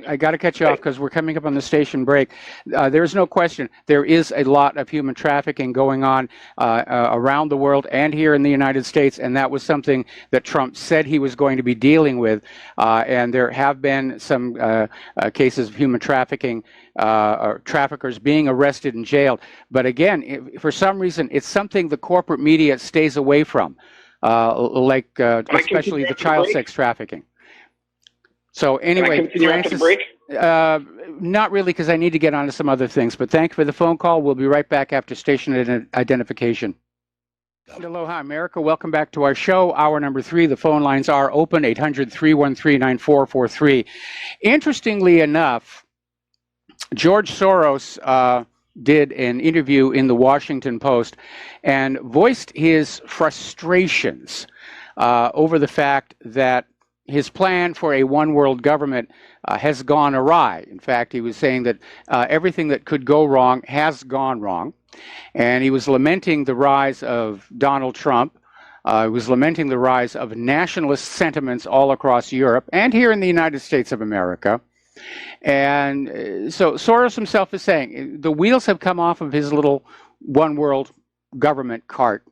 [SPEAKER 2] I got to cut you off because we're coming up on the station break. There's no question. There is a lot of human trafficking going on around the world and here in the United States, and that was something that Trump said he was going to be dealing with. And there have been some cases of human trafficking, or traffickers being arrested and jailed. But again, for some reason, it's something the corporate media stays away from. Especially the child sex trafficking. So anyway, Francis, not really, because I need to get on to some other things, but thank you for the phone call. We'll be right back after station identification. Aloha, America. Welcome back to our show. Hour number 3. The phone lines are open, 800-313-9443. Interestingly enough, George Soros did an interview in the Washington Post and voiced his frustrations over the fact that his plan for a one-world government has gone awry. In fact, he was saying that everything that could go wrong has gone wrong. And he was lamenting the rise of Donald Trump. He was lamenting the rise of nationalist sentiments all across Europe and here in the United States of America. And so Soros himself is saying the wheels have come off of his little one world government cart,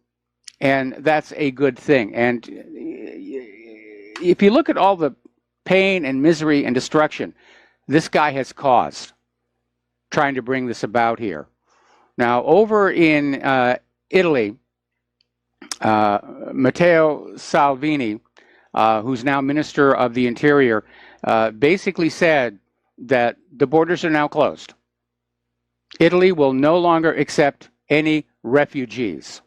[SPEAKER 2] and that's a good thing. And if you look at all the pain and misery and destruction this guy has caused trying to bring this about here. Now, over in Italy, Matteo Salvini, who's now Minister of the Interior, basically said that the borders are now closed. Italy will no longer accept any refugees.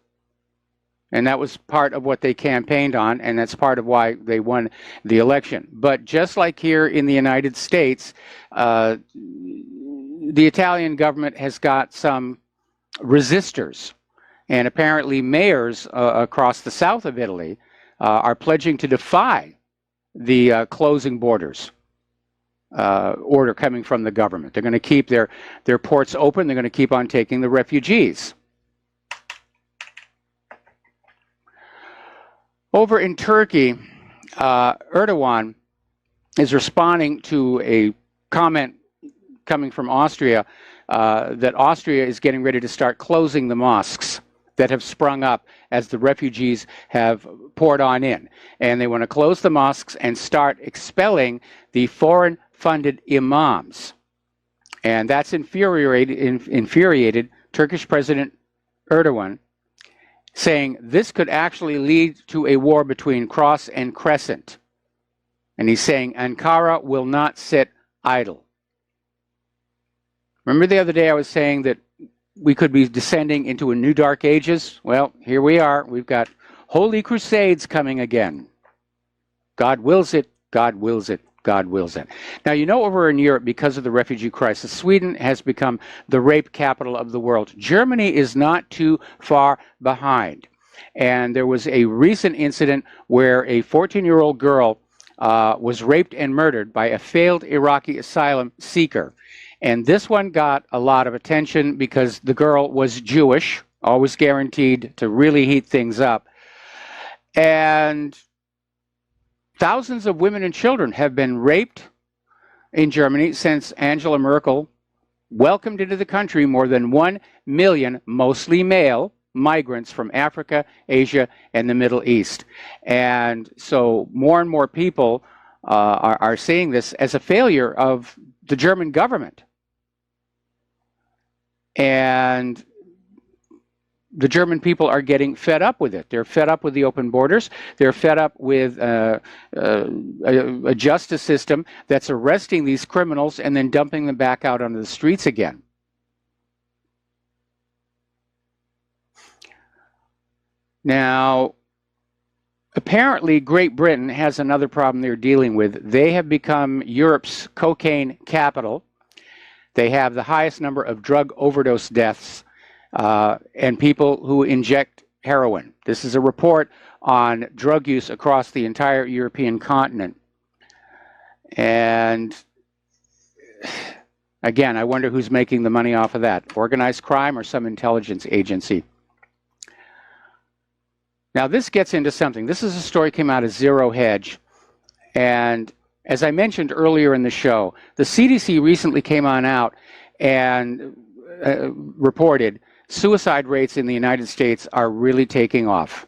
[SPEAKER 2] And that was part of what they campaigned on, and that's part of why they won the election. But just like here in the United States, the Italian government has got some resistors. And apparently mayors across the south of Italy are pledging to defy the closing borders order coming from the government. They're going to keep their ports open. They're going to keep on taking the refugees. Over in Turkey, Erdogan is responding to a comment coming from Austria that Austria is getting ready to start closing the mosques that have sprung up as the refugees have poured on in. And they want to close the mosques and start expelling the foreign-funded imams. And that's infuriated Turkish President Erdogan, saying this could actually lead to a war between Cross and Crescent. And he's saying Ankara will not sit idle. Remember the other day I was saying that we could be descending into a new dark ages? Well, here we are. We've got holy crusades coming again. God wills it, God wills it, God wills it. Now, you know, over in Europe, because of the refugee crisis, Sweden has become the rape capital of the world. Germany is not too far behind. And there was a recent incident where a 14-year-old girl was raped and murdered by a failed Iraqi asylum seeker. And this one got a lot of attention because the girl was Jewish, always guaranteed to really heat things up. And thousands of women and children have been raped in Germany since Angela Merkel welcomed into the country more than 1 million, mostly male, migrants from Africa, Asia, and the Middle East. And so more and more people are seeing this as a failure of the German government. And the German people are getting fed up with it. They're fed up with the open borders. They're fed up with a justice system that's arresting these criminals and then dumping them back out onto the streets again. Now, apparently Great Britain has another problem they're dealing with. They have become Europe's cocaine capital. They have the highest number of drug overdose deaths and people who inject heroin. This is a report on drug use across the entire European continent. And again, I wonder who's making the money off of that, organized crime or some intelligence agency. Now this gets into something. This is a story that came out of Zero Hedge. And as I mentioned earlier in the show, the CDC recently came on out and reported suicide rates in the United States are really taking off.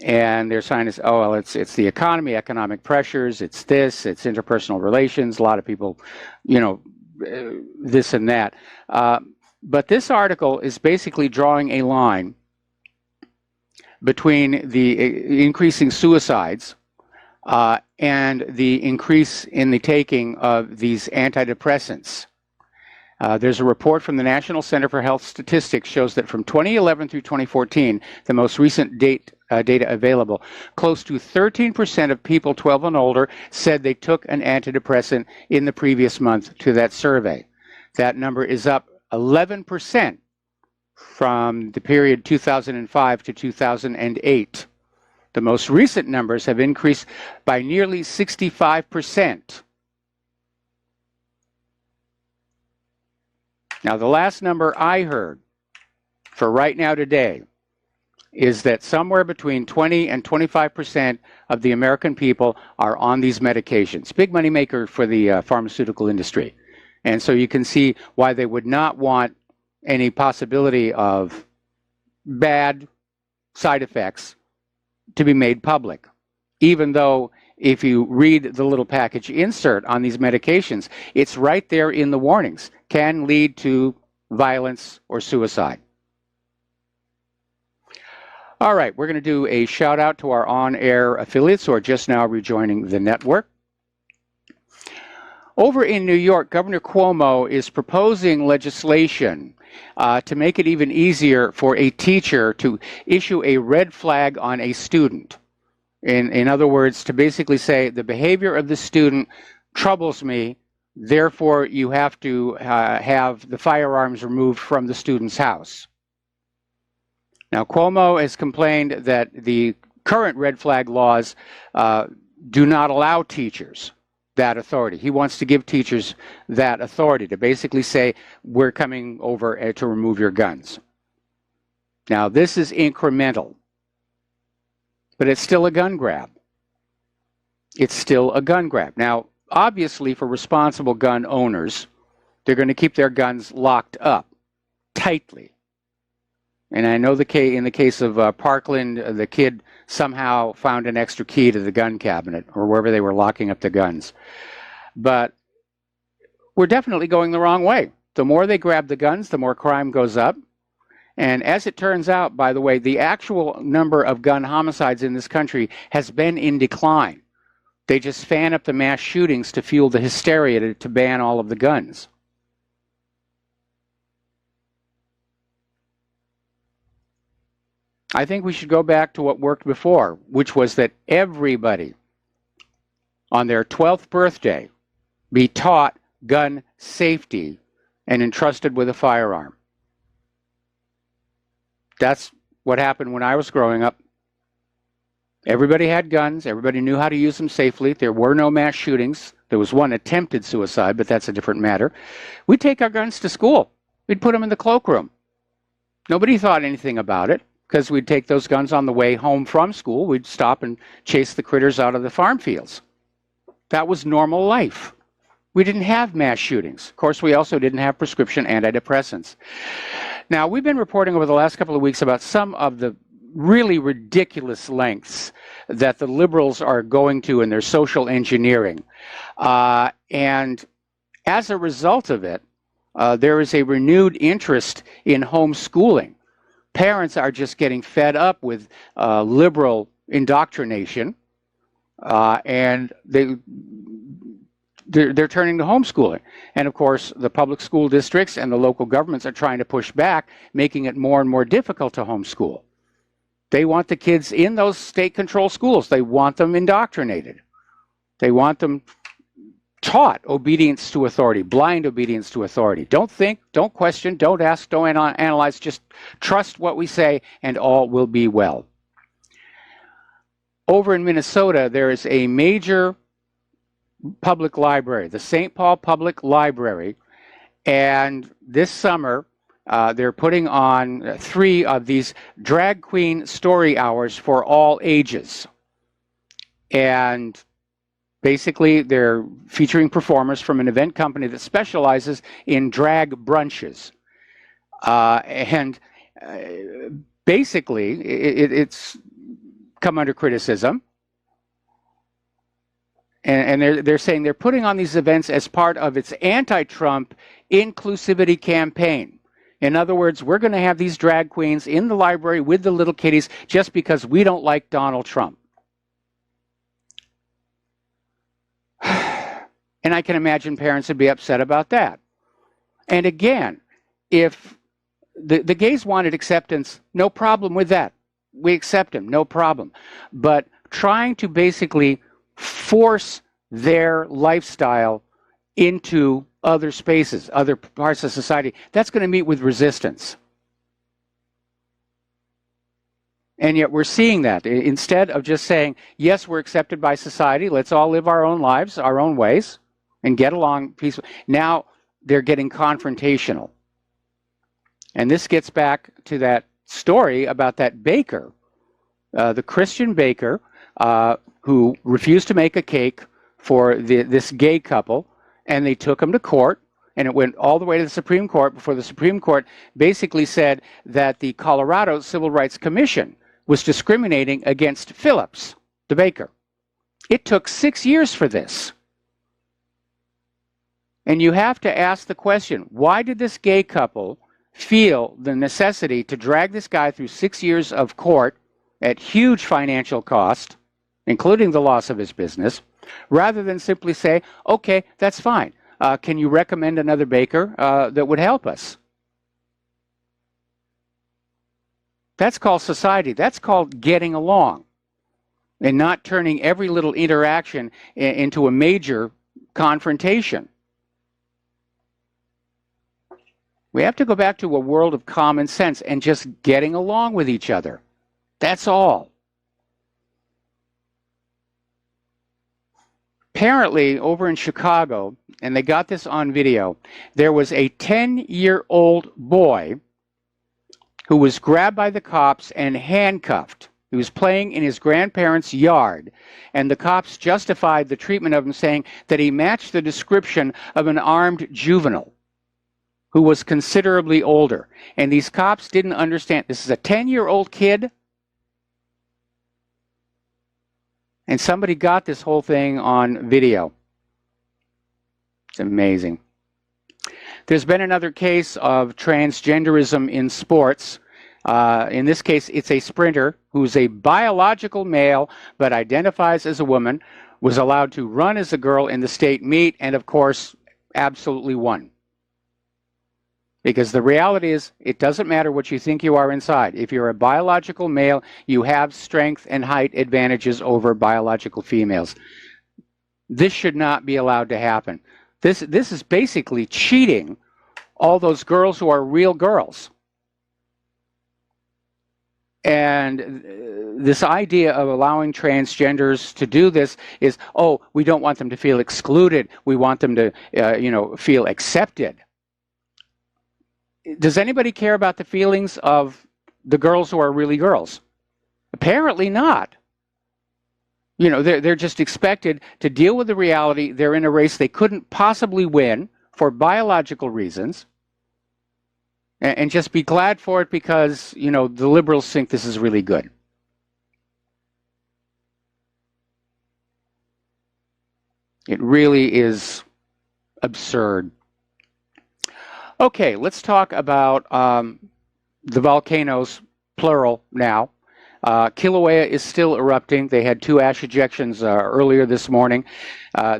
[SPEAKER 2] And they're saying, oh, well, it's the economy, economic pressures, it's this, it's interpersonal relations, a lot of people, you know, this and that. But this article is basically drawing a line between the increasing suicides and the increase in the taking of these antidepressants. There's a report from the National Center for Health Statistics shows that from 2011 through 2014, the most recent data available, close to 13% of people 12 and older said they took an antidepressant in the previous month to that survey. That number is up 11% from the period 2005 to 2008. The most recent numbers have increased by nearly 65%. Now, the last number I heard for right now today is that somewhere between 20 and 25% of the American people are on these medications. Big money maker for the pharmaceutical industry. And so you can see why they would not want any possibility of bad side effects to be made public, even though if you read the little package insert on these medications, it's right there in the warnings, can lead to violence or suicide. All right, we're going to do a shout out to our on-air affiliates who are just now rejoining the network. Over in New York, Governor Cuomo is proposing legislation to make it even easier for a teacher to issue a red flag on a student. In other words, to basically say the behavior of the student troubles me, therefore you have to have the firearms removed from the student's house. Now, Cuomo has complained that the current red flag laws do not allow teachers that authority. He wants to give teachers that authority to basically say, we're coming over to remove your guns. Now, this is incremental, but it's still a gun grab. It's still a gun grab. Now, obviously, for responsible gun owners, they're going to keep their guns locked up tightly. And I know in the case of Parkland, the kid somehow found an extra key to the gun cabinet or wherever they were locking up the guns. But we're definitely going the wrong way. The more they grab the guns, the more crime goes up. And as it turns out, by the way, the actual number of gun homicides in this country has been in decline. They just fan up the mass shootings to fuel the hysteria to ban all of the guns. I think we should go back to what worked before, which was that everybody on their 12th birthday be taught gun safety and entrusted with a firearm. That's what happened when I was growing up. Everybody had guns. Everybody knew how to use them safely. There were no mass shootings. There was one attempted suicide, but that's a different matter. We'd take our guns to school. We'd put them in the cloakroom. Nobody thought anything about it, because we'd take those guns on the way home from school. We'd stop and chase the critters out of the farm fields. That was normal life. We didn't have mass shootings. Of course, we also didn't have prescription antidepressants. Now, we've been reporting over the last couple of weeks about some of the really ridiculous lengths that the liberals are going to in their social engineering. And as a result of it, there is a renewed interest in homeschooling. Parents are just getting fed up with liberal indoctrination, and they're turning to homeschooling. And of course, the public school districts and the local governments are trying to push back, making it more and more difficult to homeschool. They want the kids in those state-controlled schools. They want them indoctrinated. They want them taught obedience to authority, blind obedience to authority. Don't think, don't question, don't ask, don't analyze, just trust what we say and all will be well. Over in Minnesota, there is a major public library, the St. Paul Public Library, and this summer they're putting on 3 of these drag queen story hours for all ages. And basically, they're featuring performers from an event company that specializes in drag brunches. Basically, it's come under criticism. And they're saying they're putting on these events as part of its anti-Trump inclusivity campaign. In other words, we're going to have these drag queens in the library with the little kiddies just because we don't like Donald Trump. And I can imagine parents would be upset about that. And again, if the gays wanted acceptance, no problem with that. We accept them, no problem. But trying to basically force their lifestyle into other spaces, other parts of society, that's going to meet with resistance. And yet we're seeing that. Instead of just saying, yes, we're accepted by society, let's all live our own lives, our own ways, and get along peacefully. Now they're getting confrontational. And this gets back to that story about that baker, the Christian baker who refused to make a cake for this gay couple, and they took him to court, and it went all the way to the Supreme Court before the Supreme Court basically said that the Colorado Civil Rights Commission was discriminating against Phillips, the baker. It took 6 years for this. And you have to ask the question, why did this gay couple feel the necessity to drag this guy through 6 years of court at huge financial cost, including the loss of his business, rather than simply say, okay, that's fine. Can you recommend another baker that would help us? That's called society. That's called getting along, and not turning every little interaction into a major confrontation. We have to go back to a world of common sense and just getting along with each other. That's all. Apparently, over in Chicago, and they got this on video, there was a 10-year-old boy who was grabbed by the cops and handcuffed. He was playing in his grandparents' yard, and the cops justified the treatment of him, saying that he matched the description of an armed juvenile who was considerably older. And these cops didn't understand. This is a 10-year-old kid, and somebody got this whole thing on video. It's amazing. There's been another case of transgenderism in sports. In this case, it's a sprinter who's a biological male but identifies as a woman, was allowed to run as a girl in the state meet, and of course, absolutely won. Because the reality is, it doesn't matter what you think you are inside. If you're a biological male, you have strength and height advantages over biological females. This should not be allowed to happen. This is basically cheating all those girls who are real girls. And this idea of allowing transgenders to do this is, oh, we don't want them to feel excluded. We want them to, feel accepted. Does anybody care about the feelings of the girls who are really girls? Apparently not. You know, they're just expected to deal with the reality. They're in a race they couldn't possibly win for biological reasons, and just be glad for it because, you know, the liberals think this is really good. It really is absurd. Okay, let's talk about the volcanoes, plural now. Kilauea is still erupting. They had 2 ash ejections earlier this morning.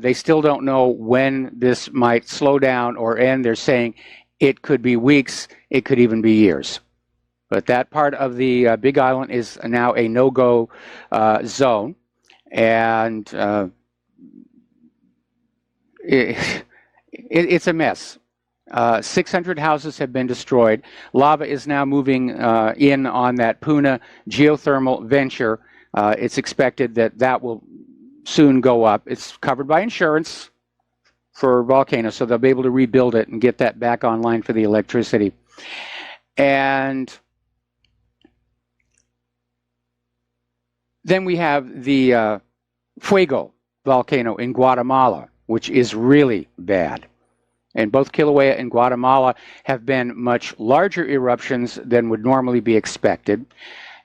[SPEAKER 2] They still don't know when this might slow down or end. They're saying it could be weeks, it could even be years. But that part of the Big Island is now a no-go zone. And it's a mess. 600 houses have been destroyed. Lava is now moving in on that Puna geothermal venture. It's expected that that will soon go up. It's covered by insurance for volcanoes, so they'll be able to rebuild it and get that back online for the electricity. And then we have the Fuego volcano in Guatemala, which is really bad. And both Kilauea and Guatemala have been much larger eruptions than would normally be expected.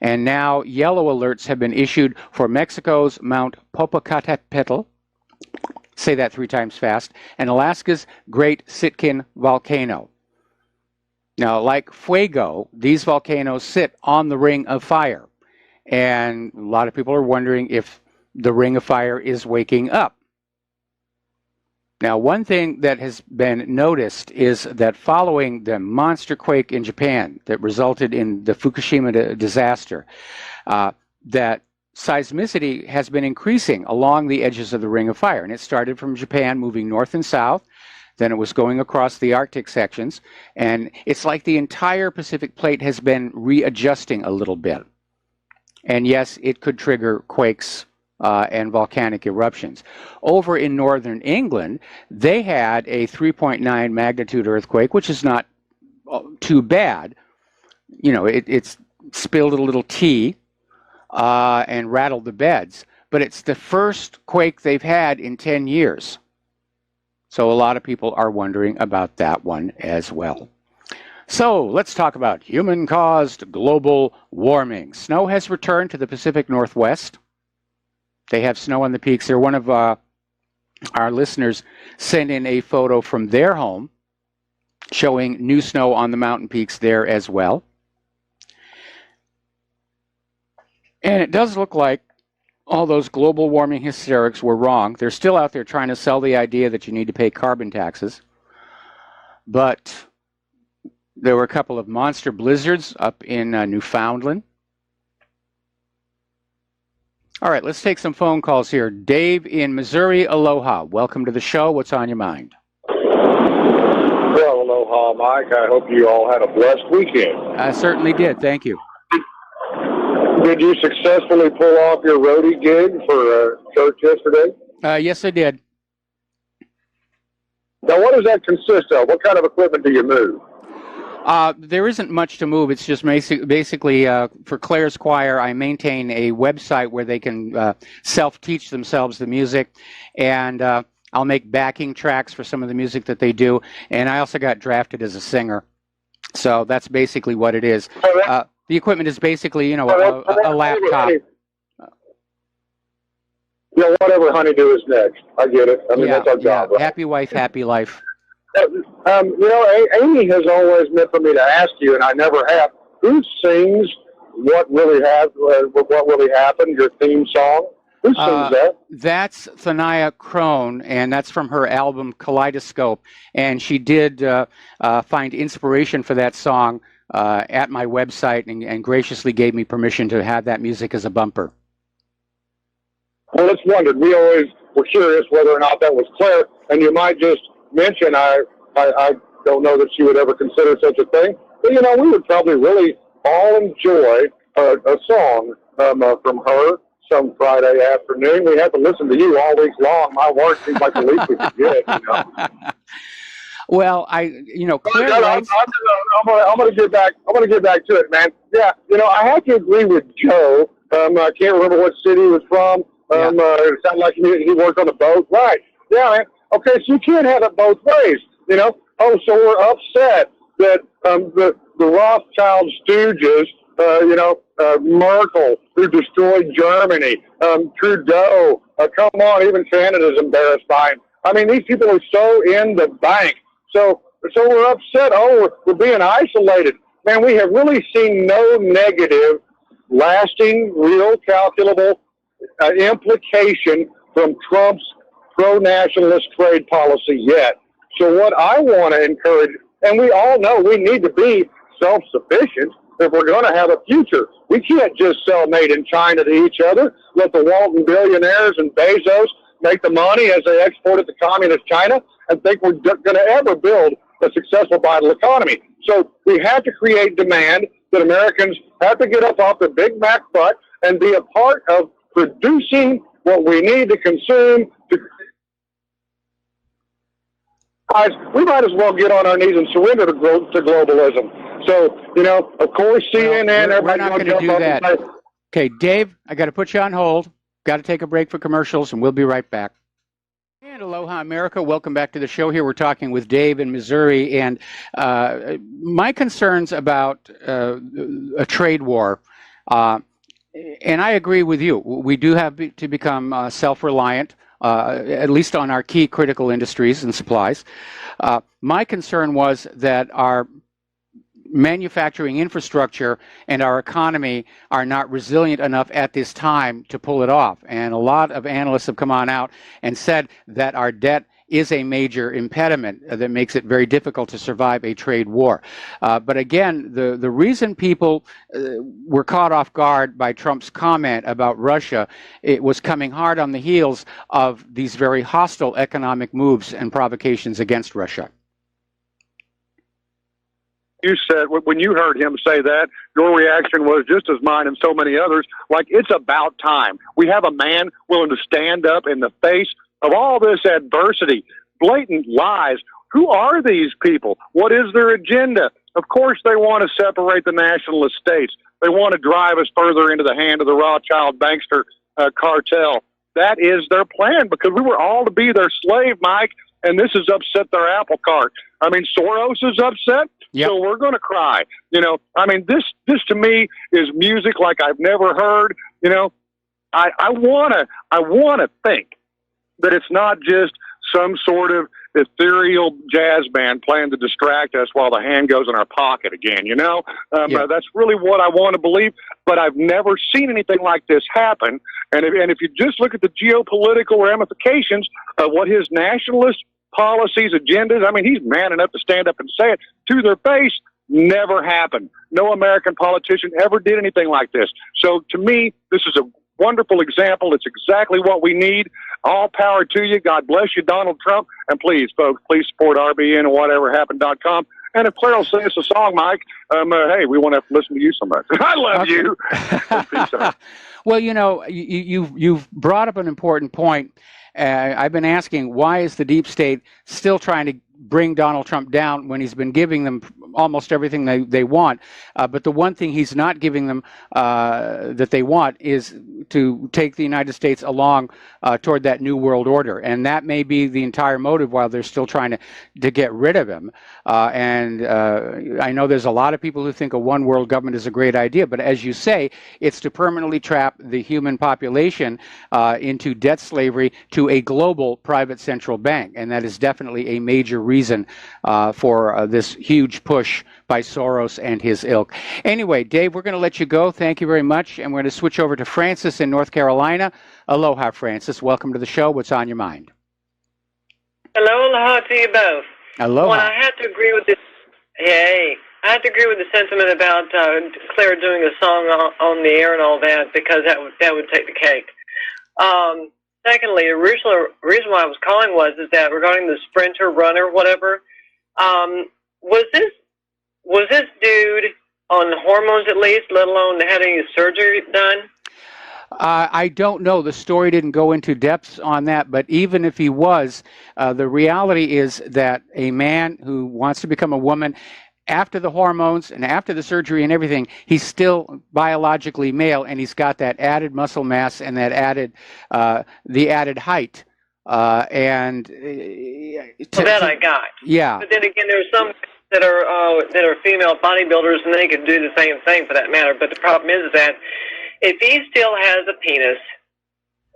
[SPEAKER 2] And now yellow alerts have been issued for Mexico's Mount Popocatépetl, say that 3 times fast, and Alaska's Great Sitkin volcano. Now, like Fuego, these volcanoes sit on the Ring of Fire. And a lot of people are wondering if the Ring of Fire is waking up. Now, one thing that has been noticed is that following the monster quake in Japan that resulted in the Fukushima disaster, that seismicity has been increasing along the edges of the Ring of Fire. And it started from Japan, moving north and south. Then it was going across the Arctic sections. And it's like the entire Pacific plate has been readjusting a little bit. And yes, it could trigger quakes and volcanic eruptions. Over in northern England, they had a 3.9 magnitude earthquake, which is not too bad. You know, it's spilled a little tea and rattled the beds. But it's the first quake they've had in 10 years. So a lot of people are wondering about that one as well. So let's talk about human-caused global warming. Snow has returned to the Pacific Northwest. They have snow on the peaks there. One of our listeners sent in a photo from their home showing new snow on the mountain peaks there as well. And it does look like all those global warming hysterics were wrong. They're still out there trying to sell the idea that you need to pay carbon taxes. But there were a couple of monster blizzards up in Newfoundland. All right, let's take some phone calls here. Dave in Missouri, aloha. Welcome to the show. What's on your mind?
[SPEAKER 10] Well, aloha, Mike. I hope you all had a blessed weekend.
[SPEAKER 2] I certainly did. Thank you.
[SPEAKER 10] Did you successfully pull off your roadie gig for church yesterday?
[SPEAKER 2] Yes, I did.
[SPEAKER 10] Now, what does that consist of? What kind of equipment do you move?
[SPEAKER 2] There isn't much to move. It's just basically for Claire's Choir, I maintain a website where they can self-teach themselves the music, and I'll make backing tracks for some of the music that they do, and I also got drafted as a singer. So that's basically what it is. The equipment is basically, you know, a laptop.
[SPEAKER 10] Yeah, whatever honeydew is next. I get it. I mean, that's our job. Right?
[SPEAKER 2] Happy wife, happy life.
[SPEAKER 10] You know, Amy has always meant for me to ask you, and I never have. Who sings what really happened? Your theme song. Who sings that?
[SPEAKER 2] That's Thania Crone, and that's from her album Kaleidoscope. And she did find inspiration for that song at my website, and graciously gave me permission to have that music as a bumper.
[SPEAKER 10] Well, it's wondered. We always were curious whether or not that was Claire, and you might just mention, I don't know that she would ever consider such a thing, but, you know, we would probably really all enjoy a song from her some Friday afternoon. We have to listen to you all week long. My word seems like the least we could get, you know.
[SPEAKER 2] Well, Claire writes...
[SPEAKER 10] I'm going to get back. I'm going to get back to it, man. Yeah, you know, I have to agree with Joe. I can't remember what city he was from. It sounded like he worked on a boat. Right. Yeah, man. Okay, so you can't have it both ways, you know. Oh, so we're upset that the Rothschild stooges, Merkel, who destroyed Germany, Trudeau, come on, even Canada's embarrassed by him. I mean, these people are so in the bank. So we're upset. Oh, we're being isolated. Man, we have really seen no negative, lasting, real, calculable implication from Trump's pro-nationalist trade policy yet. So what I want to encourage, and we all know we need to be self-sufficient if we're going to have a future. We can't just sell made in China to each other, let the Walton billionaires and Bezos make the money as they export it to communist China and think we're going to ever build a successful, vital economy. So we have to create demand that Americans have to get up off the Big Mac butt and be a part of producing what we need to consume. We might as well get on our knees and surrender to globalism. So, you know, of course, CNN,
[SPEAKER 2] we're not going to do that. Okay, Dave, I got to put you on hold. Got to take a break for commercials, and we'll be right back. And aloha, America. Welcome back to the show here. We're talking with Dave in Missouri, and my concerns about a trade war, and I agree with you. We do have to become self-reliant, at least on our key critical industries and supplies. My concern was that our manufacturing infrastructure and our economy are not resilient enough at this time to pull it off. And a lot of analysts have come on out and said that our debt is a major impediment that makes it very difficult to survive a trade war. But again, the reason people were caught off guard by Trump's comment about Russia, it was coming hard on the heels of these very hostile economic moves and provocations against Russia.
[SPEAKER 10] You said, when you heard him say that, your reaction was just as mine and so many others, like it's about time. We have a man willing to stand up in the face of all this adversity, blatant lies. Who are these people? What is their agenda? Of course, they want to separate the nationalist states. They want to drive us further into the hand of the Rothschild bankster cartel. That is their plan, because we were all to be their slave, Mike, and this has upset their apple cart. I mean, Soros is upset. Yep. So we're going to cry. You know, I mean, this to me is music like I've never heard. You know, I want to think that it's not just some sort of ethereal jazz band playing to distract us while the hand goes in our pocket again. That's really what I want to believe. But I've never seen anything like this happen. And if you just look at the geopolitical ramifications of what his nationalist policies, agendas, I mean, he's man enough to stand up and say it to their face. Never happened. No American politician ever did anything like this. So to me, this is a wonderful example. It's exactly what we need. All power to you. God bless you, Donald Trump. And please, folks, please support RBN and whateverhappened.com. And if Claire will sing us a song, Mike, hey, we won't have to listen to you so much. I love you. Peace out.
[SPEAKER 2] Well, you've brought up an important point. I've been asking, why is the deep state still trying to bring Donald Trump down when he's been giving them almost everything they want? But the one thing he's not giving them that they want is to take the United States along toward that new world order. And that may be the entire motive while they're still trying to get rid of him. And I know there's a lot of people who think a one world government is a great idea. But as you say, it's to permanently trap the human population into debt slavery to a global private central bank. And that is definitely a major reason for this huge push by Soros and his ilk. Anyway, Dave, we're going to let you go. Thank you very much. And we're going to switch over to Francis in North Carolina. Aloha, Francis. Welcome to the show. What's on your mind?
[SPEAKER 11] Hello, aloha to you both.
[SPEAKER 2] Aloha.
[SPEAKER 11] Well, I have to agree with this. Hey, I have to agree with the sentiment about Claire doing a song on the air and all that, because that would take the cake. Secondly, the reason why I was calling is that regarding the sprinter, runner, whatever, was this dude on hormones at least, let alone having his surgery done?
[SPEAKER 2] I don't know. The story didn't go into depths on that, but even if he was, the reality is that a man who wants to become a woman, after the hormones and after the surgery and everything, he's still biologically male, and he's got that added muscle mass and that the added height.
[SPEAKER 11] That I got.
[SPEAKER 2] Yeah.
[SPEAKER 11] But then again, there's some that are female bodybuilders, and they can do the same thing for that matter. But the problem is that if he still has a penis,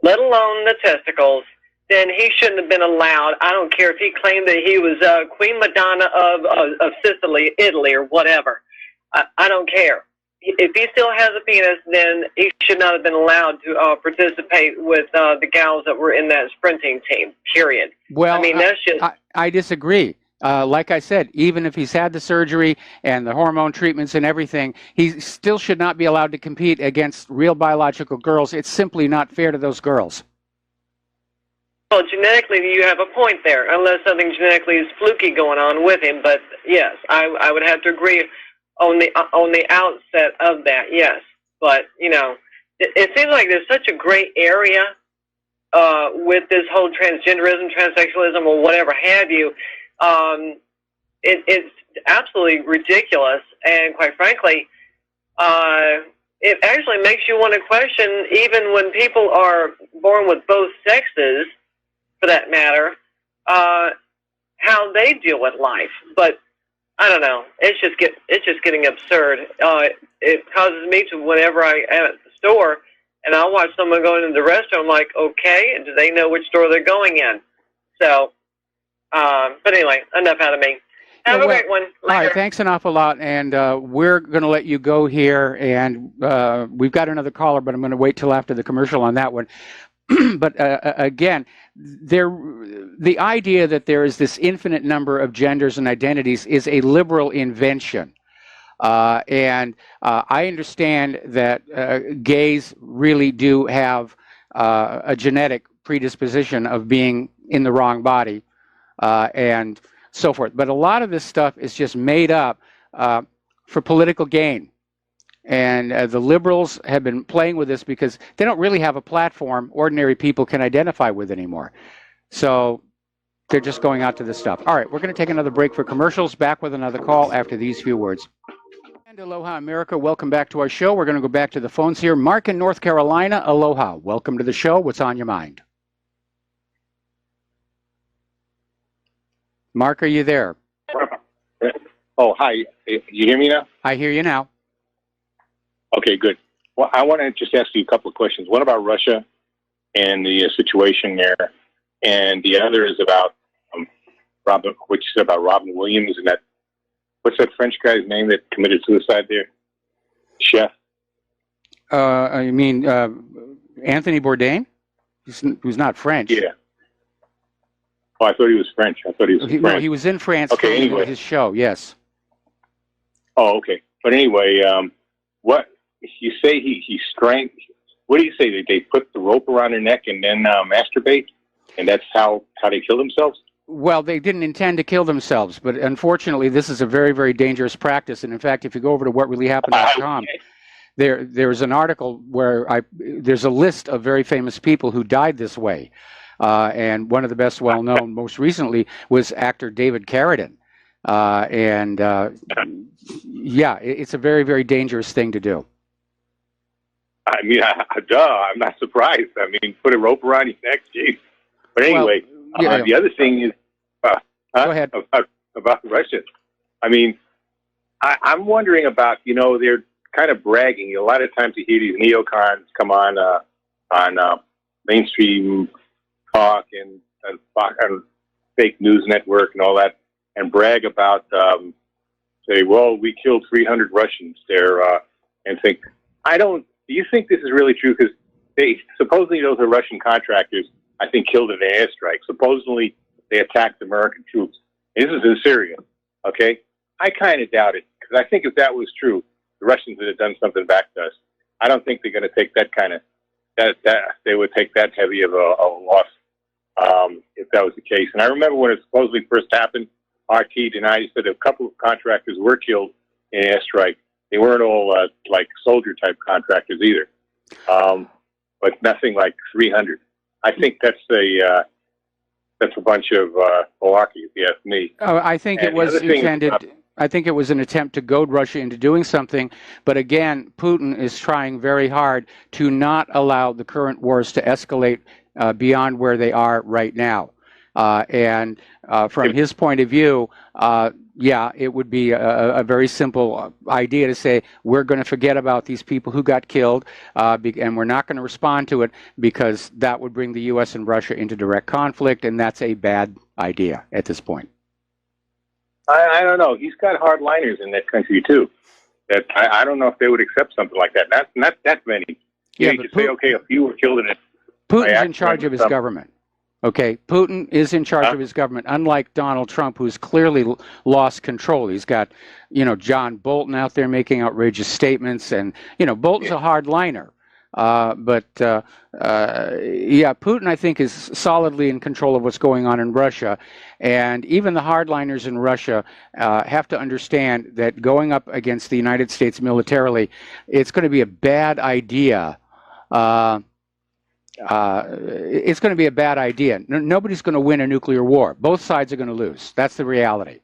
[SPEAKER 11] let alone the testicles, then he shouldn't have been allowed. I don't care if he claimed that he was Queen Madonna of Sicily, Italy, or whatever. I don't care. If he still has a penis, then he should not have been allowed to participate with the gals that were in that sprinting team, period.
[SPEAKER 2] Well,
[SPEAKER 11] I mean, that's just...
[SPEAKER 2] I disagree. Like I said, even if he's had the surgery and the hormone treatments and everything, he still should not be allowed to compete against real biological girls. It's simply not fair to those girls.
[SPEAKER 11] Well, genetically, you have a point there, unless something genetically is fluky going on with him. But yes, I would have to agree on the outset of that. Yes, but it seems like there's such a gray area with this whole transgenderism, transsexualism, or whatever have you. It's absolutely ridiculous, and quite frankly, it actually makes you want to question, even when people are born with both sexes, for that matter, how they deal with life. But I don't know. It's just getting absurd. It causes me to, whenever I am at the store and I'll watch someone going into the restaurant, I'm like, okay, and do they know which store they're going in? So, but anyway, enough out of me. Have a great one. Later.
[SPEAKER 2] All right, thanks an awful lot, and we're going to let you go here, and we've got another caller, but I'm going to wait till after the commercial on that one. But again, the idea that there is this infinite number of genders and identities is a liberal invention. And I understand that gays really do have a genetic predisposition of being in the wrong body and so forth. But a lot of this stuff is just made up for political gain. And the liberals have been playing with this because they don't really have a platform ordinary people can identify with anymore. So they're just going out to this stuff. All right, we're going to take another break for commercials. Back with another call after these few words. And aloha, America. Welcome back to our show. We're going to go back to the phones here. Mark in North Carolina. Aloha. Welcome to the show. What's on your mind? Mark, are you there?
[SPEAKER 12] Oh, hi. You hear me now?
[SPEAKER 2] I hear you now.
[SPEAKER 12] Okay, good. Well, I want to just ask you a couple of questions. One about Russia and the situation there, and the other is about what you said about Robin Williams and that, what's that French guy's name that committed suicide there? Chef?
[SPEAKER 2] You mean Anthony Bourdain? Who's not French.
[SPEAKER 12] Yeah. Oh, I thought he was French. I thought he was French.
[SPEAKER 2] No, he was in France filming his show, yes.
[SPEAKER 12] Oh, okay. But anyway, what you say he strangled, what do you say? They put the rope around their neck and then masturbate? And that's how they kill themselves?
[SPEAKER 2] Well, they didn't intend to kill themselves, but unfortunately, this is a very, very dangerous practice. And in fact, if you go over to whatreallyhappened.com, there's an article where there's a list of very famous people who died this way. And one of the best well-known, most recently, was actor David Carradine. Yeah, it's a very, very dangerous thing to do.
[SPEAKER 12] I mean, I'm not surprised. I mean, put a rope around your neck, geez. But anyway, the other thing is
[SPEAKER 2] go ahead.
[SPEAKER 12] about Russia. I mean, I'm wondering about, they're kind of bragging. A lot of times you hear these neocons come on mainstream talk and fake news network and all that, and brag about, say, well, we killed 300 Russians there, and think, do you think this is really true? Because supposedly those are Russian contractors, I think, killed in an airstrike. Supposedly they attacked American troops. And this is in Syria, okay? I kind of doubt it, because I think if that was true, the Russians would have done something back to us. I don't think they're going to take that kind of, that they would take that heavy of a loss if that was the case. And I remember when it supposedly first happened, RT denied, he said a couple of contractors were killed in an airstrike. They weren't all like soldier-type contractors either, but nothing like 300. I think that's a bunch of malarkey, if you ask me.
[SPEAKER 2] Oh, I think it was intended. I think it was an attempt to goad Russia into doing something. But again, Putin is trying very hard to not allow the current wars to escalate beyond where they are right now. And from his point of view, yeah, it would be a very simple idea to say, we're going to forget about these people who got killed, and we're not going to respond to it, because that would bring the U.S. and Russia into direct conflict, and that's a bad idea at this point.
[SPEAKER 12] I don't know. He's got hardliners in that country, too. That I don't know if they would accept something like that. Not that many.
[SPEAKER 2] Yeah,
[SPEAKER 12] you say, okay, a few were killed in it.
[SPEAKER 2] Putin's in charge of his government. Okay, Putin is in charge of his government, unlike Donald Trump, who's clearly lost control. He's got, John Bolton out there making outrageous statements, and, Bolton's a hardliner. But Putin, I think, is solidly in control of what's going on in Russia. And even the hardliners in Russia have to understand that going up against the United States militarily, it's going to be a bad idea. It's going to be a bad idea. Nobody's going to win a nuclear war. Both sides are going to lose. That's the reality.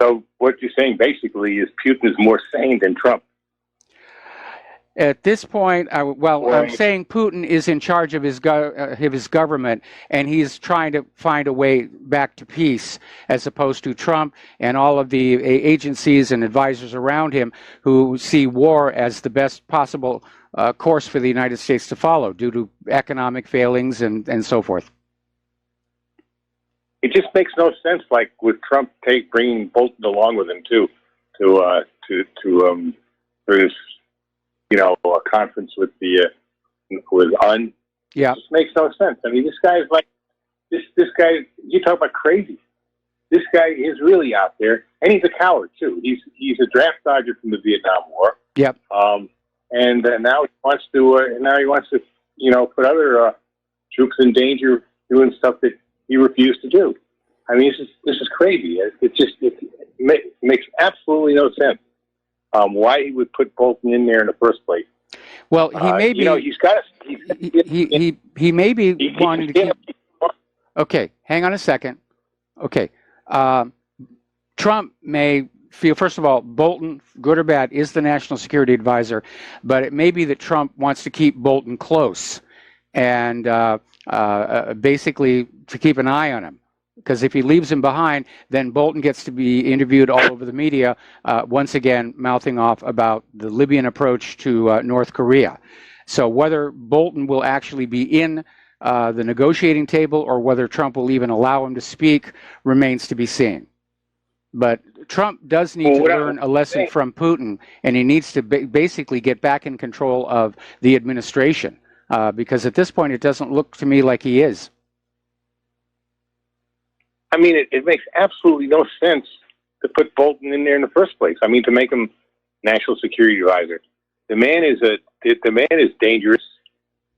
[SPEAKER 12] So what you're saying basically is Putin is more sane than Trump.
[SPEAKER 2] At this point, I'm saying Putin is in charge of his government, and he's trying to find a way back to peace, as opposed to Trump and all of the agencies and advisors around him who see war as the best possible course for the United States to follow due to economic failings and so forth.
[SPEAKER 12] It just makes no sense, like with Trump bringing Bolton along with him too, for his, a conference with UN.
[SPEAKER 2] Yeah,
[SPEAKER 12] it just makes no sense. I mean, this guy's like this guy. You talk about crazy. This guy is really out there, and he's a coward too. He's a draft dodger from the Vietnam War.
[SPEAKER 2] Yep.
[SPEAKER 12] And now he wants to, put other troops in danger doing stuff that he refused to do. I mean, this is crazy. It makes absolutely no sense. Why he would put Bolton in there in the first place?
[SPEAKER 2] Well, he may be.
[SPEAKER 12] He's got
[SPEAKER 2] he may be wanting to keep. Okay, hang on a second. Okay, Trump may feel, first of all, Bolton, good or bad, is the national security advisor, but it may be that Trump wants to keep Bolton close and basically to keep an eye on him. Because if he leaves him behind, then Bolton gets to be interviewed all over the media, once again mouthing off about the Libyan approach to North Korea. So whether Bolton will actually be in the negotiating table or whether Trump will even allow him to speak remains to be seen. But Trump does need to learn a lesson from Putin, and he needs to basically get back in control of the administration, because at this point it doesn't look to me like he is.
[SPEAKER 12] I mean, it makes absolutely no sense to put Bolton in there in the first place. I mean, to make him national security advisor. The man is dangerous,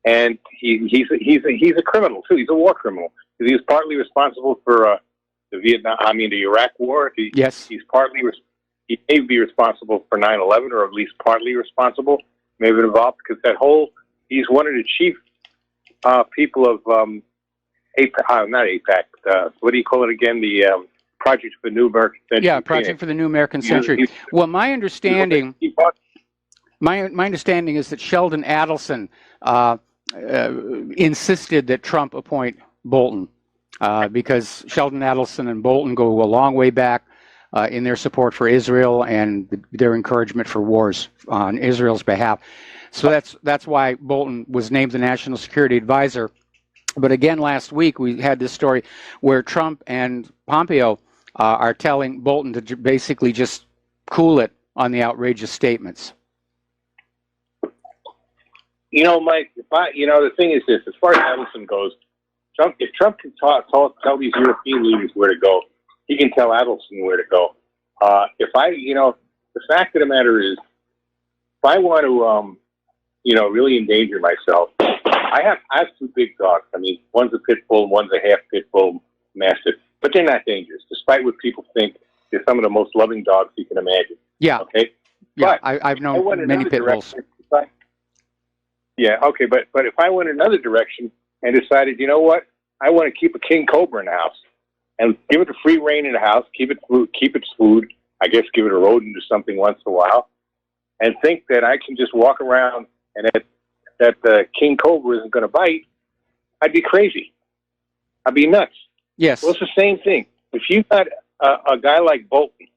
[SPEAKER 12] and he's a criminal too. He's a war criminal. He was partly responsible for the Iraq War.
[SPEAKER 2] Yes.
[SPEAKER 12] He may be responsible for 9/11, or at least partly responsible. Maybe involved because he's one of the chief people of APAC, not APAC. What do you call it again? The Project for the New American Century.
[SPEAKER 2] Yeah, Project for the New American Century. Well, my understanding is that Sheldon Adelson insisted that Trump appoint Bolton because Sheldon Adelson and Bolton go a long way back in their support for Israel and their encouragement for wars on Israel's behalf. So that's why Bolton was named the National Security Advisor. But again, last week we had this story where Trump and Pompeo are telling Bolton to basically just cool it on the outrageous statements.
[SPEAKER 12] You know, Mike, the thing is this, as far as Adelson goes, if Trump can tell these European leaders where to go, he can tell Adelson where to go. The fact of the matter is, if I want to, really endanger myself, I have two big dogs. I mean, one's a pit bull, one's a half pit bull mastiff, but they're not dangerous, despite what people think. They're some of the most loving dogs you can imagine.
[SPEAKER 2] Yeah.
[SPEAKER 12] Okay.
[SPEAKER 2] Yeah, I've known many pit bulls.
[SPEAKER 12] Yeah. Okay. But if I went another direction and decided, you know what, I want to keep a king cobra in the house and give it a free reign in the house, keep its food, I guess, give it a rodent or something once in a while, and think that I can just walk around and that the king cobra isn't going to bite, I'd be crazy. I'd be nuts.
[SPEAKER 2] Yes.
[SPEAKER 12] Well, it's the same thing. If you got a guy like Bolton,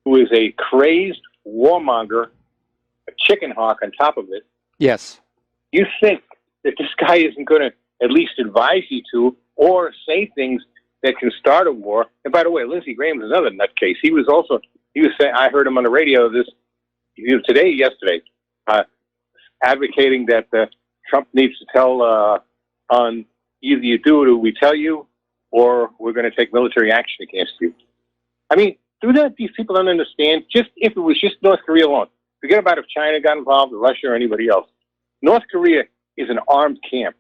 [SPEAKER 12] who is a crazed warmonger, a chicken hawk on top of it,
[SPEAKER 2] yes,
[SPEAKER 12] you think that this guy isn't going to at least advise you to or say things that can start a war? And by the way, Lindsey Graham is another nutcase. He was saying, I heard him on the radio yesterday, advocating that Trump needs to tell on either you do it or we tell you, or we're going to take military action against you. I mean, these people don't understand. Just if it was just North Korea alone, forget about if China got involved or Russia or anybody else. North Korea is an armed camp.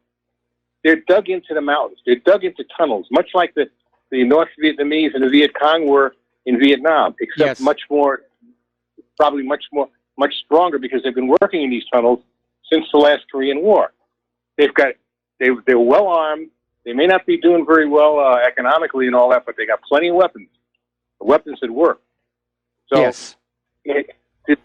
[SPEAKER 12] They're dug into the mountains. They're dug into tunnels, much like the North Vietnamese and the Viet Cong were in Vietnam, except much stronger because they've been working in these tunnels since the last Korean War. They're well armed. They may not be doing very well economically and all that, but they got plenty of weapons. The weapons that work. So, did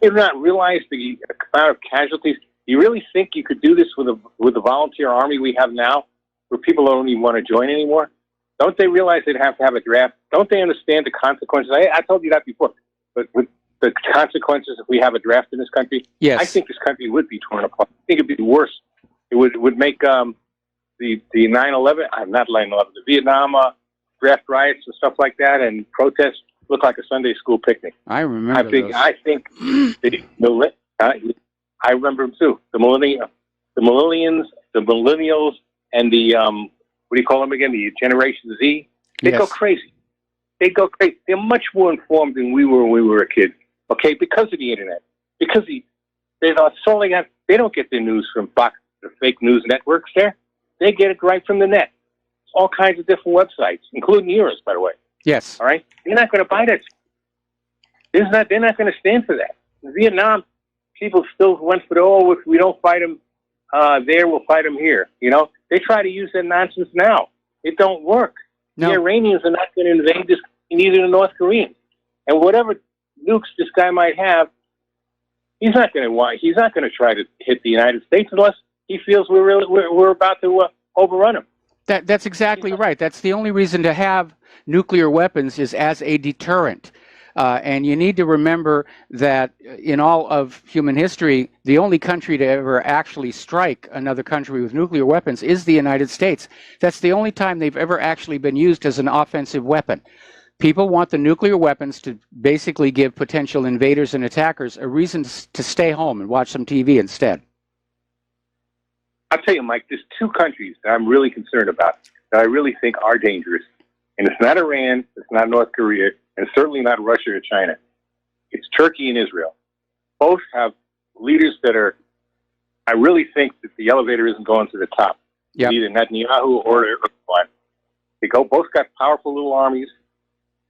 [SPEAKER 12] they not realize the amount of casualties? You really think you could do this with the volunteer army we have now, where people don't even want to join anymore? Don't they realize they'd have to have a draft? Don't they understand the consequences? I told you that before, but with the consequences if we have a draft in this country, I think this country would be torn apart. I think it'd be worse. It would make the 9/11, not 9/11, the Vietnam draft riots and stuff like that and protests look like a Sunday school picnic.
[SPEAKER 2] I remember those.
[SPEAKER 12] I think I remember them too. The millennials, and the what do you call them again? The Generation Z. They go crazy. They go crazy. They're much more informed than we were when we were a kid. Okay, because of the internet. Because that's all they got. They don't get their news from Fox, the fake news networks. They get it right from the net. All kinds of different websites, including yours, by the way.
[SPEAKER 2] Yes.
[SPEAKER 12] All right. They're not going to buy that. They're not going to stand for that. In Vietnam, people still went for if we don't fight them there, we'll fight them here. You know, they try to use that nonsense now. It don't work. No. The Iranians are not going to invade this, neither the North Koreans. And whatever nukes this guy might have, he's not going to try to hit the United States unless he feels we're about to overrun him.
[SPEAKER 2] That's exactly right. That's the only reason to have nuclear weapons is as a deterrent. And you need to remember that in all of human history, the only country to ever actually strike another country with nuclear weapons is the United States. That's the only time they've ever actually been used as an offensive weapon. People want the nuclear weapons to basically give potential invaders and attackers a reason to stay home and watch some TV instead.
[SPEAKER 12] I'll tell you, Mike, there's two countries that I'm really concerned about that I really think are dangerous. And it's not Iran, it's not North Korea, and certainly not Russia or China. It's Turkey and Israel. Both have leaders that are, I really think that the elevator isn't going to the top.
[SPEAKER 2] Yep.
[SPEAKER 12] Either Netanyahu or Erdogan. Both got powerful little armies,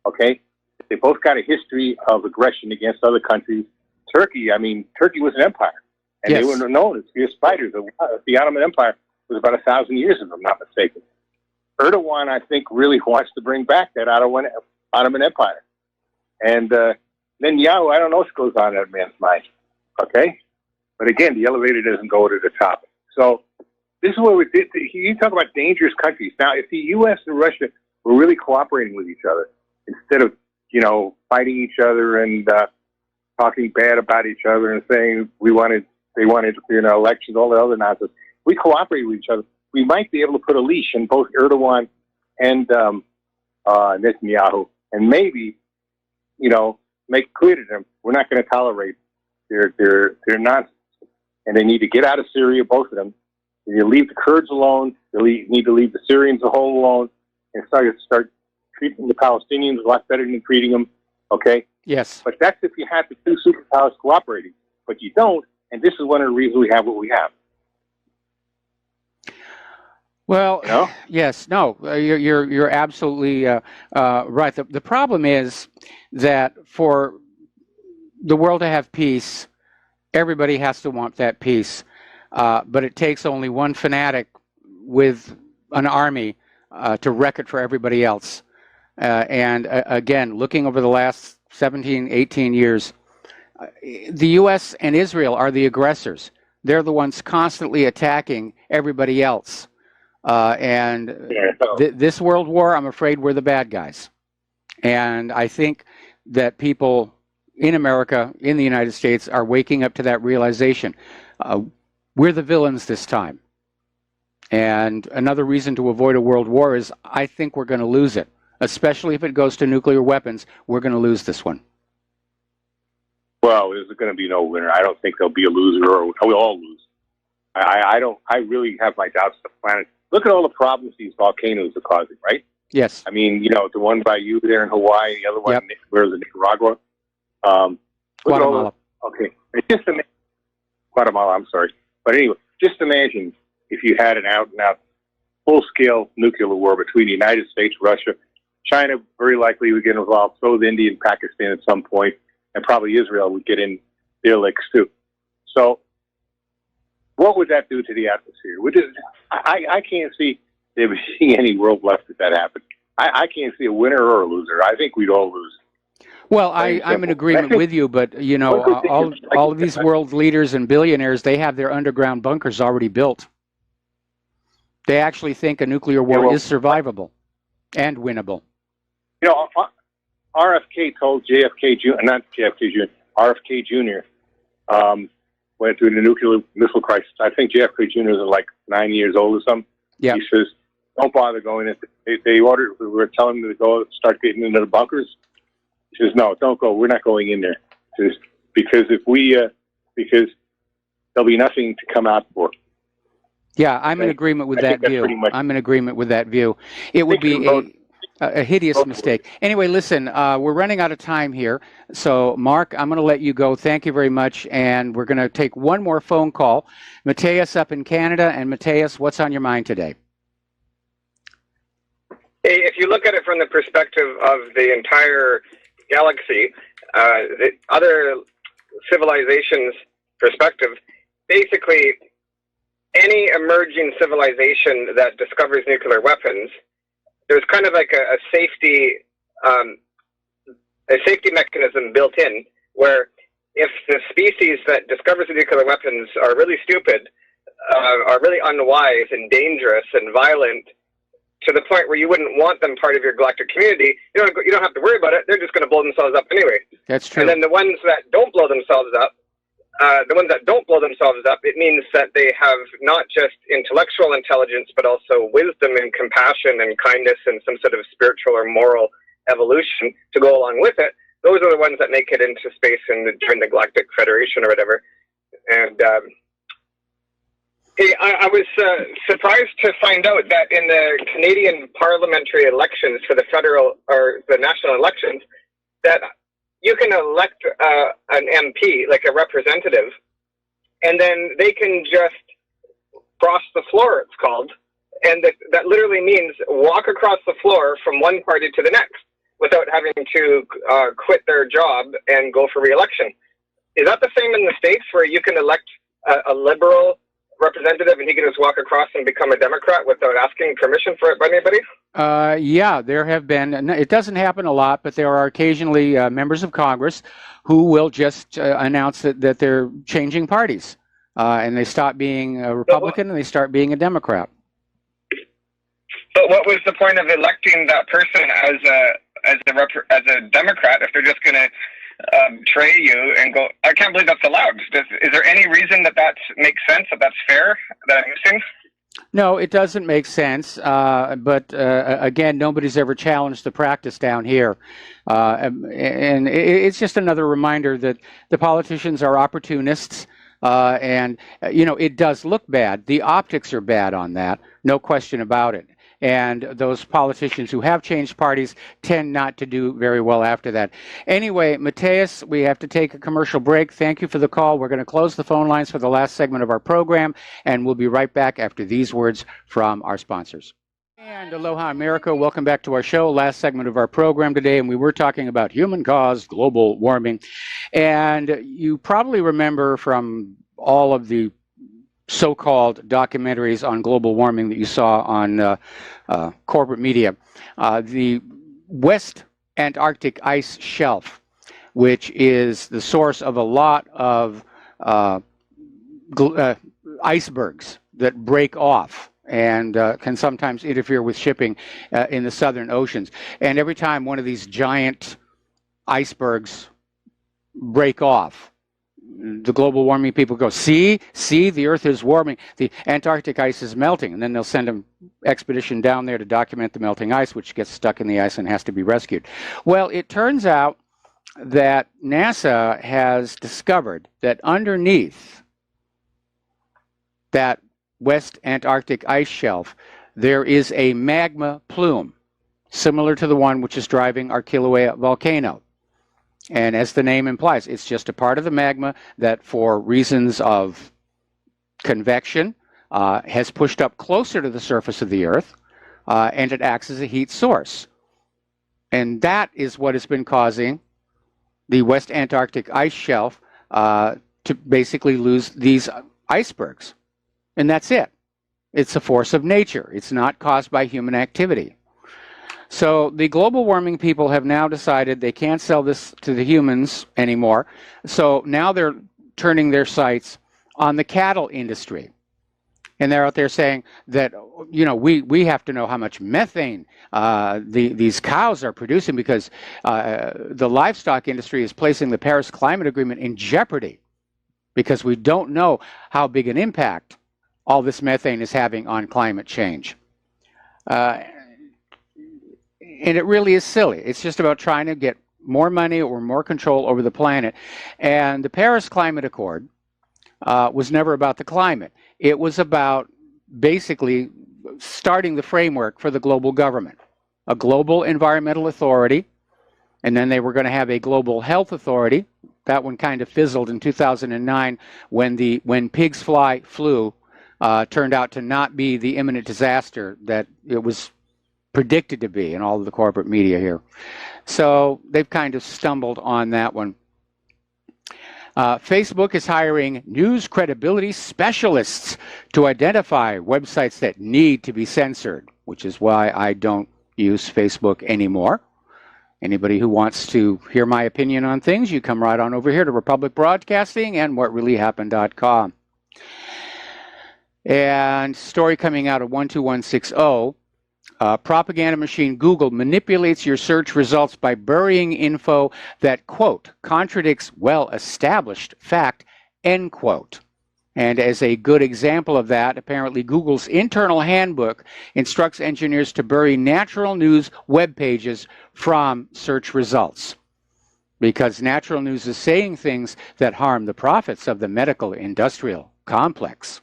[SPEAKER 12] okay? They both got a history of aggression against other countries. Turkey was an empire. And
[SPEAKER 2] yes.
[SPEAKER 12] They were known as fierce fighters. The Ottoman Empire was about 1,000 years, if I'm not mistaken. Erdogan, I think, really wants to bring back that Ottoman Empire. And Netanyahu, I don't know what goes on in that man's mind, okay? But again, the elevator doesn't go to the top. So this is what you talk about dangerous countries. Now, if the U.S. and Russia were really cooperating with each other, instead of, fighting each other and talking bad about each other and saying they want to interfere in our elections, all the other nonsense. We cooperate with each other. We might be able to put a leash in both Erdogan and Netanyahu, and maybe, make clear to them we're not going to tolerate their nonsense, and they need to get out of Syria, both of them. They need to leave the Kurds alone. They need to leave the Syrians alone, and start treating the Palestinians a lot better than treating them. Okay.
[SPEAKER 2] Yes.
[SPEAKER 12] But that's if you have the two superpowers cooperating. But you don't. And this is one of the reasons we have what we have.
[SPEAKER 2] Well, yes, no, you're absolutely right. The problem is that for the world to have peace, everybody has to want that peace. But it takes only one fanatic with an army to wreck it for everybody else. And again, looking over the last 17, 18 years, the U.S. and Israel are the aggressors. They're the ones constantly attacking everybody else. This world war, I'm afraid we're the bad guys. And I think that people in America, in the United States, are waking up to that realization. We're the villains this time. And another reason to avoid a world war is I think we're going to lose it. Especially if it goes to nuclear weapons, we're going to lose this one.
[SPEAKER 12] Well, there's going to be no winner. I don't think there'll be a loser, or we'll all lose. I really have my doubts the planet. Look at all the problems these volcanoes are causing, right?
[SPEAKER 2] Yes.
[SPEAKER 12] I mean, the one by you there in Hawaii, the other one, where is it, Nicaragua?
[SPEAKER 2] Guatemala.
[SPEAKER 12] Okay. Guatemala, I'm sorry. But anyway, just imagine if you had an out-and-out full-scale nuclear war between the United States, Russia, China very likely would get involved, so would India and Pakistan at some point, and probably Israel would get in their licks too. So what would that do to the atmosphere? I can't see there being any world left if that happened. I can't see a winner or a loser. I think we'd all lose.
[SPEAKER 2] Well, I'm in agreement with you, but, all of these world leaders and billionaires, they have their underground bunkers already built. They actually think a nuclear war is survivable and winnable.
[SPEAKER 12] RFK told JFK Jr., not JFK Jr., RFK Jr. Went through the nuclear missile crisis. I think JFK Jr. is like 9 years old or something.
[SPEAKER 2] Yeah.
[SPEAKER 12] He says, don't bother going in. We were telling him to go start getting into the bunkers. He says, no, don't go. We're not going in there. He says, because because there'll be nothing to come out for.
[SPEAKER 2] Yeah, I'm in agreement with that view. I'm in agreement with that view. It would be a hideous mistake. Anyway, listen, we're running out of time here. So, Mark, I'm going to let you go. Thank you very much. And we're going to take one more phone call. Mateus up in Canada. And Mateus, what's on your mind today?
[SPEAKER 13] If you look at it from the perspective of the entire galaxy, the other civilizations' perspective, basically, any emerging civilization that discovers nuclear weapons, there's kind of like a safety mechanism built in, where if the species that discovers the nuclear weapons are really stupid, are really unwise and dangerous and violent to the point where you wouldn't want them part of your galactic community, you don't have to worry about it. They're just going to blow themselves up anyway.
[SPEAKER 2] That's true.
[SPEAKER 13] And then the ones that don't blow themselves up, it means that they have not just intellectual intelligence, but also wisdom and compassion and kindness and some sort of spiritual or moral evolution to go along with it. Those are the ones that make it into space and join the Galactic Federation or whatever. And I was surprised to find out that in the Canadian parliamentary elections for the federal or the national elections, that you can elect an MP, like a representative, and then they can just cross the floor, it's called. And that literally means walk across the floor from one party to the next without having to quit their job and go for re-election. Is that the same in the States where you can elect a liberal representative and he can just walk across and become a Democrat without asking permission for it by anybody?
[SPEAKER 2] Yeah, there have been. It doesn't happen a lot, but there are occasionally members of Congress who will just announce that they're changing parties, and they stop being a Republican and they start being a Democrat.
[SPEAKER 13] But what was the point of electing that person as a Democrat if they're just going to tray you and go? I can't believe that's allowed. Is there any reason that makes sense, that's fair, that I'm missing?
[SPEAKER 2] No, it doesn't make sense. But again, nobody's ever challenged the practice down here. And it's just another reminder that the politicians are opportunists. And, it does look bad. The optics are bad on that. No question about it. And those politicians who have changed parties tend not to do very well after that. Anyway, Mateus, we have to take a commercial break. Thank you for the call. We're going to close the phone lines for the last segment of our program, and we'll be right back after these words from our sponsors. And aloha, America. Welcome back to our show. Last segment of our program today, and we were talking about human-caused global warming. And you probably remember from all of the so-called documentaries on global warming that you saw on corporate media, the West Antarctic ice shelf, which is the source of a lot of icebergs that break off and can sometimes interfere with shipping in the southern oceans. And every time one of these giant icebergs break off, the global warming people go, see, the Earth is warming. The Antarctic ice is melting. And then they'll send an expedition down there to document the melting ice, which gets stuck in the ice and has to be rescued. Well, it turns out that NASA has discovered that underneath that West Antarctic ice shelf, there is a magma plume, similar to the one which is driving our Kilauea volcano. And as the name implies, it's just a part of the magma that, for reasons of convection, has pushed up closer to the surface of the Earth, and it acts as a heat source. And that is what has been causing the West Antarctic ice shelf to basically lose these icebergs. And that's it. It's a force of nature. It's not caused by human activity. So the global warming people have now decided they can't sell this to the humans anymore. So now they're turning their sights on the cattle industry. And they're out there saying that, we have to know how much methane these cows are producing, because the livestock industry is placing the Paris Climate Agreement in jeopardy because we don't know how big an impact all this methane is having on climate change. And it really is silly. It's just about trying to get more money or more control over the planet. And the Paris Climate Accord was never about the climate. It was about basically starting the framework for the global government, a global environmental authority, and then they were going to have a global health authority. That one kind of fizzled in 2009 when pigs fly flu turned out to not be the imminent disaster that it was predicted to be in all of the corporate media here. So they've kind of stumbled on that one. Facebook is hiring news credibility specialists to identify websites that need to be censored, which is why I don't use Facebook anymore. Anybody who wants to hear my opinion on things, you come right on over here to Republic Broadcasting and whatreallyhappened.com. And story coming out of 12160, propaganda machine Google manipulates your search results by burying info that, quote, contradicts well-established fact, end quote. And as a good example of that, apparently Google's internal handbook instructs engineers to bury natural news web pages from search results, because natural news is saying things that harm the profits of the medical industrial complex.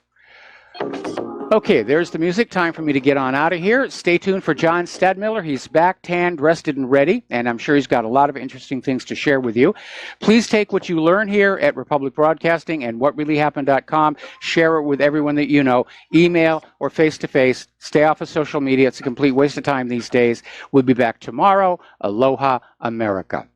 [SPEAKER 2] Okay, there's the music. Time for me to get on out of here. Stay tuned for John Stadmiller. He's back, tanned, rested, and ready, and I'm sure he's got a lot of interesting things to share with you. Please take what you learn here at Republic Broadcasting and whatreallyhappened.com. Share it with everyone that you know. Email or face-to-face. Stay off of social media. It's a complete waste of time these days. We'll be back tomorrow. Aloha, America.